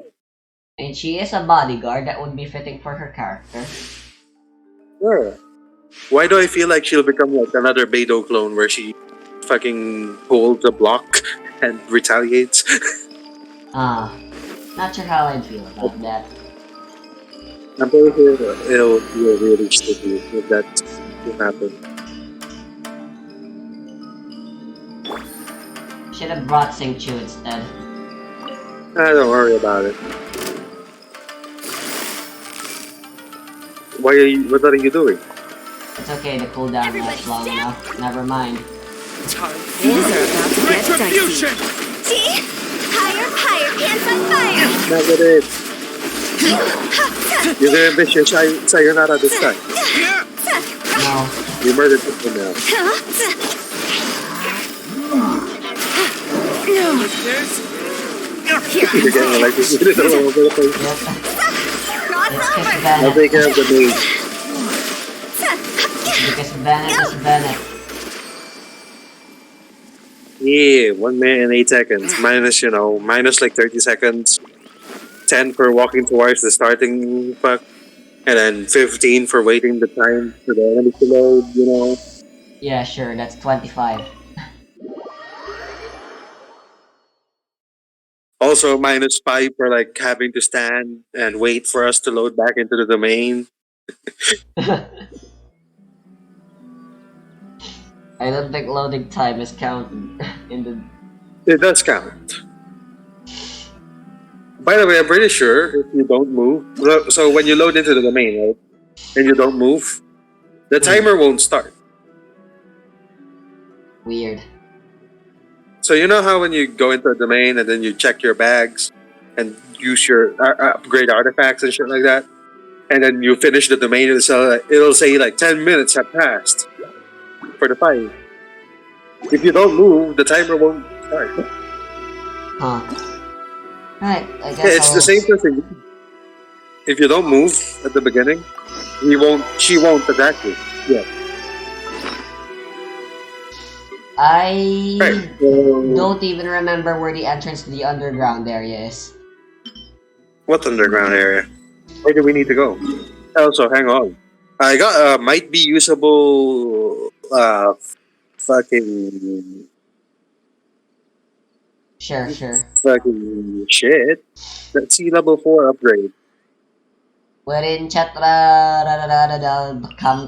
[SPEAKER 1] And she is a bodyguard that would be fitting for her character.
[SPEAKER 4] Yeah. Why do I feel like she'll become like another Beidou clone where she fucking holds a block and retaliates?
[SPEAKER 1] Not sure how I'd feel about that.
[SPEAKER 4] I'm pretty sure it'll be really sticky if that will happen.
[SPEAKER 1] Should have brought Sing Chu instead.
[SPEAKER 4] Don't worry about it. What are you doing?
[SPEAKER 1] It's okay, the cooldown lasts long enough. Never mind.
[SPEAKER 3] Things are about to get dicey.
[SPEAKER 5] See? Higher, higher, hands on fire!
[SPEAKER 4] Negative. You're very vicious. Sayonara this time.
[SPEAKER 1] No.
[SPEAKER 4] You murdered people now. You're getting electrocuted all over the place.
[SPEAKER 1] Yep.
[SPEAKER 5] Cross
[SPEAKER 1] Let's kiss
[SPEAKER 5] over!
[SPEAKER 4] I'll
[SPEAKER 1] Bennett.
[SPEAKER 4] take care of the maid.
[SPEAKER 1] Because Bennett is Bennett.
[SPEAKER 4] Yeah, 1 minute and 8 seconds. Minus like 30 seconds. 10 for walking towards the starting puck. And then 15 for waiting the time for the enemy to load,
[SPEAKER 1] Yeah, sure, that's 25.
[SPEAKER 4] Also minus 5 for like having to stand and wait for us to load back into the domain.
[SPEAKER 1] I don't think loading time is counted in the...
[SPEAKER 4] It does count. By the way, I'm pretty sure if you don't move, so when you load into the domain, right, and you don't move, the timer won't start.
[SPEAKER 1] Weird.
[SPEAKER 4] So you know how when you go into a domain and then you check your bags and use your upgrade artifacts and shit like that, and then you finish the domain, it'll say like 10 minutes have passed for the fight. If you don't move, the timer won't start.
[SPEAKER 1] Huh. Right, I guess
[SPEAKER 4] Yeah, it's the same thing. If you don't move at the beginning, she won't attack you. Yeah.
[SPEAKER 1] I
[SPEAKER 4] Right.
[SPEAKER 1] don't even remember where the entrance to the underground area is.
[SPEAKER 4] What underground area? Where do we need to go? Also, hang on. I got might be usable fucking
[SPEAKER 1] Sure.
[SPEAKER 4] fucking shit. Let's see level 4 upgrade.
[SPEAKER 1] We're in Cam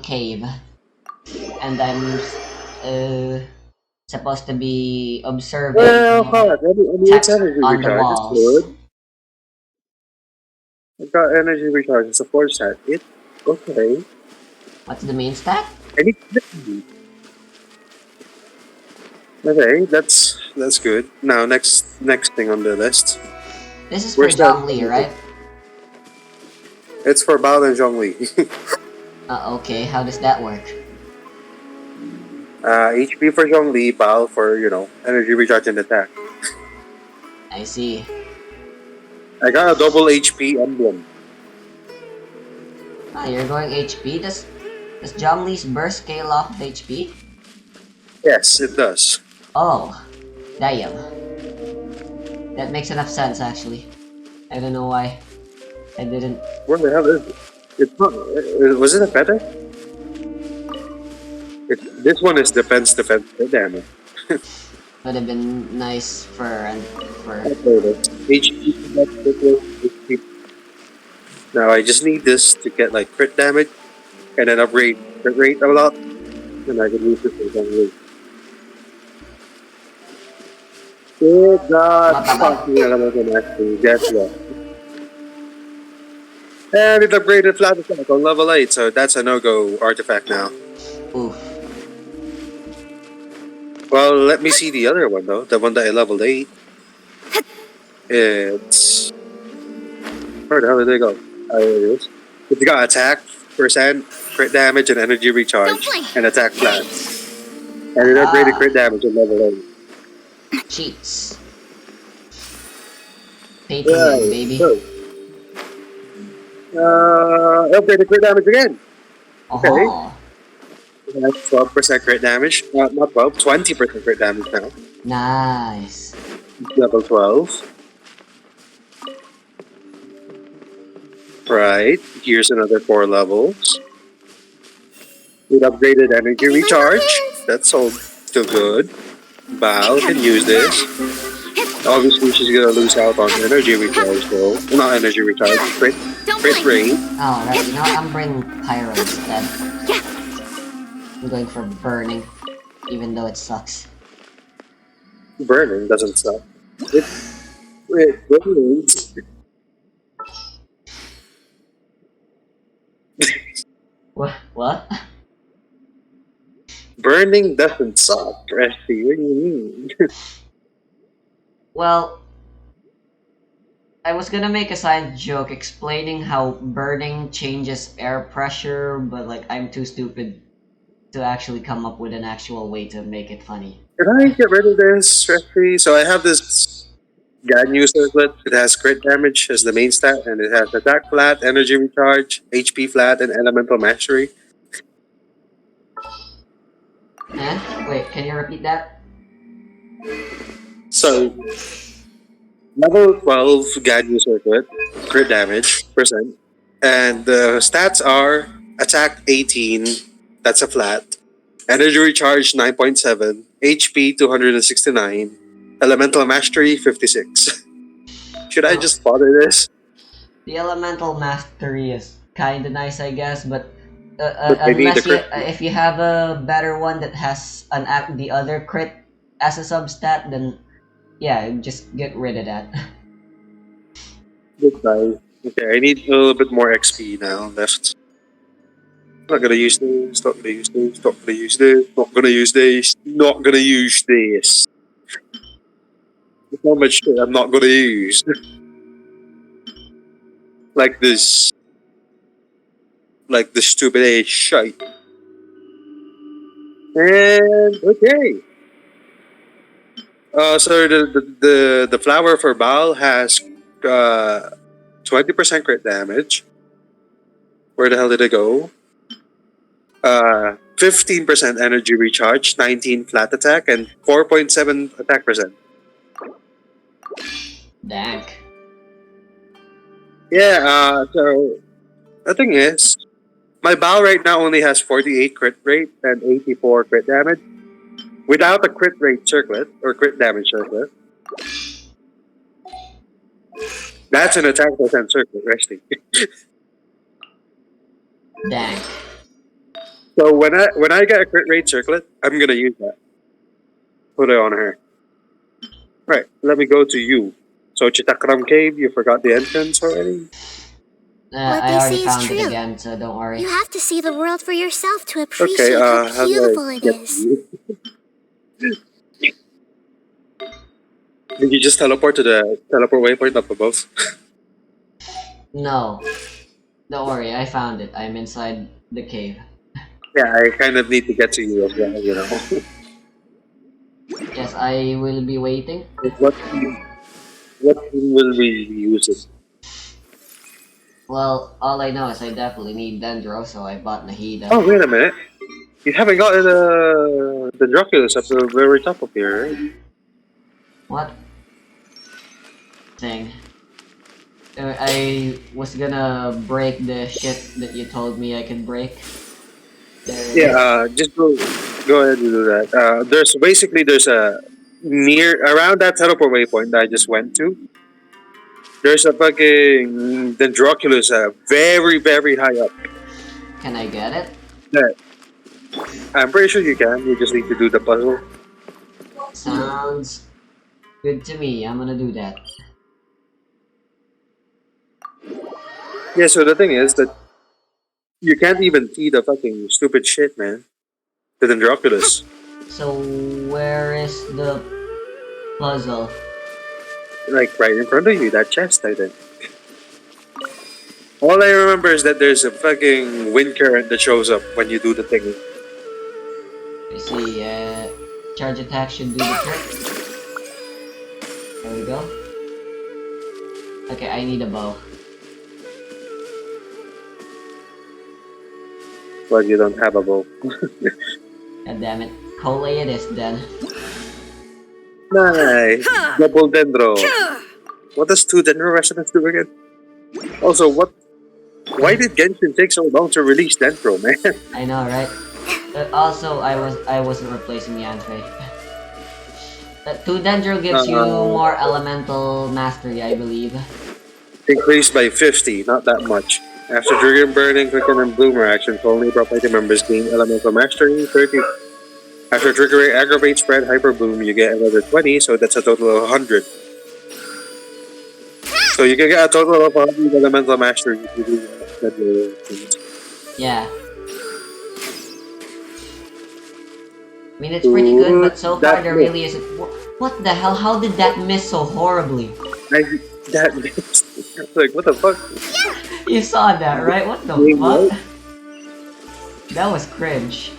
[SPEAKER 1] Cave. And I'm supposed to be observing
[SPEAKER 4] Well, fuck. It's
[SPEAKER 1] text
[SPEAKER 4] energy
[SPEAKER 1] on the
[SPEAKER 4] recharge. It's
[SPEAKER 1] walls.
[SPEAKER 4] good. I've got energy recharge. It's a 4 set. Okay.
[SPEAKER 1] What's the main stat?
[SPEAKER 4] Okay, that's good. Now next thing on the list.
[SPEAKER 1] This is for
[SPEAKER 4] Where's that?
[SPEAKER 1] Zhongli, right?
[SPEAKER 4] It's for Bao and Zhongli.
[SPEAKER 1] Okay, how does that work?
[SPEAKER 4] HP for Zhongli, Bao for energy recharge and attack.
[SPEAKER 1] I see.
[SPEAKER 4] I got a double HP emblem.
[SPEAKER 1] Ah, you're going HP? Does Zhongli's burst scale off the HP?
[SPEAKER 4] Yes, it does.
[SPEAKER 1] Oh, damn. That makes enough sense, actually. I don't know why. I didn't.
[SPEAKER 4] Where the hell is it? It's not. Was it a feather? This one is defense damage.
[SPEAKER 1] Would have been nice for
[SPEAKER 4] HP. Now I just need this to get like crit damage, and then upgrade crit rate a lot, and I can use this for some reason. Good God, fucking elemental actually. Guess what? And it upgraded flat attack on level 8, so that's a no-go artifact now.
[SPEAKER 1] oof.
[SPEAKER 4] Well, let me see the other one though. The one that I leveled 8. It's where the hell did they go? There it is. It's got attack percent, crit damage, and energy recharge, and attack flat. And it upgraded crit damage on level 8.
[SPEAKER 1] Cheats. Pay to win, baby.
[SPEAKER 4] Upgraded crit damage again.
[SPEAKER 1] Oh,
[SPEAKER 4] That's 12% crit damage. Not 12, 20% crit damage now.
[SPEAKER 1] nice.
[SPEAKER 4] Level 12. Right. Here's another 4 levels. With upgraded energy recharge. That's all still good. Bao can use this. Obviously, she's gonna lose out on energy recharge though. Not energy recharge, crit rate.
[SPEAKER 1] Oh, right. You know what? I'm bringing Pyro instead. I'm going for burning, even though it sucks.
[SPEAKER 4] Burning doesn't suck. It burns.
[SPEAKER 1] What? What?
[SPEAKER 4] Burning doesn't suck, Resty. What do you mean?
[SPEAKER 1] Well, I was gonna make a side joke explaining how burning changes air pressure, but like I'm too stupid to actually come up with an actual way to make it funny.
[SPEAKER 4] Can I get rid of this, Resty? So I have this Ganyu circlet. It has crit damage as the main stat, and it has attack flat, energy recharge, HP flat, and elemental mastery.
[SPEAKER 1] Eh? Wait, can you repeat that?
[SPEAKER 4] So, level 12 Ganyu circlet, crit damage, percent. And the stats are attack 18, that's a flat. Energy recharge 9.7, HP 269, elemental mastery 56. Should I just bother this?
[SPEAKER 1] The elemental mastery is kinda nice, I guess, but
[SPEAKER 4] But I need
[SPEAKER 1] unless
[SPEAKER 4] the
[SPEAKER 1] you,
[SPEAKER 4] crit.
[SPEAKER 1] if you have a better one that has the other crit as a substat, then yeah, just get rid of that.
[SPEAKER 4] Goodbye. Okay, I need a little bit more XP now left. Not gonna use this, not gonna use this, not gonna use this, not gonna use this, not gonna use this. There's so much shit I'm not gonna use. Like this. Like the stupid ass shite. And okay. So the flower for Baal has 20% crit damage. Where the hell did it go? 15% energy recharge, 19 flat attack, and 4.7 attack percent.
[SPEAKER 1] Dank.
[SPEAKER 4] Yeah, so the thing is, my Baal right now only has 48 crit rate and 84 crit damage. Without a crit rate circlet, or crit damage circlet. That's an attack percent circlet, resting.
[SPEAKER 1] Dank.
[SPEAKER 4] So when I get a crit rate circlet, I'm gonna use that. Put it on her. Right, let me go to you. So Chitakram Cave, you forgot the entrance already?
[SPEAKER 5] What
[SPEAKER 1] I
[SPEAKER 5] they
[SPEAKER 1] already
[SPEAKER 5] say is
[SPEAKER 1] found it
[SPEAKER 5] true.
[SPEAKER 1] again, so don't worry.
[SPEAKER 5] You have to see the world for yourself to
[SPEAKER 4] Okay,
[SPEAKER 5] appreciate
[SPEAKER 4] how
[SPEAKER 5] how
[SPEAKER 4] do
[SPEAKER 5] beautiful
[SPEAKER 4] I
[SPEAKER 5] it
[SPEAKER 4] get to
[SPEAKER 5] is.
[SPEAKER 4] you? Did you just teleport to the teleport waypoint up above?
[SPEAKER 1] No. Don't worry, I found it. I'm inside the cave.
[SPEAKER 4] Yeah, I kind of need to get to you as well, you know.
[SPEAKER 1] Yes, I will be waiting.
[SPEAKER 4] what will we use it?
[SPEAKER 1] Well, all I know is I definitely need Dendro, so I bought Nahida.
[SPEAKER 4] Oh, wait a minute. You haven't gotten the Draculus up the very top of here, right?
[SPEAKER 1] What? Thing. I was gonna break the shit that you told me I could break. There it is.
[SPEAKER 4] Yeah, just go ahead and do that. There's a near around that teleport waypoint that I just went to. There's a fucking Dendroculus very, very high up.
[SPEAKER 1] Can I get it?
[SPEAKER 4] Yeah. I'm pretty sure you can. You just need to do the puzzle.
[SPEAKER 1] Sounds good to me. I'm gonna do that.
[SPEAKER 4] Yeah, so the thing is that you can't even see the fucking stupid shit, man. The Dendroculus.
[SPEAKER 1] So where is the puzzle?
[SPEAKER 4] Like right in front of you, that chest, I think. All I remember is that there's a fucking wind current that shows up when you do the thing.
[SPEAKER 1] I see, charge attack should do the trick. There we go. Okay, I need a bow.
[SPEAKER 4] But you don't have a bow.
[SPEAKER 1] God damn it. Collay it is then.
[SPEAKER 4] Nice! Double Dendro. What does 2 Dendro resonance do again? Also, what Why did Genshin take so long to release Dendro, man?
[SPEAKER 1] I know, right? Also, I wasn't replacing Yanfei. 2 Dendro gives you more elemental mastery, I believe.
[SPEAKER 4] Increased by 50, not that much. After triggering Burning, Quicken, and Bloomer actions, only prop party members gain Elemental Mastery 30. After triggering Aggravate, Spread, Hyper Bloom, you get another 20, so that's a total of 100. So you can get a total of 100 Elemental Mastery if you do that.
[SPEAKER 1] Yeah. I mean, it's pretty good, but so far there really isn't. What the hell? How did that miss so horribly?
[SPEAKER 4] That like, what the fuck?
[SPEAKER 1] You saw that, right? What the fuck? That was cringe.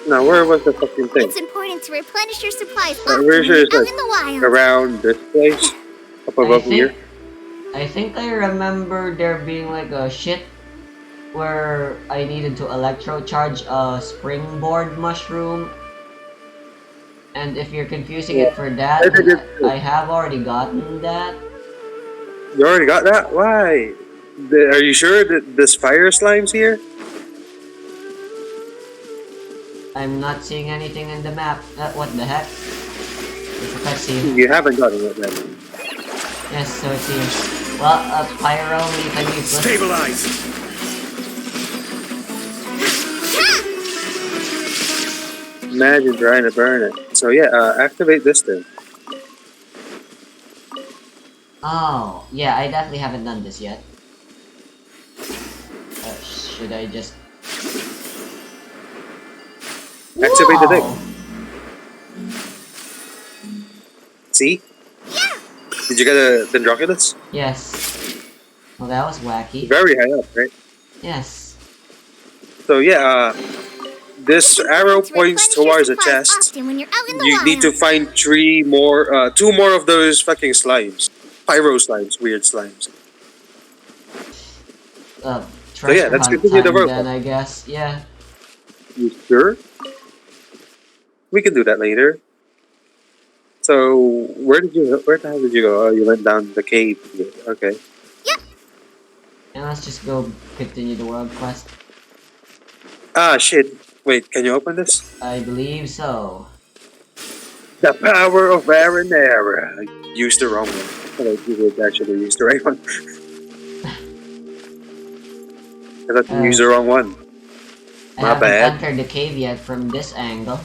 [SPEAKER 4] Now, where was the fucking thing?
[SPEAKER 5] It's important to replenish your supplies
[SPEAKER 4] Where's
[SPEAKER 5] often
[SPEAKER 4] yours?
[SPEAKER 5] out in the wild.
[SPEAKER 4] Around this place? Up above here?
[SPEAKER 1] I think I remember there being like a shit where I needed to electrocharge a springboard mushroom. And if you're confusing it for that, I have already gotten that.
[SPEAKER 4] You already got that? Why? Are you sure that this fire slime's here?
[SPEAKER 1] I'm not seeing anything in the map. What the heck? It's a cutscene.
[SPEAKER 4] You haven't gotten it then.
[SPEAKER 1] Yes, so it seems. Well, pyro leaf and useless.
[SPEAKER 6] Stabilize!
[SPEAKER 4] Imagine trying to burn it. So yeah, activate this thing.
[SPEAKER 1] Oh, yeah, I definitely haven't done this yet. Should I just...
[SPEAKER 4] Activate the thing. See?
[SPEAKER 5] Yeah.
[SPEAKER 4] Did you get a Dendroculus?
[SPEAKER 1] Yes. Well, that was wacky.
[SPEAKER 4] Very high up, right?
[SPEAKER 1] Yes.
[SPEAKER 4] So yeah, this arrow points towards a chest. You need to find 2 more of those fucking slimes. Pyro slimes, weird slimes.
[SPEAKER 1] So
[SPEAKER 4] yeah, let's continue the work.
[SPEAKER 1] Then, I guess, yeah.
[SPEAKER 4] You sure? We can do that later. So, where the hell did you go? Oh, you went down the cave. Okay.
[SPEAKER 5] Yep.
[SPEAKER 1] And let's just go continue the world quest.
[SPEAKER 4] Ah, shit. Wait, can you open this?
[SPEAKER 1] I believe so.
[SPEAKER 4] The power of Aranera. I used the wrong one. Oh, you did actually use the right one. I thought you used the wrong one. My bad.
[SPEAKER 1] I haven't entered the cave yet from this angle.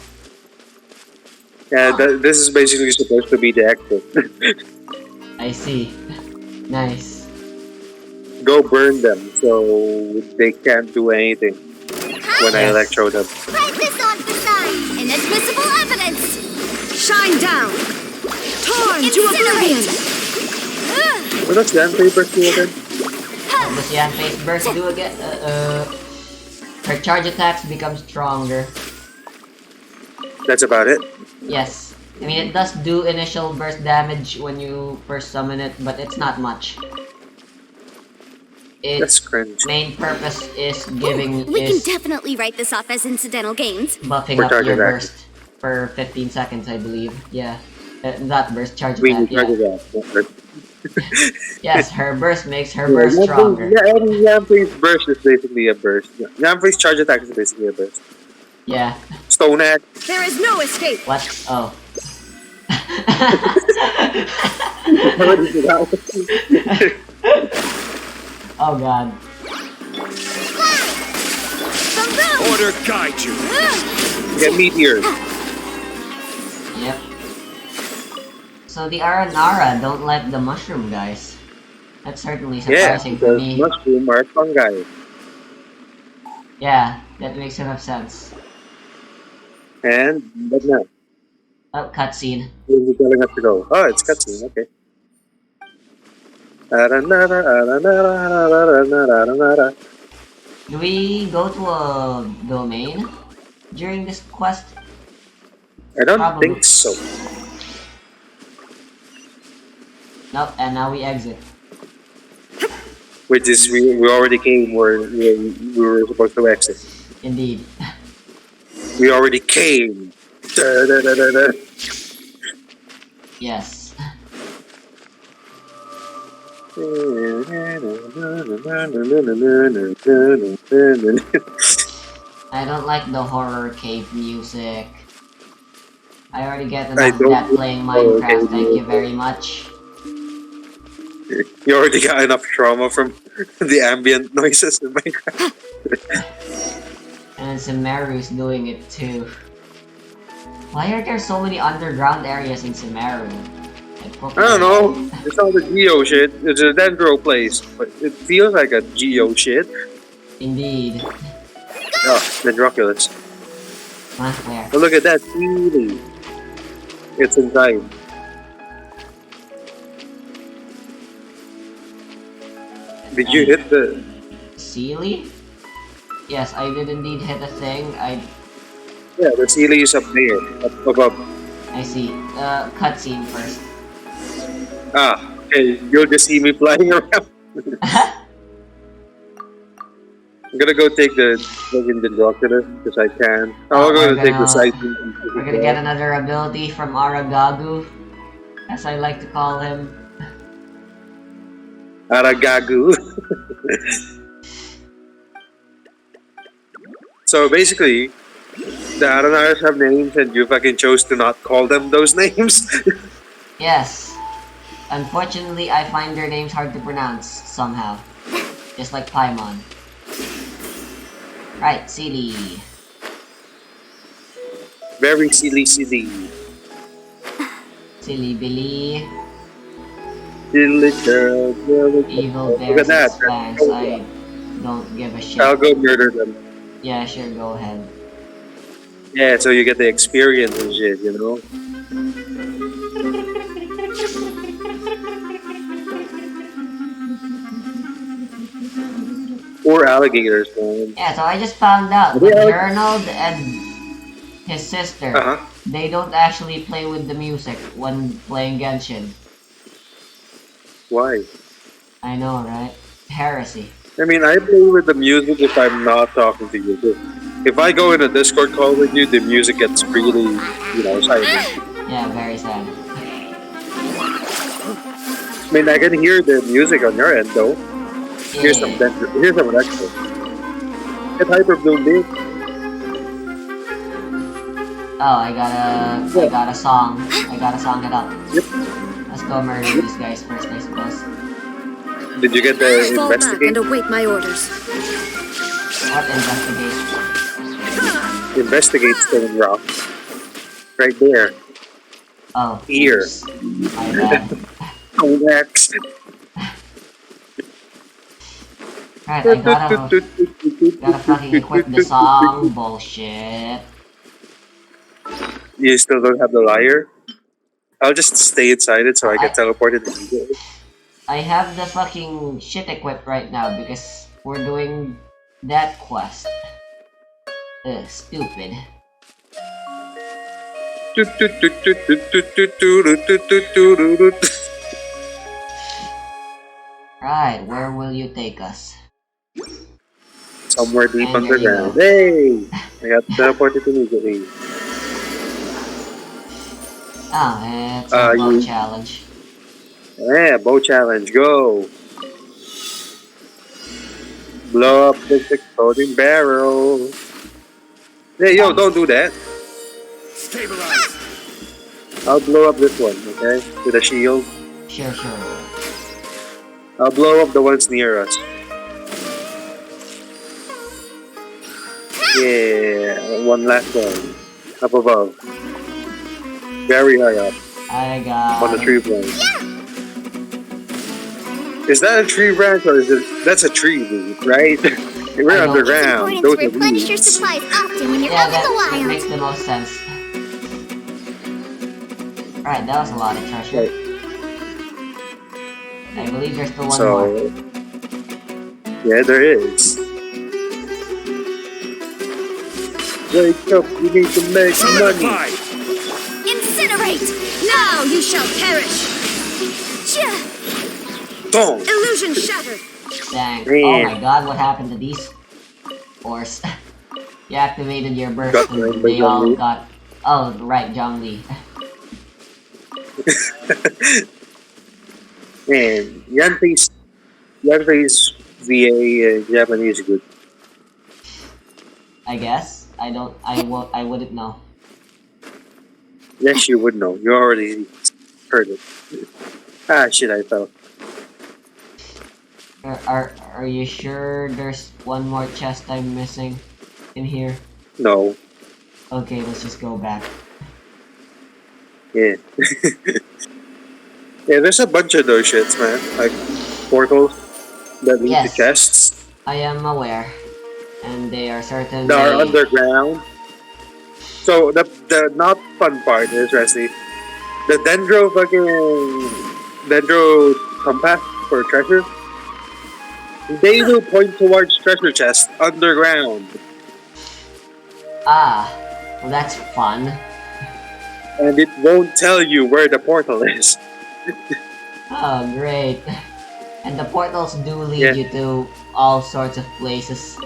[SPEAKER 4] Yeah, this is basically supposed to be the exit.
[SPEAKER 1] I see. Nice.
[SPEAKER 4] Go burn them so they can't do anything when I electrode them.
[SPEAKER 5] Write this on the sign. Inadmissible evidence.
[SPEAKER 3] Shine down! Torn to oblivion!
[SPEAKER 4] What does Yanfei burst do again?
[SPEAKER 1] What does Yanfei's burst do again? Her charge attacks become stronger.
[SPEAKER 4] That's about it?
[SPEAKER 1] Yes. I mean, it does do initial burst damage when you first summon it, but it's not much.
[SPEAKER 4] That's
[SPEAKER 1] Its
[SPEAKER 4] cringe.
[SPEAKER 1] main purpose is giving
[SPEAKER 5] We can definitely write this off as incidental gains.
[SPEAKER 1] buffing
[SPEAKER 4] For
[SPEAKER 1] up your
[SPEAKER 4] target
[SPEAKER 1] burst for 15 seconds, I believe. Yeah. Not burst, charge
[SPEAKER 4] We
[SPEAKER 1] attack,
[SPEAKER 4] target
[SPEAKER 1] yeah.
[SPEAKER 4] that.
[SPEAKER 1] Yes, her burst makes her burst stronger.
[SPEAKER 4] Yeah, Yanfei's burst is basically a burst. Yanfei's charge attack is basically a burst.
[SPEAKER 1] Yeah.
[SPEAKER 4] Stone Axe.
[SPEAKER 3] There is no escape!
[SPEAKER 1] What? Oh. Oh god.
[SPEAKER 6] Order guide you!
[SPEAKER 4] Get meteors.
[SPEAKER 1] Yep. So the Aranara don't like the mushroom guys. That's certainly
[SPEAKER 4] Yeah,
[SPEAKER 1] surprising for
[SPEAKER 4] because
[SPEAKER 1] me.
[SPEAKER 4] mushroom are fungi.
[SPEAKER 1] Yeah, that makes enough sense.
[SPEAKER 4] And, but now,
[SPEAKER 1] Oh, cutscene.
[SPEAKER 4] where is it telling us to go? Oh, it's cutscene, okay.
[SPEAKER 1] Do we go to a domain during this quest?
[SPEAKER 4] I don't
[SPEAKER 1] Probably.
[SPEAKER 4] think so.
[SPEAKER 1] Nope, and now we exit.
[SPEAKER 4] Which is, we already came where we were supposed to exit.
[SPEAKER 1] Indeed.
[SPEAKER 4] We already came. Da, da, da, da, da.
[SPEAKER 1] Yes. I don't like the horror cave music. I already get
[SPEAKER 4] I
[SPEAKER 1] enough of
[SPEAKER 4] don't.
[SPEAKER 1] that playing
[SPEAKER 4] Okay,
[SPEAKER 1] Minecraft, thank you very much.
[SPEAKER 4] you already got enough trauma from the ambient noises in Minecraft.
[SPEAKER 1] And Sumeru's doing it too. Why are there so many underground areas in Sumeru? Like,
[SPEAKER 4] I don't know. It's all the geo shit. It's a dendro place, but it feels like a geo shit.
[SPEAKER 1] Indeed.
[SPEAKER 4] Oh, Dendroculus.
[SPEAKER 1] Huh, where?
[SPEAKER 4] But look at that feeling. It's inside. Did you hit the?
[SPEAKER 1] Sealy? Yes, I did indeed hit a thing.
[SPEAKER 4] Yeah, the Sealy is up there, up above.
[SPEAKER 1] I see. Cutscene first.
[SPEAKER 4] Ah, okay. You'll just see me flying around. I'm gonna go take the fucking Dendroculus because I can. I'm
[SPEAKER 1] we're
[SPEAKER 4] gonna take the side.
[SPEAKER 1] We're gonna get another ability from Aragagu, as I like to call him.
[SPEAKER 4] Aragagu. So basically, the Aranars have names and you fucking chose to not call them those names.
[SPEAKER 1] Yes. Unfortunately, I find their names hard to pronounce somehow. Just like Paimon. Right, Sealy.
[SPEAKER 4] Very silly.
[SPEAKER 1] Silly Billy.
[SPEAKER 4] Silly girl.
[SPEAKER 1] Evil
[SPEAKER 4] Look
[SPEAKER 1] Bears
[SPEAKER 4] at that.
[SPEAKER 1] fans. I don't give a shit.
[SPEAKER 4] I'll go murder them.
[SPEAKER 1] Yeah, sure, go ahead.
[SPEAKER 4] Yeah, so you get the experience and shit, you know? Or alligators, man.
[SPEAKER 1] Yeah, so I just found out that Gernald and his sister,
[SPEAKER 4] Uh-huh.
[SPEAKER 1] they don't actually play with the music when playing Genshin.
[SPEAKER 4] Why?
[SPEAKER 1] I know, right? Heresy.
[SPEAKER 4] I mean, I play with the music if I'm not talking to you. If I go in a Discord call with you, the music gets really, silent.
[SPEAKER 1] Yeah, very sad.
[SPEAKER 4] I mean, I can hear the music on your end, though. Here's some
[SPEAKER 1] Yeah.
[SPEAKER 4] extra. Get Hyper Bloom, dude.
[SPEAKER 1] Oh, I got a song. I got a song it up.
[SPEAKER 4] Yep.
[SPEAKER 1] Let's go murder these guys first, I suppose.
[SPEAKER 4] Did you get the
[SPEAKER 3] Fall back
[SPEAKER 4] investigate?
[SPEAKER 3] and await my orders.
[SPEAKER 1] What investigate?
[SPEAKER 4] Investigate stone rock. Right there.
[SPEAKER 1] Oh.
[SPEAKER 4] Here.
[SPEAKER 1] oops. My bad.
[SPEAKER 4] Oh, X.
[SPEAKER 1] Right, I gotta fucking equip the song. Bullshit.
[SPEAKER 4] You still don't have the lyre? I'll just stay inside it so I can teleport it immediately.
[SPEAKER 1] I have the fucking shit equipped right now because we're doing that quest. Stupid. Right, where will you take us?
[SPEAKER 4] Somewhere deep
[SPEAKER 1] And there you
[SPEAKER 4] underground.
[SPEAKER 1] go.
[SPEAKER 4] Hey! I got teleported immediately.
[SPEAKER 1] Ah, it's a bow challenge.
[SPEAKER 4] Yeah, bow challenge, go! Blow up this exploding barrel. Hey, yo, don't do that.
[SPEAKER 6] Stabilize.
[SPEAKER 4] I'll blow up this one, okay? With a shield.
[SPEAKER 1] Sure.
[SPEAKER 4] I'll blow up the ones near us. Yeah, one last one. Up above. Very high up.
[SPEAKER 1] I got
[SPEAKER 4] On the tree branch. Is that a tree branch or is it? That's a tree, dude, right? We're
[SPEAKER 1] I don't-
[SPEAKER 4] underground.
[SPEAKER 5] It's
[SPEAKER 4] Those
[SPEAKER 5] important
[SPEAKER 4] are
[SPEAKER 5] to replenish your
[SPEAKER 4] leaves.
[SPEAKER 5] supplies often when you're
[SPEAKER 1] Yeah,
[SPEAKER 5] out in the
[SPEAKER 1] that
[SPEAKER 5] wild.
[SPEAKER 1] makes the most sense. Right, that was a lot of treasure.
[SPEAKER 4] Right.
[SPEAKER 1] I believe there's still one more.
[SPEAKER 4] So, yeah, there is. Wake up, you need to make money.
[SPEAKER 6] Solidify.
[SPEAKER 5] Incinerate!
[SPEAKER 3] Now you shall perish.
[SPEAKER 4] Boom!
[SPEAKER 3] Illusion shattered.
[SPEAKER 1] Dang.
[SPEAKER 4] Man.
[SPEAKER 1] Oh my god, what happened to these? Force. You activated your burst
[SPEAKER 4] Got
[SPEAKER 1] and
[SPEAKER 4] burned by
[SPEAKER 1] they all
[SPEAKER 4] Zhongli.
[SPEAKER 1] got... Oh, right, Zhongli.
[SPEAKER 4] Man, Yanfei's VA Japanese is good.
[SPEAKER 1] I guess. I wouldn't know.
[SPEAKER 4] Yes, you would know. You already heard it. Ah, shit, I fell.
[SPEAKER 1] Are you sure there's one more chest I'm missing in here?
[SPEAKER 4] No.
[SPEAKER 1] Okay, let's just go back.
[SPEAKER 4] Yeah. Yeah, there's a bunch of those shits, man. Like portals that lead to
[SPEAKER 1] Yes,
[SPEAKER 4] chests
[SPEAKER 1] I am aware. And they are certainly...
[SPEAKER 4] that are underground. So the not fun part is, Wesley, the dendro compass for treasure. They will point towards treasure chests underground.
[SPEAKER 1] Ah, well that's fun.
[SPEAKER 4] And it won't tell you where the portal is.
[SPEAKER 1] Oh, great. And the portals do lead
[SPEAKER 4] Yeah.
[SPEAKER 1] you to all sorts of places.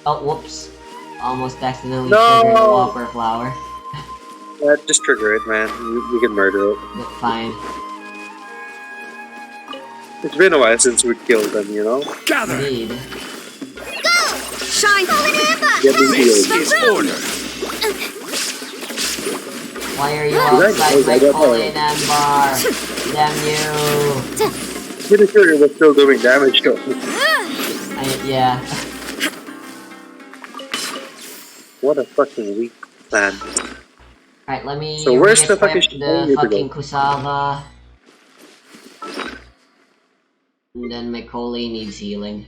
[SPEAKER 1] Oh, whoops. Almost accidentally
[SPEAKER 4] No!
[SPEAKER 1] triggered a whopper flower.
[SPEAKER 4] Just trigger it, man. You can murder it.
[SPEAKER 1] But fine.
[SPEAKER 4] It's been a while since we killed them, you know?
[SPEAKER 6] Gather.
[SPEAKER 1] Indeed.
[SPEAKER 5] Shine fallen amber.
[SPEAKER 4] Get them
[SPEAKER 6] This
[SPEAKER 4] healed.
[SPEAKER 6] is order.
[SPEAKER 1] Why are you
[SPEAKER 4] Right,
[SPEAKER 1] outside my
[SPEAKER 4] I don't know.
[SPEAKER 1] colon bar? Damn you!
[SPEAKER 4] Pretty sure it was still doing damage though.
[SPEAKER 1] Yeah.
[SPEAKER 4] What a fucking weak plan.
[SPEAKER 1] Alright, let me
[SPEAKER 4] So where's the
[SPEAKER 1] re-equip
[SPEAKER 4] fucking
[SPEAKER 1] the
[SPEAKER 4] shit
[SPEAKER 1] fucking
[SPEAKER 4] to
[SPEAKER 1] Kusava. And then my Coley needs healing.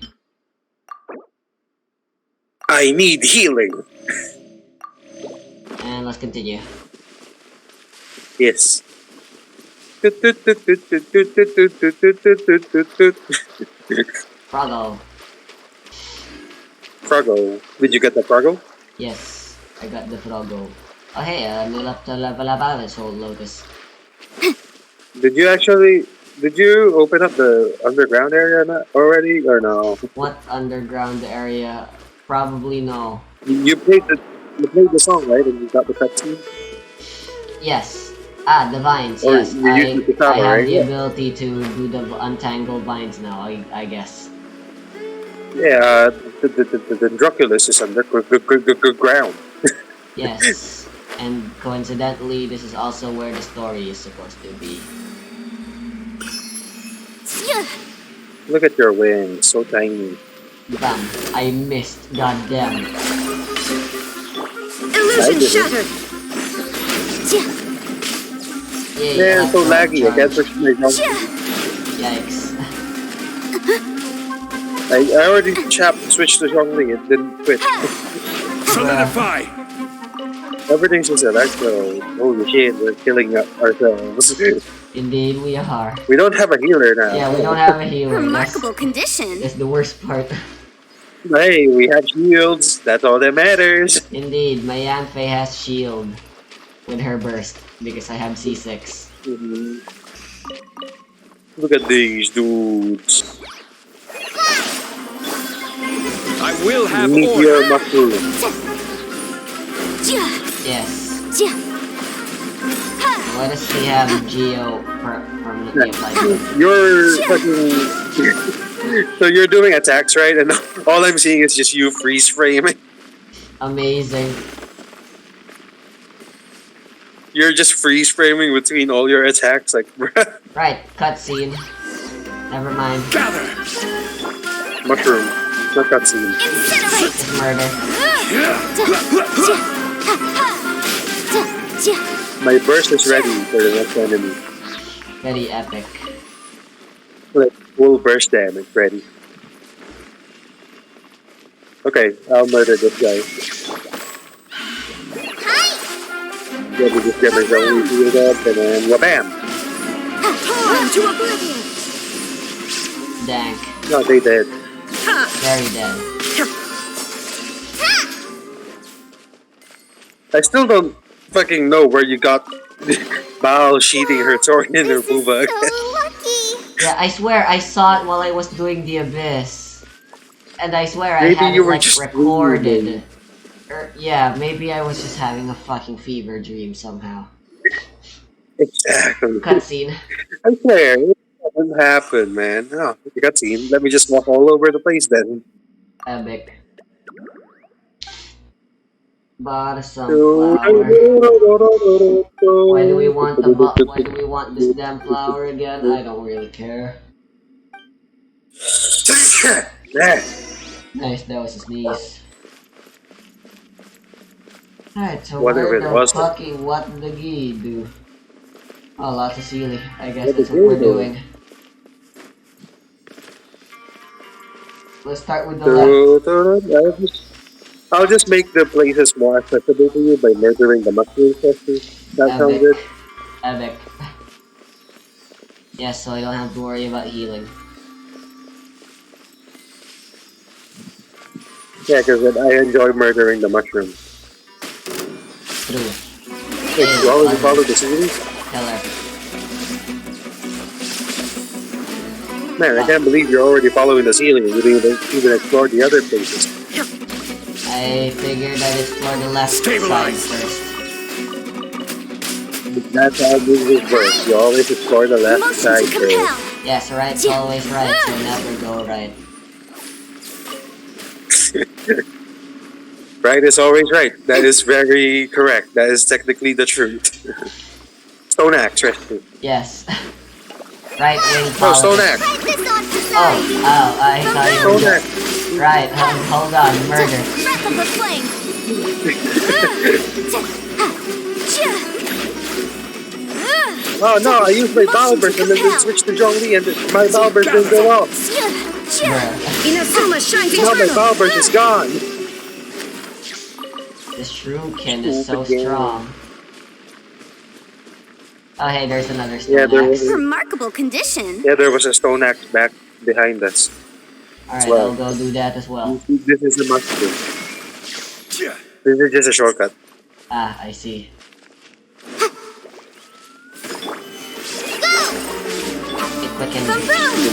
[SPEAKER 4] I need healing.
[SPEAKER 1] And let's continue.
[SPEAKER 4] Yes.
[SPEAKER 1] Froggo.
[SPEAKER 4] Froggo. Did you get the Froggo?
[SPEAKER 1] Yes, I got the Froggo. Oh hey, level up this whole Lotus.
[SPEAKER 4] Did you open up the underground area already or no?
[SPEAKER 1] What underground area? Probably no.
[SPEAKER 4] You played the song, right? And you got the cutscene?
[SPEAKER 1] Yes. Ah, the vines,
[SPEAKER 4] Or
[SPEAKER 1] yes.
[SPEAKER 4] you used the
[SPEAKER 1] I
[SPEAKER 4] Kusama,
[SPEAKER 1] have
[SPEAKER 4] right?
[SPEAKER 1] the
[SPEAKER 4] Yeah.
[SPEAKER 1] ability to do the untangled vines now, I guess.
[SPEAKER 4] Yeah, the Dendroculus is underground.
[SPEAKER 1] Yes. And coincidentally, this is also where the story is supposed to be.
[SPEAKER 4] Look at your wings, so tiny.
[SPEAKER 1] Bam. I missed. Goddamn.
[SPEAKER 5] Illusion
[SPEAKER 4] didn't.
[SPEAKER 5] shattered.
[SPEAKER 1] Yay,
[SPEAKER 4] Yeah, so
[SPEAKER 1] electron
[SPEAKER 4] laggy. I can't
[SPEAKER 1] charge.
[SPEAKER 4] push my jump.
[SPEAKER 1] Yikes.
[SPEAKER 4] I already switched to Zhongli. It didn't quit.
[SPEAKER 6] Solidify.
[SPEAKER 4] Everything's just electro. Holy shit, we're killing ourselves.
[SPEAKER 1] Indeed, we are.
[SPEAKER 4] We don't have a healer now.
[SPEAKER 1] Yeah, we don't have a healer.
[SPEAKER 5] Remarkable condition.
[SPEAKER 1] That's the worst part.
[SPEAKER 4] Hey, we have shields. That's all that matters.
[SPEAKER 1] Indeed, my Yanfei has shield with her burst because I have C6.
[SPEAKER 4] Mhm. Look at these dudes.
[SPEAKER 6] I will have
[SPEAKER 4] Meteor
[SPEAKER 6] order.
[SPEAKER 4] mushroom.
[SPEAKER 1] Yes. Why does he have Geo permanently applied to him?
[SPEAKER 4] You're fucking. So you're doing attacks, right? And all I'm seeing is just you freeze framing.
[SPEAKER 1] Amazing.
[SPEAKER 4] You're just freeze framing between all your attacks, like, bruh.
[SPEAKER 1] Right, cutscene. Never mind.
[SPEAKER 6] Gather.
[SPEAKER 4] Mushroom. Not cutscene.
[SPEAKER 5] Incinerate.
[SPEAKER 1] It's murder.
[SPEAKER 4] My burst is ready for the next enemy.
[SPEAKER 1] Very epic.
[SPEAKER 4] Like, full burst damage ready. Okay, I'll murder this guy. Yeah, we just get my zone healed up and then wabam!
[SPEAKER 5] Torn to oblivion.
[SPEAKER 1] Dank.
[SPEAKER 4] No, they dead.
[SPEAKER 1] Very dead.
[SPEAKER 4] I still don't fucking know where you got Baal sheathing her sword in her booba.
[SPEAKER 5] So lucky.
[SPEAKER 1] Yeah, I swear I saw it while I was doing the abyss. And I swear I
[SPEAKER 4] Maybe
[SPEAKER 1] had
[SPEAKER 4] you
[SPEAKER 1] it
[SPEAKER 4] were
[SPEAKER 1] like
[SPEAKER 4] just
[SPEAKER 1] recorded.
[SPEAKER 4] dreaming.
[SPEAKER 1] Yeah, maybe I was just having a fucking fever dream somehow.
[SPEAKER 4] Exactly.
[SPEAKER 1] Cutscene.
[SPEAKER 4] I swear, What happened, man? Oh, you got seen. Let me just walk all over the place then.
[SPEAKER 1] Epic. Bought a sunflower. Why do we want why do we want this damn flower again? I don't really care.
[SPEAKER 4] Yeah.
[SPEAKER 1] Nice, that was a sneeze. Alright, so
[SPEAKER 4] Whatever
[SPEAKER 1] where
[SPEAKER 4] it
[SPEAKER 1] the
[SPEAKER 4] was.
[SPEAKER 1] fucking what the gee do? Oh, lots of ceiling. I guess
[SPEAKER 4] What the
[SPEAKER 1] that's what we're
[SPEAKER 4] gee do?
[SPEAKER 1] doing. Let's start with the left.
[SPEAKER 4] I'll just make the places more accessible to you by murdering the mushroom tester. That sounds
[SPEAKER 1] Epic.
[SPEAKER 4] good.
[SPEAKER 1] Epic. Yes, so I don't have to worry about healing.
[SPEAKER 4] Yeah, because I enjoy murdering the mushroom.
[SPEAKER 1] True.
[SPEAKER 4] Hey, you already followed the series?
[SPEAKER 1] Killer.
[SPEAKER 4] Man, I can't believe you're already following the ceiling and you didn't even explore the other places.
[SPEAKER 1] I figured I'd explore the left side
[SPEAKER 6] Stabilize.
[SPEAKER 1] first.
[SPEAKER 4] That's how movies work. You always explore the left
[SPEAKER 5] Motion
[SPEAKER 4] side
[SPEAKER 5] to compel.
[SPEAKER 4] first.
[SPEAKER 1] Yes, right's always right, so never go right.
[SPEAKER 4] Right is always right. That is very correct. That is technically the truth. Stone axe, rescue.
[SPEAKER 1] Yes. Right wing
[SPEAKER 4] No, stone
[SPEAKER 1] politics.
[SPEAKER 4] axe.
[SPEAKER 5] Try this on for
[SPEAKER 1] Oh,
[SPEAKER 5] size.
[SPEAKER 1] I thought you were
[SPEAKER 4] Stone
[SPEAKER 1] just...
[SPEAKER 4] axe.
[SPEAKER 1] Right, hold on, murder.
[SPEAKER 5] Breath of the flame.
[SPEAKER 4] Oh no, I used my bowel burst and then it switched to Zhongli and my bowel burst didn't go off.
[SPEAKER 1] Bruh.
[SPEAKER 3] Inazuma shines
[SPEAKER 4] Now my
[SPEAKER 3] eternal.
[SPEAKER 4] bowel burst is gone.
[SPEAKER 1] This shuriken is so
[SPEAKER 4] Stupid game.
[SPEAKER 1] strong. Oh hey, there's another stone
[SPEAKER 4] Yeah, there
[SPEAKER 1] axe.
[SPEAKER 4] was,
[SPEAKER 5] Remarkable condition.
[SPEAKER 4] yeah, there was a stone axe back behind us.
[SPEAKER 1] Alright,
[SPEAKER 4] well.
[SPEAKER 1] I'll go do that as well.
[SPEAKER 4] This is a must do. This is just a shortcut.
[SPEAKER 1] Ah, I see. It quickens.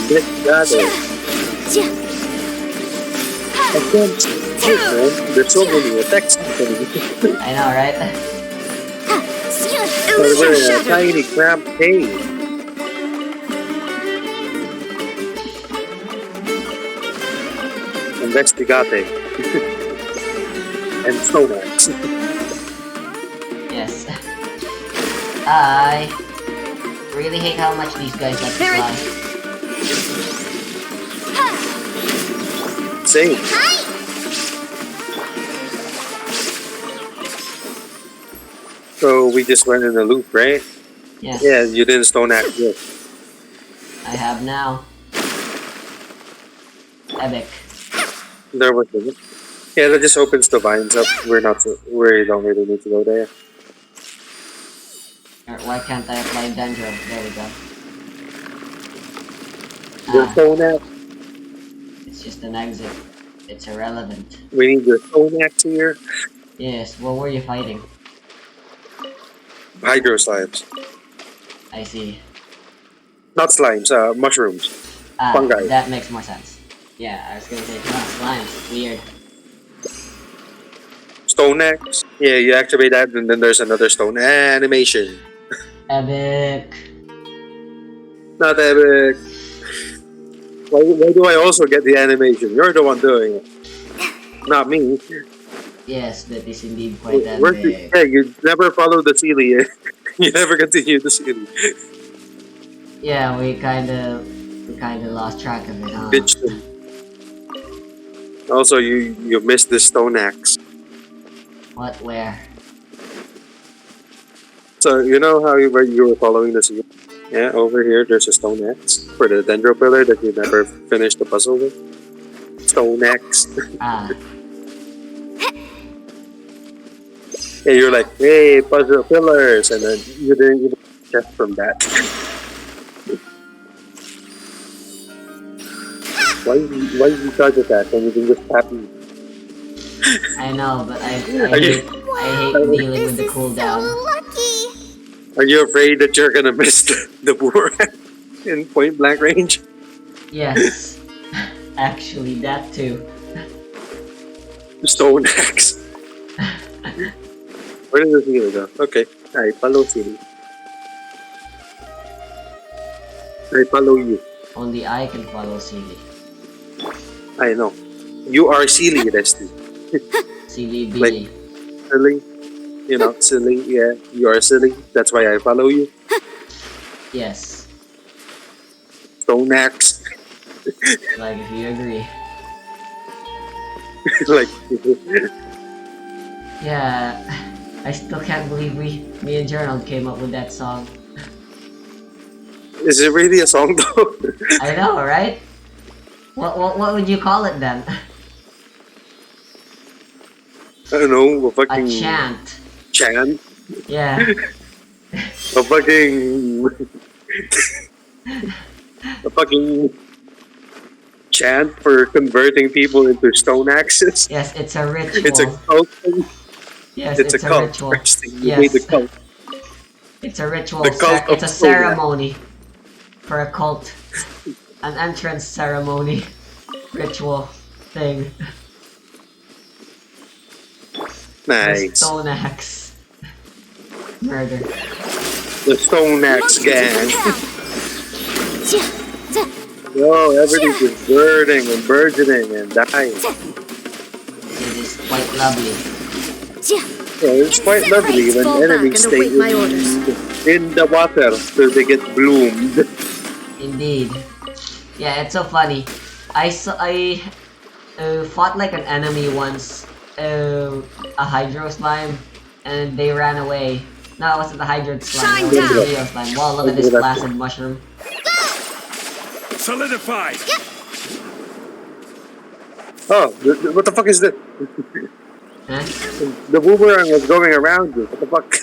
[SPEAKER 4] This got it. I can't see it, man. There's so many effects happening.
[SPEAKER 1] I know, right?
[SPEAKER 4] We're
[SPEAKER 3] Illusion
[SPEAKER 4] in a
[SPEAKER 3] shattered.
[SPEAKER 4] tiny cramped cave. Investigate. And stone axe.
[SPEAKER 1] Yes. I really hate how much these guys like to
[SPEAKER 3] There it-
[SPEAKER 1] fly.
[SPEAKER 4] Same. So we just went in a loop, right?
[SPEAKER 1] Yes.
[SPEAKER 4] Yeah, you didn't stone axe this.
[SPEAKER 1] I have now. Epic.
[SPEAKER 4] There was a yeah, that just opens the vines up. We don't really need to go there.
[SPEAKER 1] Or why can't I apply Dendro? There we go.
[SPEAKER 4] The
[SPEAKER 1] Ah,
[SPEAKER 4] stone axe.
[SPEAKER 1] it's just an exit. It's irrelevant.
[SPEAKER 4] We need the stone axe here.
[SPEAKER 1] Yes, what were you fighting?
[SPEAKER 4] Hydro slimes.
[SPEAKER 1] I see.
[SPEAKER 4] Not slimes, mushrooms.
[SPEAKER 1] Ah,
[SPEAKER 4] Fungi.
[SPEAKER 1] that makes more sense. Yeah, I was gonna say, slimes. Weird.
[SPEAKER 4] Stone axe. Yeah, you activate that and then there's another stone animation.
[SPEAKER 1] Epic.
[SPEAKER 4] Not epic. Why do I also get the animation? You're the one doing it. Not me.
[SPEAKER 1] Yes, that is indeed quite
[SPEAKER 4] Where's the-
[SPEAKER 1] epic.
[SPEAKER 4] yeah, you never follow the Sealy. You never continue the Sealy.
[SPEAKER 1] Yeah, we kinda lost track of it, huh?
[SPEAKER 4] Ditched them. Also, you missed the stone axe.
[SPEAKER 1] What, where?
[SPEAKER 4] So you know how where you were following the Sealy? Yeah, over here there's a stone axe for the dendro pillar that you never finished the puzzle with. Stone axe.
[SPEAKER 1] Ah,
[SPEAKER 4] Yeah, you're like, hey, puzzle pillars, and then you didn't even check from that. Why did you target that when you can just tap me?
[SPEAKER 1] I know, but I
[SPEAKER 4] Are you-
[SPEAKER 1] hate dealing with the cooldown.
[SPEAKER 5] lucky.
[SPEAKER 4] Are you afraid that you're gonna miss the boar in point blank range?
[SPEAKER 1] Yes. Actually, that too.
[SPEAKER 4] Stone axe. Where did the Sealy go? Okay, alright, follow Sealy. I follow you.
[SPEAKER 1] Only I can follow Silly.
[SPEAKER 4] I know. You are silly, Resty.
[SPEAKER 1] Silly
[SPEAKER 4] Like,
[SPEAKER 1] Billy.
[SPEAKER 4] silly. You know, silly. Yeah, you are silly. That's why I follow you.
[SPEAKER 1] Yes.
[SPEAKER 4] Stone axe.
[SPEAKER 1] Like if you agree.
[SPEAKER 4] Like,
[SPEAKER 1] Yeah. I still can't believe me and Gerald came up with that song.
[SPEAKER 4] is it really a song though?
[SPEAKER 1] I know, right? What would you call it then?
[SPEAKER 4] I don't know. A
[SPEAKER 1] A
[SPEAKER 4] fucking
[SPEAKER 1] chant.
[SPEAKER 4] chant.
[SPEAKER 1] Yeah.
[SPEAKER 4] A fucking. A fucking chant for converting people into stone axes.
[SPEAKER 1] Yes, it's a
[SPEAKER 4] It's a
[SPEAKER 1] ritual.
[SPEAKER 4] cult thing.
[SPEAKER 1] Yes,
[SPEAKER 4] It's a
[SPEAKER 1] it's a
[SPEAKER 4] cult.
[SPEAKER 1] ritual.
[SPEAKER 4] Resty. You
[SPEAKER 1] Yes.
[SPEAKER 4] made the cult.
[SPEAKER 1] It's a ritual.
[SPEAKER 4] The cult
[SPEAKER 1] It's
[SPEAKER 4] of
[SPEAKER 1] a
[SPEAKER 4] stone axe.
[SPEAKER 1] ceremony for a cult. An entrance ceremony. Ritual thing. The
[SPEAKER 4] Nice.
[SPEAKER 1] stone axe. Murder.
[SPEAKER 4] The stone axe
[SPEAKER 5] Motion to
[SPEAKER 4] gang.
[SPEAKER 5] compel.
[SPEAKER 4] Yo, everything's just burning and burgeoning and dying.
[SPEAKER 1] It is quite lovely.
[SPEAKER 4] Yeah, it's quite lovely when
[SPEAKER 3] Fall back
[SPEAKER 4] enemies
[SPEAKER 3] and
[SPEAKER 4] stay
[SPEAKER 3] await my orders.
[SPEAKER 4] in the water so they get bloomed.
[SPEAKER 1] Indeed. Yeah, it's so funny. I fought like an enemy once, a hydro slime, and they ran away. No, it wasn't the hydro slime.
[SPEAKER 3] Shine
[SPEAKER 1] It was the
[SPEAKER 3] down.
[SPEAKER 1] Leo slime. Wow, look at this placid mushroom.
[SPEAKER 6] Solidify.
[SPEAKER 4] Oh, what the fuck is that?
[SPEAKER 1] Huh?
[SPEAKER 4] The boomerang was going around you. What the fuck?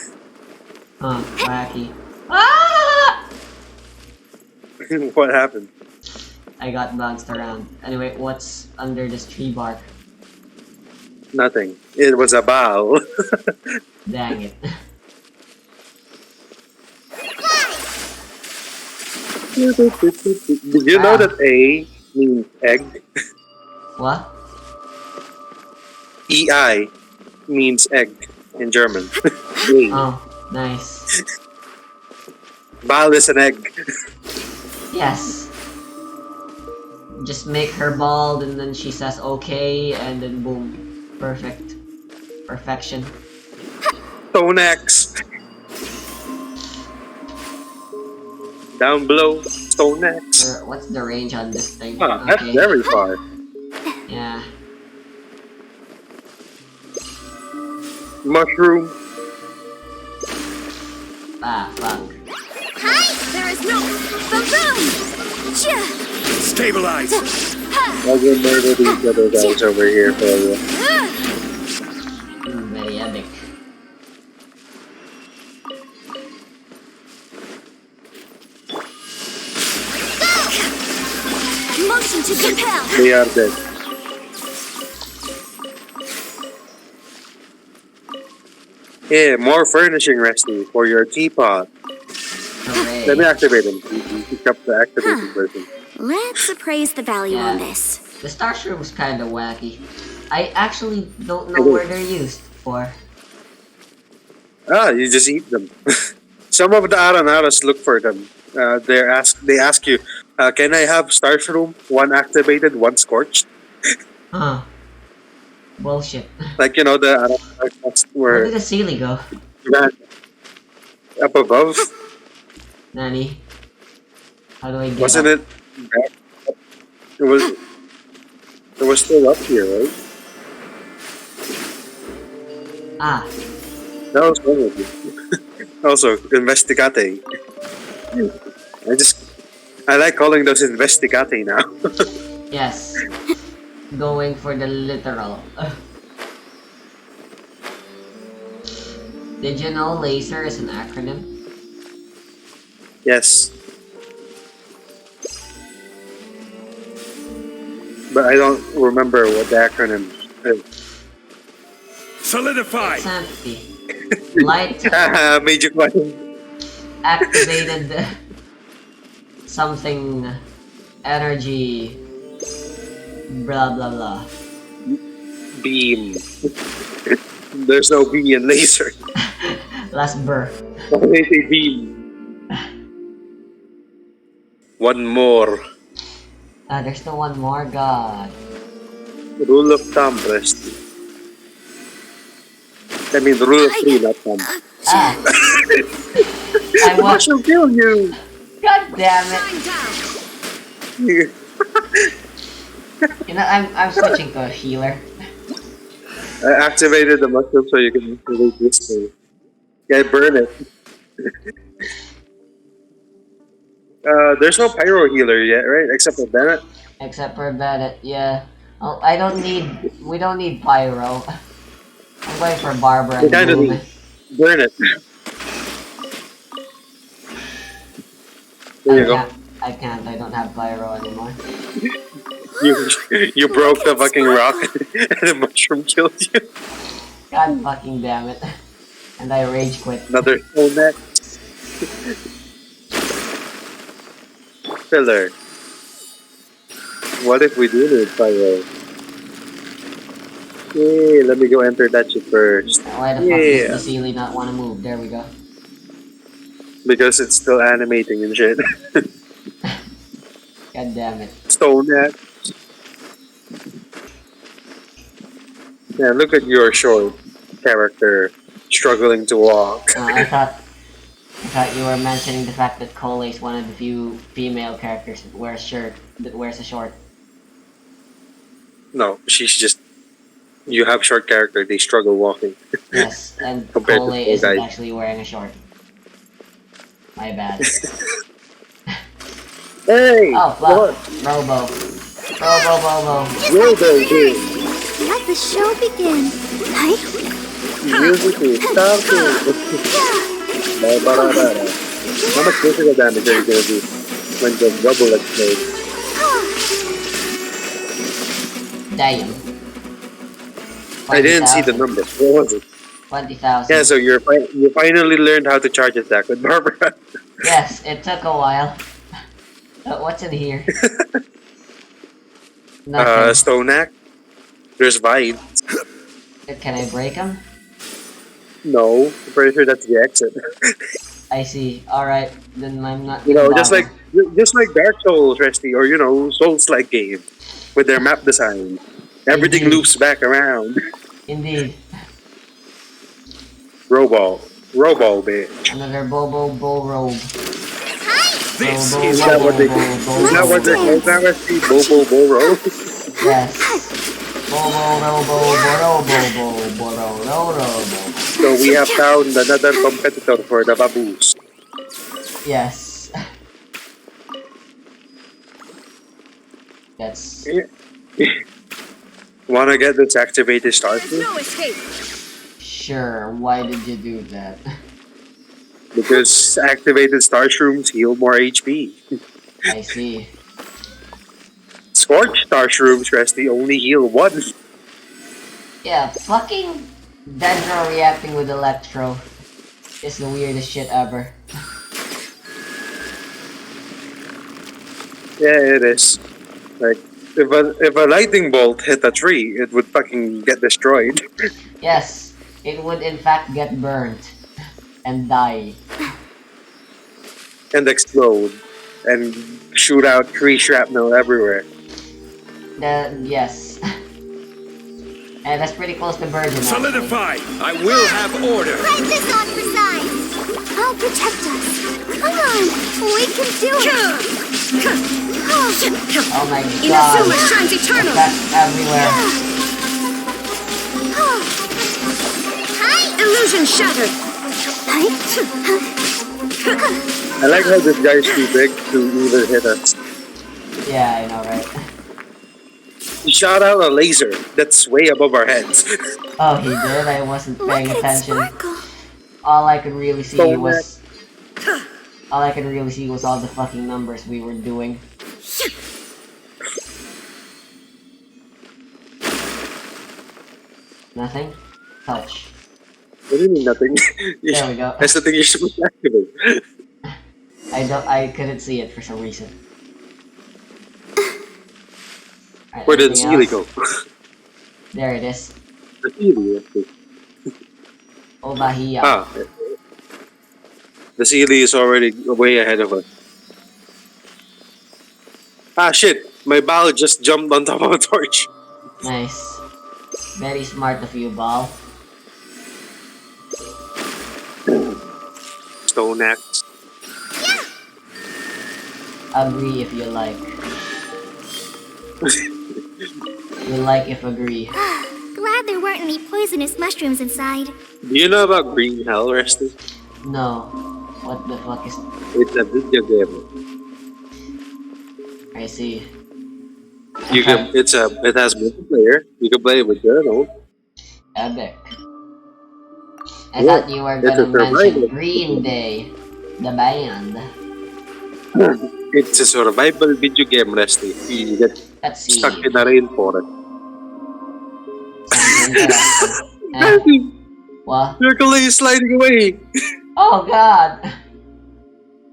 [SPEAKER 1] Huh, wacky. Ah!
[SPEAKER 4] What happened?
[SPEAKER 1] I got bounced around. Anyway, what's under this tree bark?
[SPEAKER 4] Nothing. It was a bow.
[SPEAKER 1] Dang it.
[SPEAKER 4] Did you know that A means egg?
[SPEAKER 1] What?
[SPEAKER 4] EI means egg in German. A.
[SPEAKER 1] Oh, nice.
[SPEAKER 4] Bal is an egg.
[SPEAKER 1] Yes. Just make her bald and then she says okay and then boom. Perfect. Perfection.
[SPEAKER 4] Stone axe. Down below, stone axe.
[SPEAKER 1] What's the range on this thing?
[SPEAKER 4] Ah, that's very far.
[SPEAKER 1] Yeah.
[SPEAKER 4] Mushroom.
[SPEAKER 1] Ah, fuck.
[SPEAKER 5] Hi! There is no boom!
[SPEAKER 6] Stabilize.
[SPEAKER 4] I'll go murder these other guys over here for you.
[SPEAKER 1] Very epic.
[SPEAKER 5] Motion to compel.
[SPEAKER 4] They are dead. Yeah, more furnishing recipe for your teapot.
[SPEAKER 1] Hooray.
[SPEAKER 4] Let me activate them. You pick up the activated version.
[SPEAKER 5] Let's appraise the value
[SPEAKER 1] Yeah.
[SPEAKER 5] on this.
[SPEAKER 1] The star shroom's kinda wacky. I actually don't know where they're used for.
[SPEAKER 4] Ah, you just eat them. Some of the Aranaras look for them. They ask you, can I have star shroom? One activated, one scorched.
[SPEAKER 1] Huh. Bullshit.
[SPEAKER 4] Like, you know, the Aranaras
[SPEAKER 1] Where did
[SPEAKER 4] were
[SPEAKER 1] the Sealy go?
[SPEAKER 4] up above.
[SPEAKER 1] Nani? How do I get
[SPEAKER 4] Wasn't
[SPEAKER 1] up?
[SPEAKER 4] it? Back? It was still up here, right?
[SPEAKER 1] Ah,
[SPEAKER 4] That was one of you. Also, investigate. I like calling those investigate now.
[SPEAKER 1] yes. Going for the literal. Did you know LASER is an acronym?
[SPEAKER 4] Yes. But I don't remember what the acronym is.
[SPEAKER 6] Solidify.
[SPEAKER 1] It's empty. Light
[SPEAKER 4] Haha, Major question.
[SPEAKER 1] activated something energy blah blah blah.
[SPEAKER 4] Beam. There's no B in laser.
[SPEAKER 1] Last burr.
[SPEAKER 4] Why they say beam? One more.
[SPEAKER 1] There's still one more. God.
[SPEAKER 4] Rule of thumb, Rusty. I mean, rule of three, not thumb.
[SPEAKER 1] Ah. I
[SPEAKER 4] I
[SPEAKER 1] want.
[SPEAKER 4] shall kill you.
[SPEAKER 1] God damn it.
[SPEAKER 4] You
[SPEAKER 1] You know, I'm switching to a healer.
[SPEAKER 4] I activated the mushroom so you can activate this thing. Yeah, burn it. There's no pyro healer yet, right? Except for Bennett.
[SPEAKER 1] Except for Bennett, yeah. Oh, I don't need. We don't need pyro. I'm going for Barbara
[SPEAKER 4] You
[SPEAKER 1] and
[SPEAKER 4] kind of
[SPEAKER 1] Boom.
[SPEAKER 4] need. Burn it. There you go.
[SPEAKER 1] I can't. I don't have pyro anymore.
[SPEAKER 4] You broke the fucking rock and the mushroom killed you.
[SPEAKER 1] God fucking damn it. And I rage quit.
[SPEAKER 4] Another stone net. Filler. What if we do need pyro? Yay, let me go enter that shit first.
[SPEAKER 1] Why the fuck does the Sealy not want to move? There we go.
[SPEAKER 4] Because it's still animating and shit.
[SPEAKER 1] God damn it.
[SPEAKER 4] Stone net. Yeah, look at your short character struggling to walk.
[SPEAKER 1] I thought you were mentioning the fact that Cole is one of the few female characters that wears a short.
[SPEAKER 4] No, she's just. You have short character, they struggle walking.
[SPEAKER 1] Yes, and
[SPEAKER 4] Compared to
[SPEAKER 1] Cole
[SPEAKER 4] Cole
[SPEAKER 1] isn't
[SPEAKER 4] guys.
[SPEAKER 1] actually wearing a short. My bad.
[SPEAKER 4] Hey!
[SPEAKER 1] Oh,
[SPEAKER 4] What?
[SPEAKER 1] fuck. Robo.
[SPEAKER 4] Robo, dude.
[SPEAKER 5] Let the show begin. Right?
[SPEAKER 4] Music is starting. Ba-ba-da-da-da. How much physical damage are you gonna do when the rubble explodes?
[SPEAKER 1] Damn.
[SPEAKER 4] I didn't see the
[SPEAKER 1] 20,000.
[SPEAKER 4] numbers. What was it?
[SPEAKER 1] 20,000.
[SPEAKER 4] Yeah, so you finally learned how to charge attack with Barbara.
[SPEAKER 1] Yes, it took a while. What's in here? Nothing.
[SPEAKER 4] Stone axe. There's vines.
[SPEAKER 1] Can I break them?
[SPEAKER 4] No, I'm pretty sure that's the exit.
[SPEAKER 1] I see. Alright, then I'm not
[SPEAKER 4] You
[SPEAKER 1] gonna
[SPEAKER 4] know, just
[SPEAKER 1] bother.
[SPEAKER 4] like Dark Souls, Resty, or Souls-like game with their map design. Everything
[SPEAKER 1] Indeed.
[SPEAKER 4] loops back around.
[SPEAKER 1] Indeed.
[SPEAKER 4] Robo, bitch.
[SPEAKER 1] Another Bobo Bull Robe.
[SPEAKER 6] This
[SPEAKER 1] Bobo,
[SPEAKER 6] is
[SPEAKER 4] Is that what they?
[SPEAKER 1] Bobo,
[SPEAKER 4] Is that what they're called now, Resty? Bobo Boro.
[SPEAKER 1] Yes. Bobo Robo Boro Robo.
[SPEAKER 4] So we have found another competitor for the baboos.
[SPEAKER 1] Yes. That's
[SPEAKER 4] Wanna get this activated started?
[SPEAKER 5] escape.
[SPEAKER 1] sure. Why did you do that?
[SPEAKER 4] Because activated starshrooms heal more HP.
[SPEAKER 1] I see.
[SPEAKER 4] Scorched starshrooms, Resty, only heal 1.
[SPEAKER 1] Yeah, fucking Dendro reacting with Electro is the weirdest shit ever.
[SPEAKER 4] Yeah, it is. Like, if a lightning bolt hit a tree, it would fucking get destroyed.
[SPEAKER 1] Yes, it would in fact get burnt and die.
[SPEAKER 4] And explode. And shoot out tree shrapnel everywhere.
[SPEAKER 1] Yes. And that's pretty close to Virgin. actually.
[SPEAKER 6] solidify. I will have order.
[SPEAKER 5] Break this on for size. I'll protect us. Come on. We can do it.
[SPEAKER 1] Oh my
[SPEAKER 5] Inazuma
[SPEAKER 1] god.
[SPEAKER 5] shines eternal.
[SPEAKER 1] That's everywhere.
[SPEAKER 5] Illusion shattered.
[SPEAKER 4] I like how this guy's too big to even hit us.
[SPEAKER 1] Yeah, I know, right?
[SPEAKER 4] He shot out a laser that's way above our heads.
[SPEAKER 1] Oh, he did? I wasn't paying
[SPEAKER 5] Look at
[SPEAKER 1] attention.
[SPEAKER 5] Sparkle.
[SPEAKER 1] All I could really see
[SPEAKER 4] Stone
[SPEAKER 1] was... All I could really see was all the fucking numbers we were doing. Nothing? Touch.
[SPEAKER 4] What do you mean nothing?
[SPEAKER 1] There we go.
[SPEAKER 4] That's the thing you're supposed to activate.
[SPEAKER 1] I couldn't see it for some reason. Alright,
[SPEAKER 4] Where did the
[SPEAKER 1] anything
[SPEAKER 4] Sealy
[SPEAKER 1] else?
[SPEAKER 4] go?
[SPEAKER 1] There it is.
[SPEAKER 4] The Sealy, I think.
[SPEAKER 1] Over here.
[SPEAKER 4] Ah. The Sealy is already way ahead of us. Ah, shit. My ball just jumped on top of a torch.
[SPEAKER 1] Nice. Very smart of you, Ball.
[SPEAKER 4] Stone axe.
[SPEAKER 1] Agree if you like. You like if agree.
[SPEAKER 5] Glad there weren't any poisonous mushrooms inside.
[SPEAKER 4] Do you know about Green Hell, Rusty?
[SPEAKER 1] No. What the fuck is...
[SPEAKER 4] It's a video game.
[SPEAKER 1] I see.
[SPEAKER 4] You can. It has multiplayer. You can play it with your own.
[SPEAKER 1] Epic. I
[SPEAKER 4] Yeah,
[SPEAKER 1] thought you were
[SPEAKER 4] it's
[SPEAKER 1] gonna
[SPEAKER 4] a
[SPEAKER 1] mention
[SPEAKER 4] survival.
[SPEAKER 1] Green Day, the band.
[SPEAKER 4] It's a survival video game, Rusty. You get
[SPEAKER 1] Let's see.
[SPEAKER 4] stuck in the rainforest.
[SPEAKER 1] Sounds interesting. Eh? What?
[SPEAKER 4] Your clay is sliding away.
[SPEAKER 1] Oh god!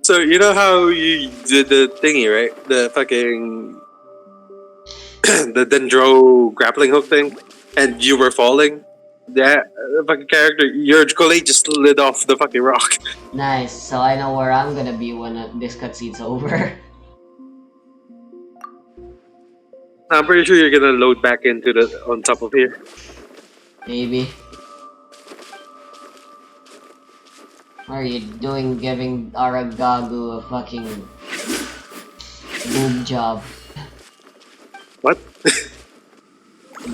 [SPEAKER 4] So you know how you did the thingy, right? The fucking the dendro grappling hook thing, and you were falling. That fucking character, your clay just slid off the fucking rock.
[SPEAKER 1] Nice, so I know where I'm gonna be when this cutscene's over.
[SPEAKER 4] I'm pretty sure you're gonna load back into the on top of here.
[SPEAKER 1] Maybe. What are you doing giving Aragagu a fucking boob job?
[SPEAKER 4] What?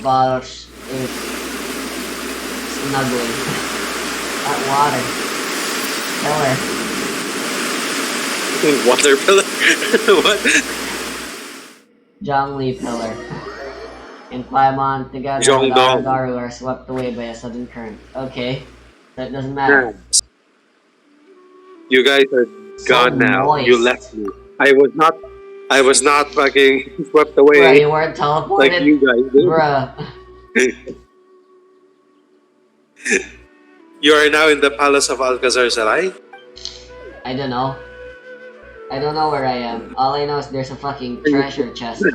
[SPEAKER 1] Balls is snuggling. That water. Pillar.
[SPEAKER 4] Water pillar? What?
[SPEAKER 1] Zhongli pillar. And Paimon together with
[SPEAKER 4] Zhongdong.
[SPEAKER 1] Aragaru are swept away by a sudden current. Okay. That doesn't matter.
[SPEAKER 4] You guys are gone now.
[SPEAKER 1] moist.
[SPEAKER 4] You left me. I was not fucking swept away
[SPEAKER 1] Bruh, you weren't teleported?
[SPEAKER 4] like you guys did.
[SPEAKER 1] Bruh.
[SPEAKER 4] You are now in the palace of Alcazar Sarai.
[SPEAKER 1] I don't know. I don't know where I am. All I know is there's a fucking treasure chest.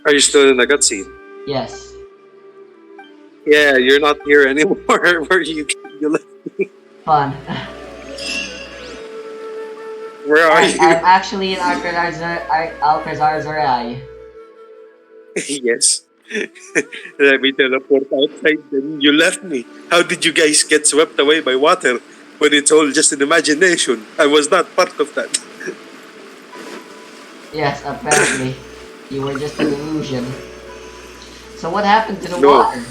[SPEAKER 4] Are you still in the cutscene?
[SPEAKER 1] Yes.
[SPEAKER 4] Yeah, you're not here anymore. Where you left me?
[SPEAKER 1] Fun.
[SPEAKER 4] Where are you?
[SPEAKER 1] I'm actually in Alcazar Zarai.
[SPEAKER 4] Yes. Let me teleport outside, then you left me. How did you guys get swept away by water when it's all just an imagination? I was not part of that.
[SPEAKER 1] Yes, apparently. You were just an illusion. So what happened to the
[SPEAKER 4] No.
[SPEAKER 1] water?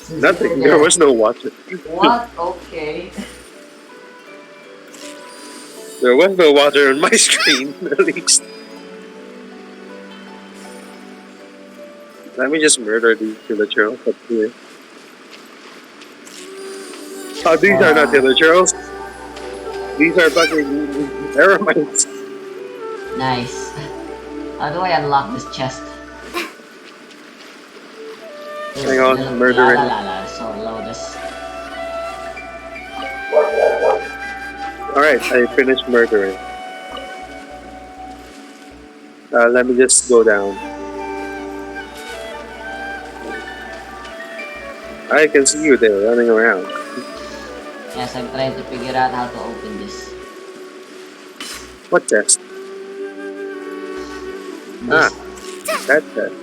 [SPEAKER 1] Since
[SPEAKER 4] Nothing.
[SPEAKER 1] you were
[SPEAKER 4] There
[SPEAKER 1] there.
[SPEAKER 4] was no water.
[SPEAKER 1] What? Okay.
[SPEAKER 4] There was no water on my screen, at least. Let me just murder these villagers up here. Oh, these are not villagers. These are fucking eremites.
[SPEAKER 1] Nice. How do I unlock this chest?
[SPEAKER 4] Hang on, murder it.
[SPEAKER 1] So Lotus.
[SPEAKER 4] Alright, I finished murdering. Let me just go down. I can see you there running around.
[SPEAKER 1] Yes, I'm trying to figure out how to open this.
[SPEAKER 4] What chest? Ah, that chest.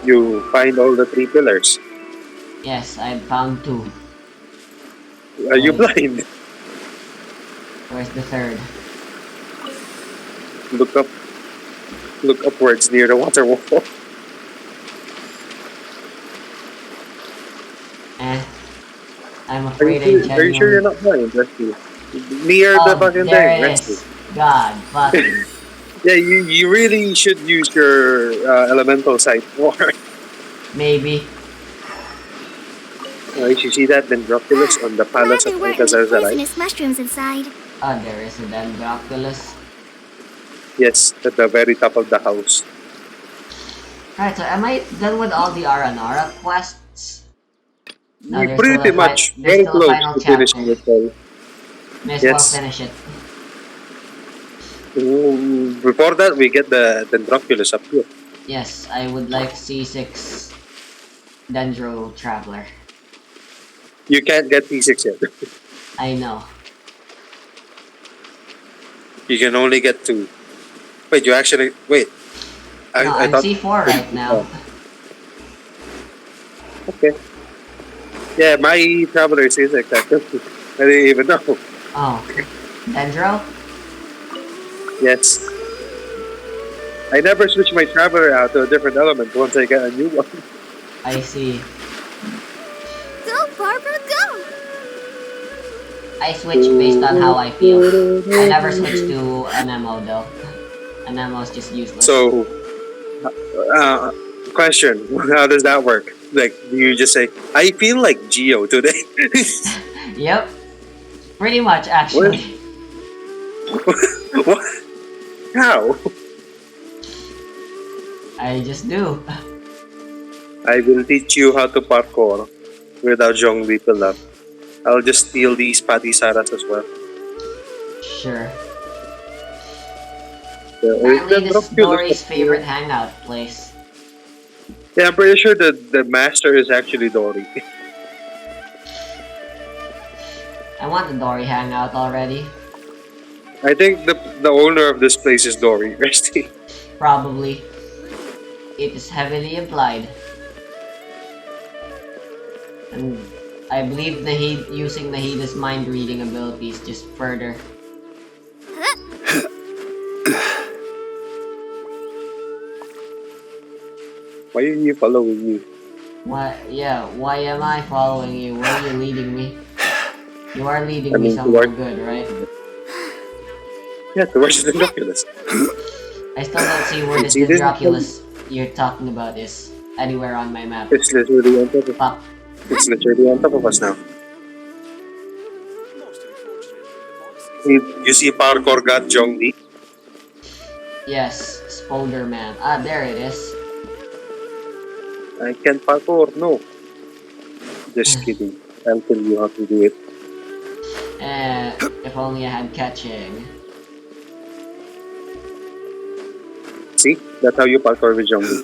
[SPEAKER 4] You find all the 3 pillars.
[SPEAKER 1] Yes, I found 2.
[SPEAKER 4] Are you blind?
[SPEAKER 1] Where's the 3rd?
[SPEAKER 4] Look up. Look upwards near the water wall.
[SPEAKER 1] I'm
[SPEAKER 4] Are
[SPEAKER 1] afraid
[SPEAKER 4] you sure you're not blind? Rescue. Near the fucking
[SPEAKER 1] there
[SPEAKER 4] thing.
[SPEAKER 1] it
[SPEAKER 4] Rescue.
[SPEAKER 1] is. God, fucking.
[SPEAKER 4] Yeah, you really should use your elemental sight more.
[SPEAKER 1] Maybe.
[SPEAKER 4] If you see that Dendroculus on the
[SPEAKER 5] Glad
[SPEAKER 4] palace
[SPEAKER 5] there
[SPEAKER 4] of
[SPEAKER 5] weren't any
[SPEAKER 4] Alcazar Zarai?
[SPEAKER 5] poisonous mushrooms inside.
[SPEAKER 1] Oh, there is a Dendroculus.
[SPEAKER 4] Yes, at the very top of the house.
[SPEAKER 1] Alright, so am I done with all the Aranara quests? No, there's
[SPEAKER 4] Pretty
[SPEAKER 1] still a
[SPEAKER 4] much.
[SPEAKER 1] there's
[SPEAKER 4] Very
[SPEAKER 1] still a
[SPEAKER 4] close
[SPEAKER 1] final
[SPEAKER 4] to finishing
[SPEAKER 1] chapter.
[SPEAKER 4] it all.
[SPEAKER 1] May as well
[SPEAKER 4] Yes.
[SPEAKER 1] finish it.
[SPEAKER 4] Before that, we get the Dendroculus up here.
[SPEAKER 1] Yes, I would like C6 Dendro Traveler.
[SPEAKER 4] You can't get T6 yet.
[SPEAKER 1] I know.
[SPEAKER 4] You can only get 2. Wait, you actually wait.
[SPEAKER 1] No,
[SPEAKER 4] I
[SPEAKER 1] I'm
[SPEAKER 4] thought.
[SPEAKER 1] C4 right now.
[SPEAKER 4] Okay. Yeah, my traveler is exactly. I didn't even know.
[SPEAKER 1] Oh. Dendro?
[SPEAKER 4] Yes. I never switch my traveler out to a different element once I get a new one.
[SPEAKER 1] I see.
[SPEAKER 5] Go, Barbara, go!
[SPEAKER 1] I switch based on how I feel. I never switch to an MO though. An MO is just useless.
[SPEAKER 4] So, uh, question: how does that work? Like, do you just say, "I feel like Geo today"?
[SPEAKER 1] Yep. Pretty much,
[SPEAKER 4] What?
[SPEAKER 1] actually.
[SPEAKER 4] What? How?
[SPEAKER 1] I just do.
[SPEAKER 4] I will teach you how to parkour without Zhongli to love. I'll just steal these patisaras as well.
[SPEAKER 1] Sure.
[SPEAKER 4] The
[SPEAKER 1] Apparently, this is Dory's favorite hangout place.
[SPEAKER 4] Yeah, I'm pretty sure the master is actually Dory.
[SPEAKER 1] I want the Dory hangout already.
[SPEAKER 4] I think the owner of this place is Dory, Resty.
[SPEAKER 1] Probably. It is heavily implied. And I believe using the Hades mind reading abilities just further.
[SPEAKER 4] Why are you following me?
[SPEAKER 1] Why am I following you? Where are you leading me? You are leading
[SPEAKER 4] I
[SPEAKER 1] me
[SPEAKER 4] mean,
[SPEAKER 1] somewhere good, right?
[SPEAKER 4] Yeah, towards the Oculus.
[SPEAKER 1] I still don't see where this
[SPEAKER 4] See this?
[SPEAKER 1] Dendroculus you're talking about is anywhere on my map.
[SPEAKER 4] It's literally on top of
[SPEAKER 1] Fuck.
[SPEAKER 4] It's literally on top of us now. You see parkour god Zhongli?
[SPEAKER 1] Yes, Spolder Man. Ah, there it is.
[SPEAKER 4] I can parkour, no. Just kidding. I'll tell you how to do it.
[SPEAKER 1] If only I had catching.
[SPEAKER 4] See? That's how you parkour with Zhongli.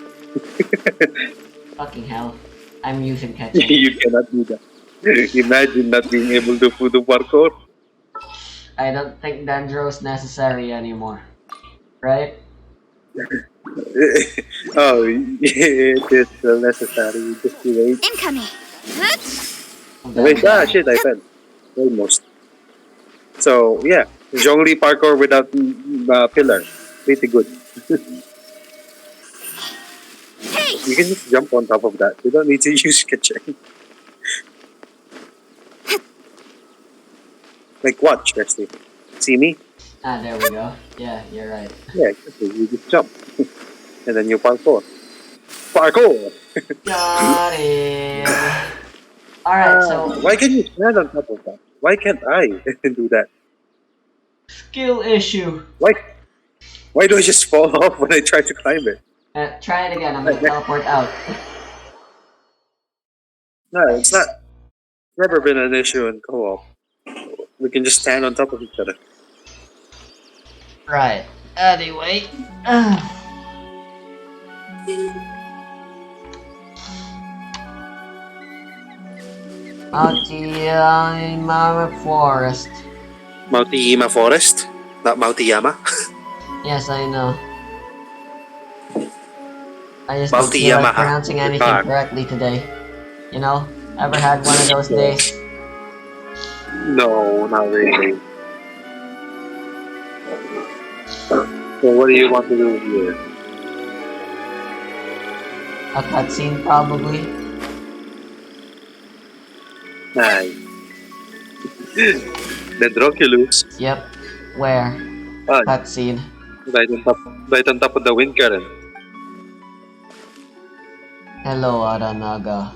[SPEAKER 1] Fucking hell. I'm using catching.
[SPEAKER 4] You cannot do that. Imagine not being able to do parkour.
[SPEAKER 1] I don't think Dendro's necessary anymore. Right?
[SPEAKER 4] Oh, it is still necessary. Just wait.
[SPEAKER 5] Incoming.
[SPEAKER 4] Wait, shit, I fell. Almost. So, yeah. Zhongli parkour without pillar. Pretty good.
[SPEAKER 5] Hey!
[SPEAKER 4] You can just jump on top of that. You don't need to use kitchen. Like, watch, Leslie. See me?
[SPEAKER 1] Ah, there we go. Yeah, you're right.
[SPEAKER 4] Yeah, exactly. You just jump. And then you parkour. Parkour!
[SPEAKER 1] Got it. Alright, so
[SPEAKER 4] Why can you stand on top of that? Why can't I do that?
[SPEAKER 1] skill issue.
[SPEAKER 4] Why do I just fall off when I try to climb it?
[SPEAKER 1] Try it again. I'm gonna teleport out.
[SPEAKER 4] No, it's not. Never been an issue in co-op. We can just stand on top of each other.
[SPEAKER 1] Right. Anyway. Out the Mama Forest.
[SPEAKER 4] Mautiyama Forest, not Mautiyama.
[SPEAKER 1] Yes, I know. I just don't feel like pronouncing anything correctly today. You know? Ever had one of those days?
[SPEAKER 4] No, not really. So what do you want to do here?
[SPEAKER 1] A cutscene, probably.
[SPEAKER 4] Nice. Dendroculus.
[SPEAKER 1] Yep. Where?
[SPEAKER 4] Ah,
[SPEAKER 1] Cutscene.
[SPEAKER 4] right on top of the wind current.
[SPEAKER 1] Hello, Aranaga.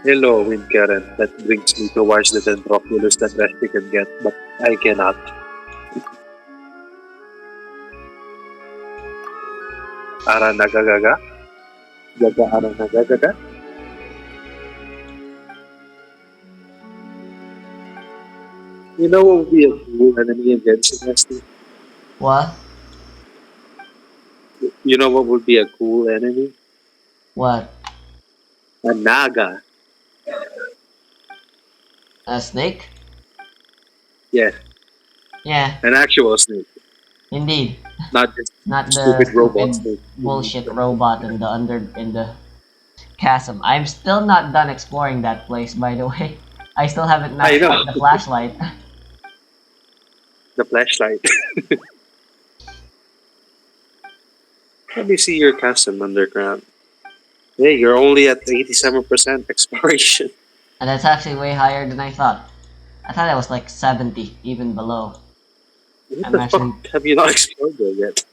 [SPEAKER 4] Hello, wind current. That brings me towards the Dendroculus that Resty can get, but I cannot. Aranagagaga? Gaga Aranagagaga? You know what would be a cool enemy against Resty?
[SPEAKER 1] What?
[SPEAKER 4] You know what would be a cool enemy?
[SPEAKER 1] What?
[SPEAKER 4] A Naga.
[SPEAKER 1] A snake?
[SPEAKER 4] Yeah.
[SPEAKER 1] Yeah,
[SPEAKER 4] An actual snake,
[SPEAKER 1] indeed.
[SPEAKER 4] not just
[SPEAKER 1] Not the
[SPEAKER 4] stupid robot
[SPEAKER 1] stupid
[SPEAKER 4] snake.
[SPEAKER 1] bullshit robot in the chasm. I'm still not done exploring that place, by the way. I still haven't
[SPEAKER 4] I
[SPEAKER 1] maxed
[SPEAKER 4] know
[SPEAKER 1] out the flashlight.
[SPEAKER 4] the flashlight. Let me see your custom underground. Hey, you're only at 87% exploration.
[SPEAKER 1] And that's actually way higher than I thought. I thought it was like 70, even below.
[SPEAKER 4] What
[SPEAKER 1] I'm
[SPEAKER 4] the fuck
[SPEAKER 1] actually.
[SPEAKER 4] have you not explored there yet?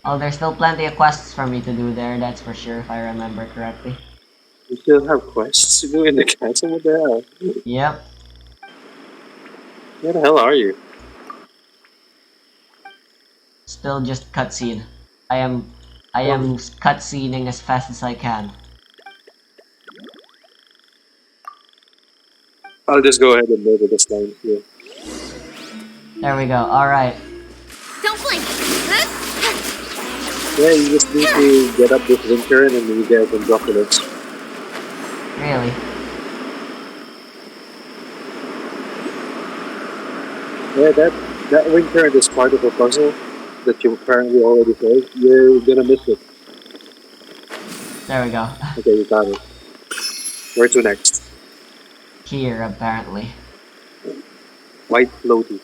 [SPEAKER 1] Oh, there's still plenty of quests for me to do there, that's for sure, if I remember correctly.
[SPEAKER 4] You still have quests to do in the castle? What the hell?
[SPEAKER 1] Yep,
[SPEAKER 4] Where the hell are you?
[SPEAKER 1] still just cutscene. I am. I
[SPEAKER 4] Oh,
[SPEAKER 1] am cutscening as fast as I can.
[SPEAKER 4] I'll just go ahead and murder this line here.
[SPEAKER 1] There we go. Alright.
[SPEAKER 5] Don't blink.
[SPEAKER 4] Yeah, you just need to get up this winter and then you guys can drop the next.
[SPEAKER 1] Really?
[SPEAKER 4] Yeah, that winter is part of a puzzle that you apparently already played. You're gonna miss it.
[SPEAKER 1] There we go.
[SPEAKER 4] Okay, you got it. Where to next?
[SPEAKER 1] Here, apparently.
[SPEAKER 4] White floaty.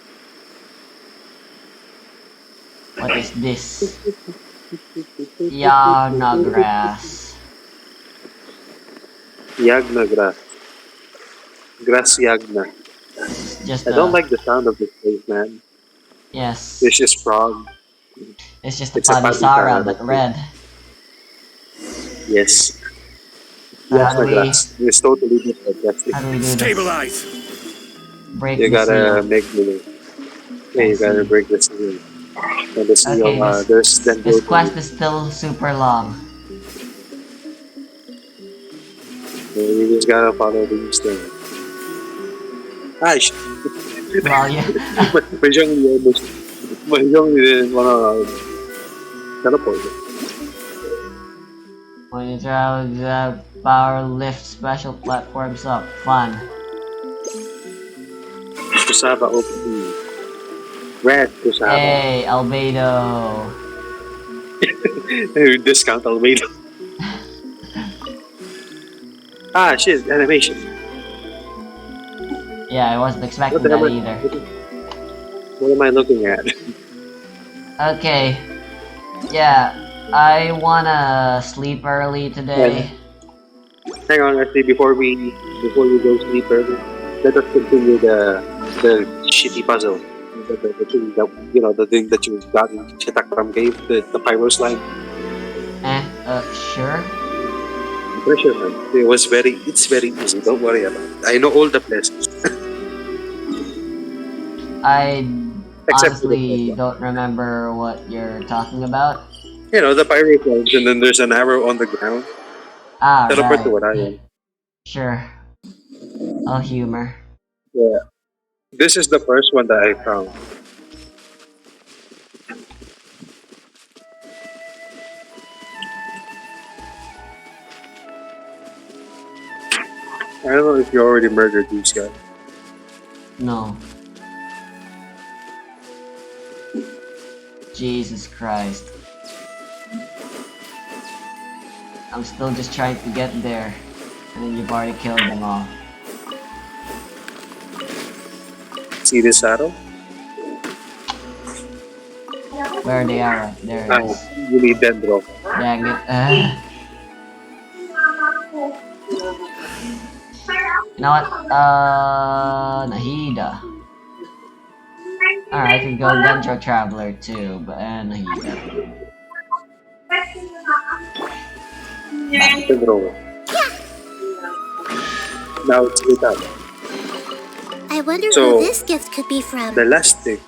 [SPEAKER 1] What is this? Yana grass.
[SPEAKER 4] Yagna grass. Grass Yagna.
[SPEAKER 1] It's just
[SPEAKER 4] I don't like the sound of this place, man.
[SPEAKER 1] yes.
[SPEAKER 4] It's just frog.
[SPEAKER 1] It's just a
[SPEAKER 4] It's a
[SPEAKER 1] Padisara,
[SPEAKER 4] Padisara,
[SPEAKER 1] but
[SPEAKER 4] that's it.
[SPEAKER 1] red.
[SPEAKER 4] Yes.
[SPEAKER 1] So how do
[SPEAKER 4] Yagna
[SPEAKER 1] we
[SPEAKER 4] grass. It's totally different. That's
[SPEAKER 1] how
[SPEAKER 4] it.
[SPEAKER 1] do we do this?
[SPEAKER 6] Stabilize.
[SPEAKER 1] Break
[SPEAKER 4] You
[SPEAKER 1] the
[SPEAKER 4] gotta
[SPEAKER 1] seal.
[SPEAKER 4] make the. Yeah,
[SPEAKER 1] I
[SPEAKER 4] you gotta
[SPEAKER 1] see.
[SPEAKER 4] break the seal. And the seal,
[SPEAKER 1] Okay,
[SPEAKER 4] there's then
[SPEAKER 1] this
[SPEAKER 4] go to.
[SPEAKER 1] quest is still super long.
[SPEAKER 4] You just gotta follow these things. Ah, shit.
[SPEAKER 1] Well, yeah.
[SPEAKER 4] Mahjong almost. Mahjong didn't wanna teleport.
[SPEAKER 1] When you travel the power lift special platforms up. Fun.
[SPEAKER 4] Kusaba OP. Red Kusaba.
[SPEAKER 1] Hey, Albedo.
[SPEAKER 4] Discount Almeida. Ah, shit, animation.
[SPEAKER 1] Yeah, I wasn't
[SPEAKER 4] What
[SPEAKER 1] expecting
[SPEAKER 4] the hell
[SPEAKER 1] that
[SPEAKER 4] am
[SPEAKER 1] either.
[SPEAKER 4] what am I looking at?
[SPEAKER 1] Okay. Yeah, I wanna sleep early today.
[SPEAKER 4] Hang on, actually, before we go sleep early, let us continue the shitty puzzle. The thing that the thing that you got in Chitakram Cave, the pyro slime.
[SPEAKER 1] Sure.
[SPEAKER 4] Pressure man. It's very easy, don't worry about it. I know all the places.
[SPEAKER 1] I
[SPEAKER 4] Except for the first
[SPEAKER 1] honestly
[SPEAKER 4] one.
[SPEAKER 1] don't remember what you're talking about.
[SPEAKER 4] The pyro slimes and then there's an arrow on the ground.
[SPEAKER 1] Ah,
[SPEAKER 4] Teleport to
[SPEAKER 1] right.
[SPEAKER 4] what I am.
[SPEAKER 1] Sure. I'll humor.
[SPEAKER 4] Yeah. This is the first one that I found. I don't know if you already murdered these guys.
[SPEAKER 1] No. Jesus Christ. I'm still just trying to get there. And then you've already killed them all.
[SPEAKER 4] See this arrow?
[SPEAKER 1] Where they are, there it
[SPEAKER 4] Ah,
[SPEAKER 1] is.
[SPEAKER 4] you need dendro.
[SPEAKER 1] Dang it. You know what? Nahida. Alright, I could go Dendro Traveler too, but Nahida.
[SPEAKER 4] Dendro. Now it's lit up.
[SPEAKER 5] I wonder
[SPEAKER 4] So-
[SPEAKER 5] who this gift could be from.
[SPEAKER 4] The last thing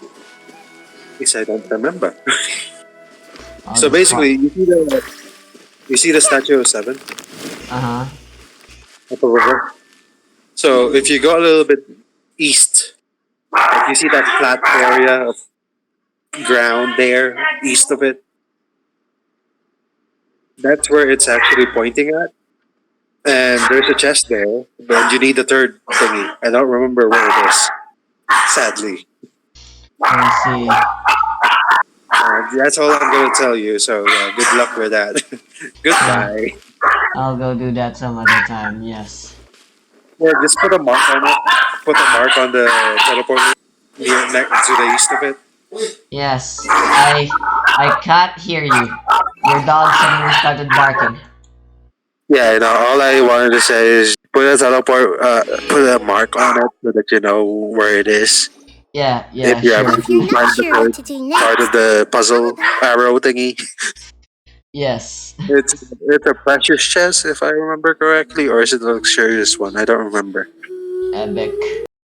[SPEAKER 4] is I don't remember.
[SPEAKER 1] I'll
[SPEAKER 4] So
[SPEAKER 1] just
[SPEAKER 4] basically, you see the statue of Seven
[SPEAKER 1] Uh-huh.
[SPEAKER 4] up over. So if you go a little bit east, like you see that flat area of ground there east of it. That's where it's actually pointing at. And there's a chest there, but you need the third thingy. I don't remember where it is. Sadly.
[SPEAKER 1] We'll see.
[SPEAKER 4] That's all I'm gonna tell you. So good luck with that.
[SPEAKER 1] Yeah,
[SPEAKER 4] Goodbye.
[SPEAKER 1] I'll go do that some other time. Yes.
[SPEAKER 4] Yeah, just put a mark on it. Put a mark on the teleport near next to the east of it.
[SPEAKER 1] Yes. I can't hear you. Your dog suddenly started barking.
[SPEAKER 4] Yeah, all I wanted to say is put a teleport, put a mark on it so that you know where it is.
[SPEAKER 1] Yeah,
[SPEAKER 4] If
[SPEAKER 1] yeah,
[SPEAKER 4] you ever
[SPEAKER 1] sure.
[SPEAKER 5] If you're not
[SPEAKER 4] find the
[SPEAKER 5] sure what
[SPEAKER 4] first
[SPEAKER 5] to do
[SPEAKER 4] part of
[SPEAKER 5] next,
[SPEAKER 4] the
[SPEAKER 5] follow
[SPEAKER 4] puzzle
[SPEAKER 5] the
[SPEAKER 4] arrow thingy,
[SPEAKER 1] Yes.
[SPEAKER 4] it's a precious chest if I remember correctly, or is it a luxurious one? I don't remember.
[SPEAKER 1] Epic.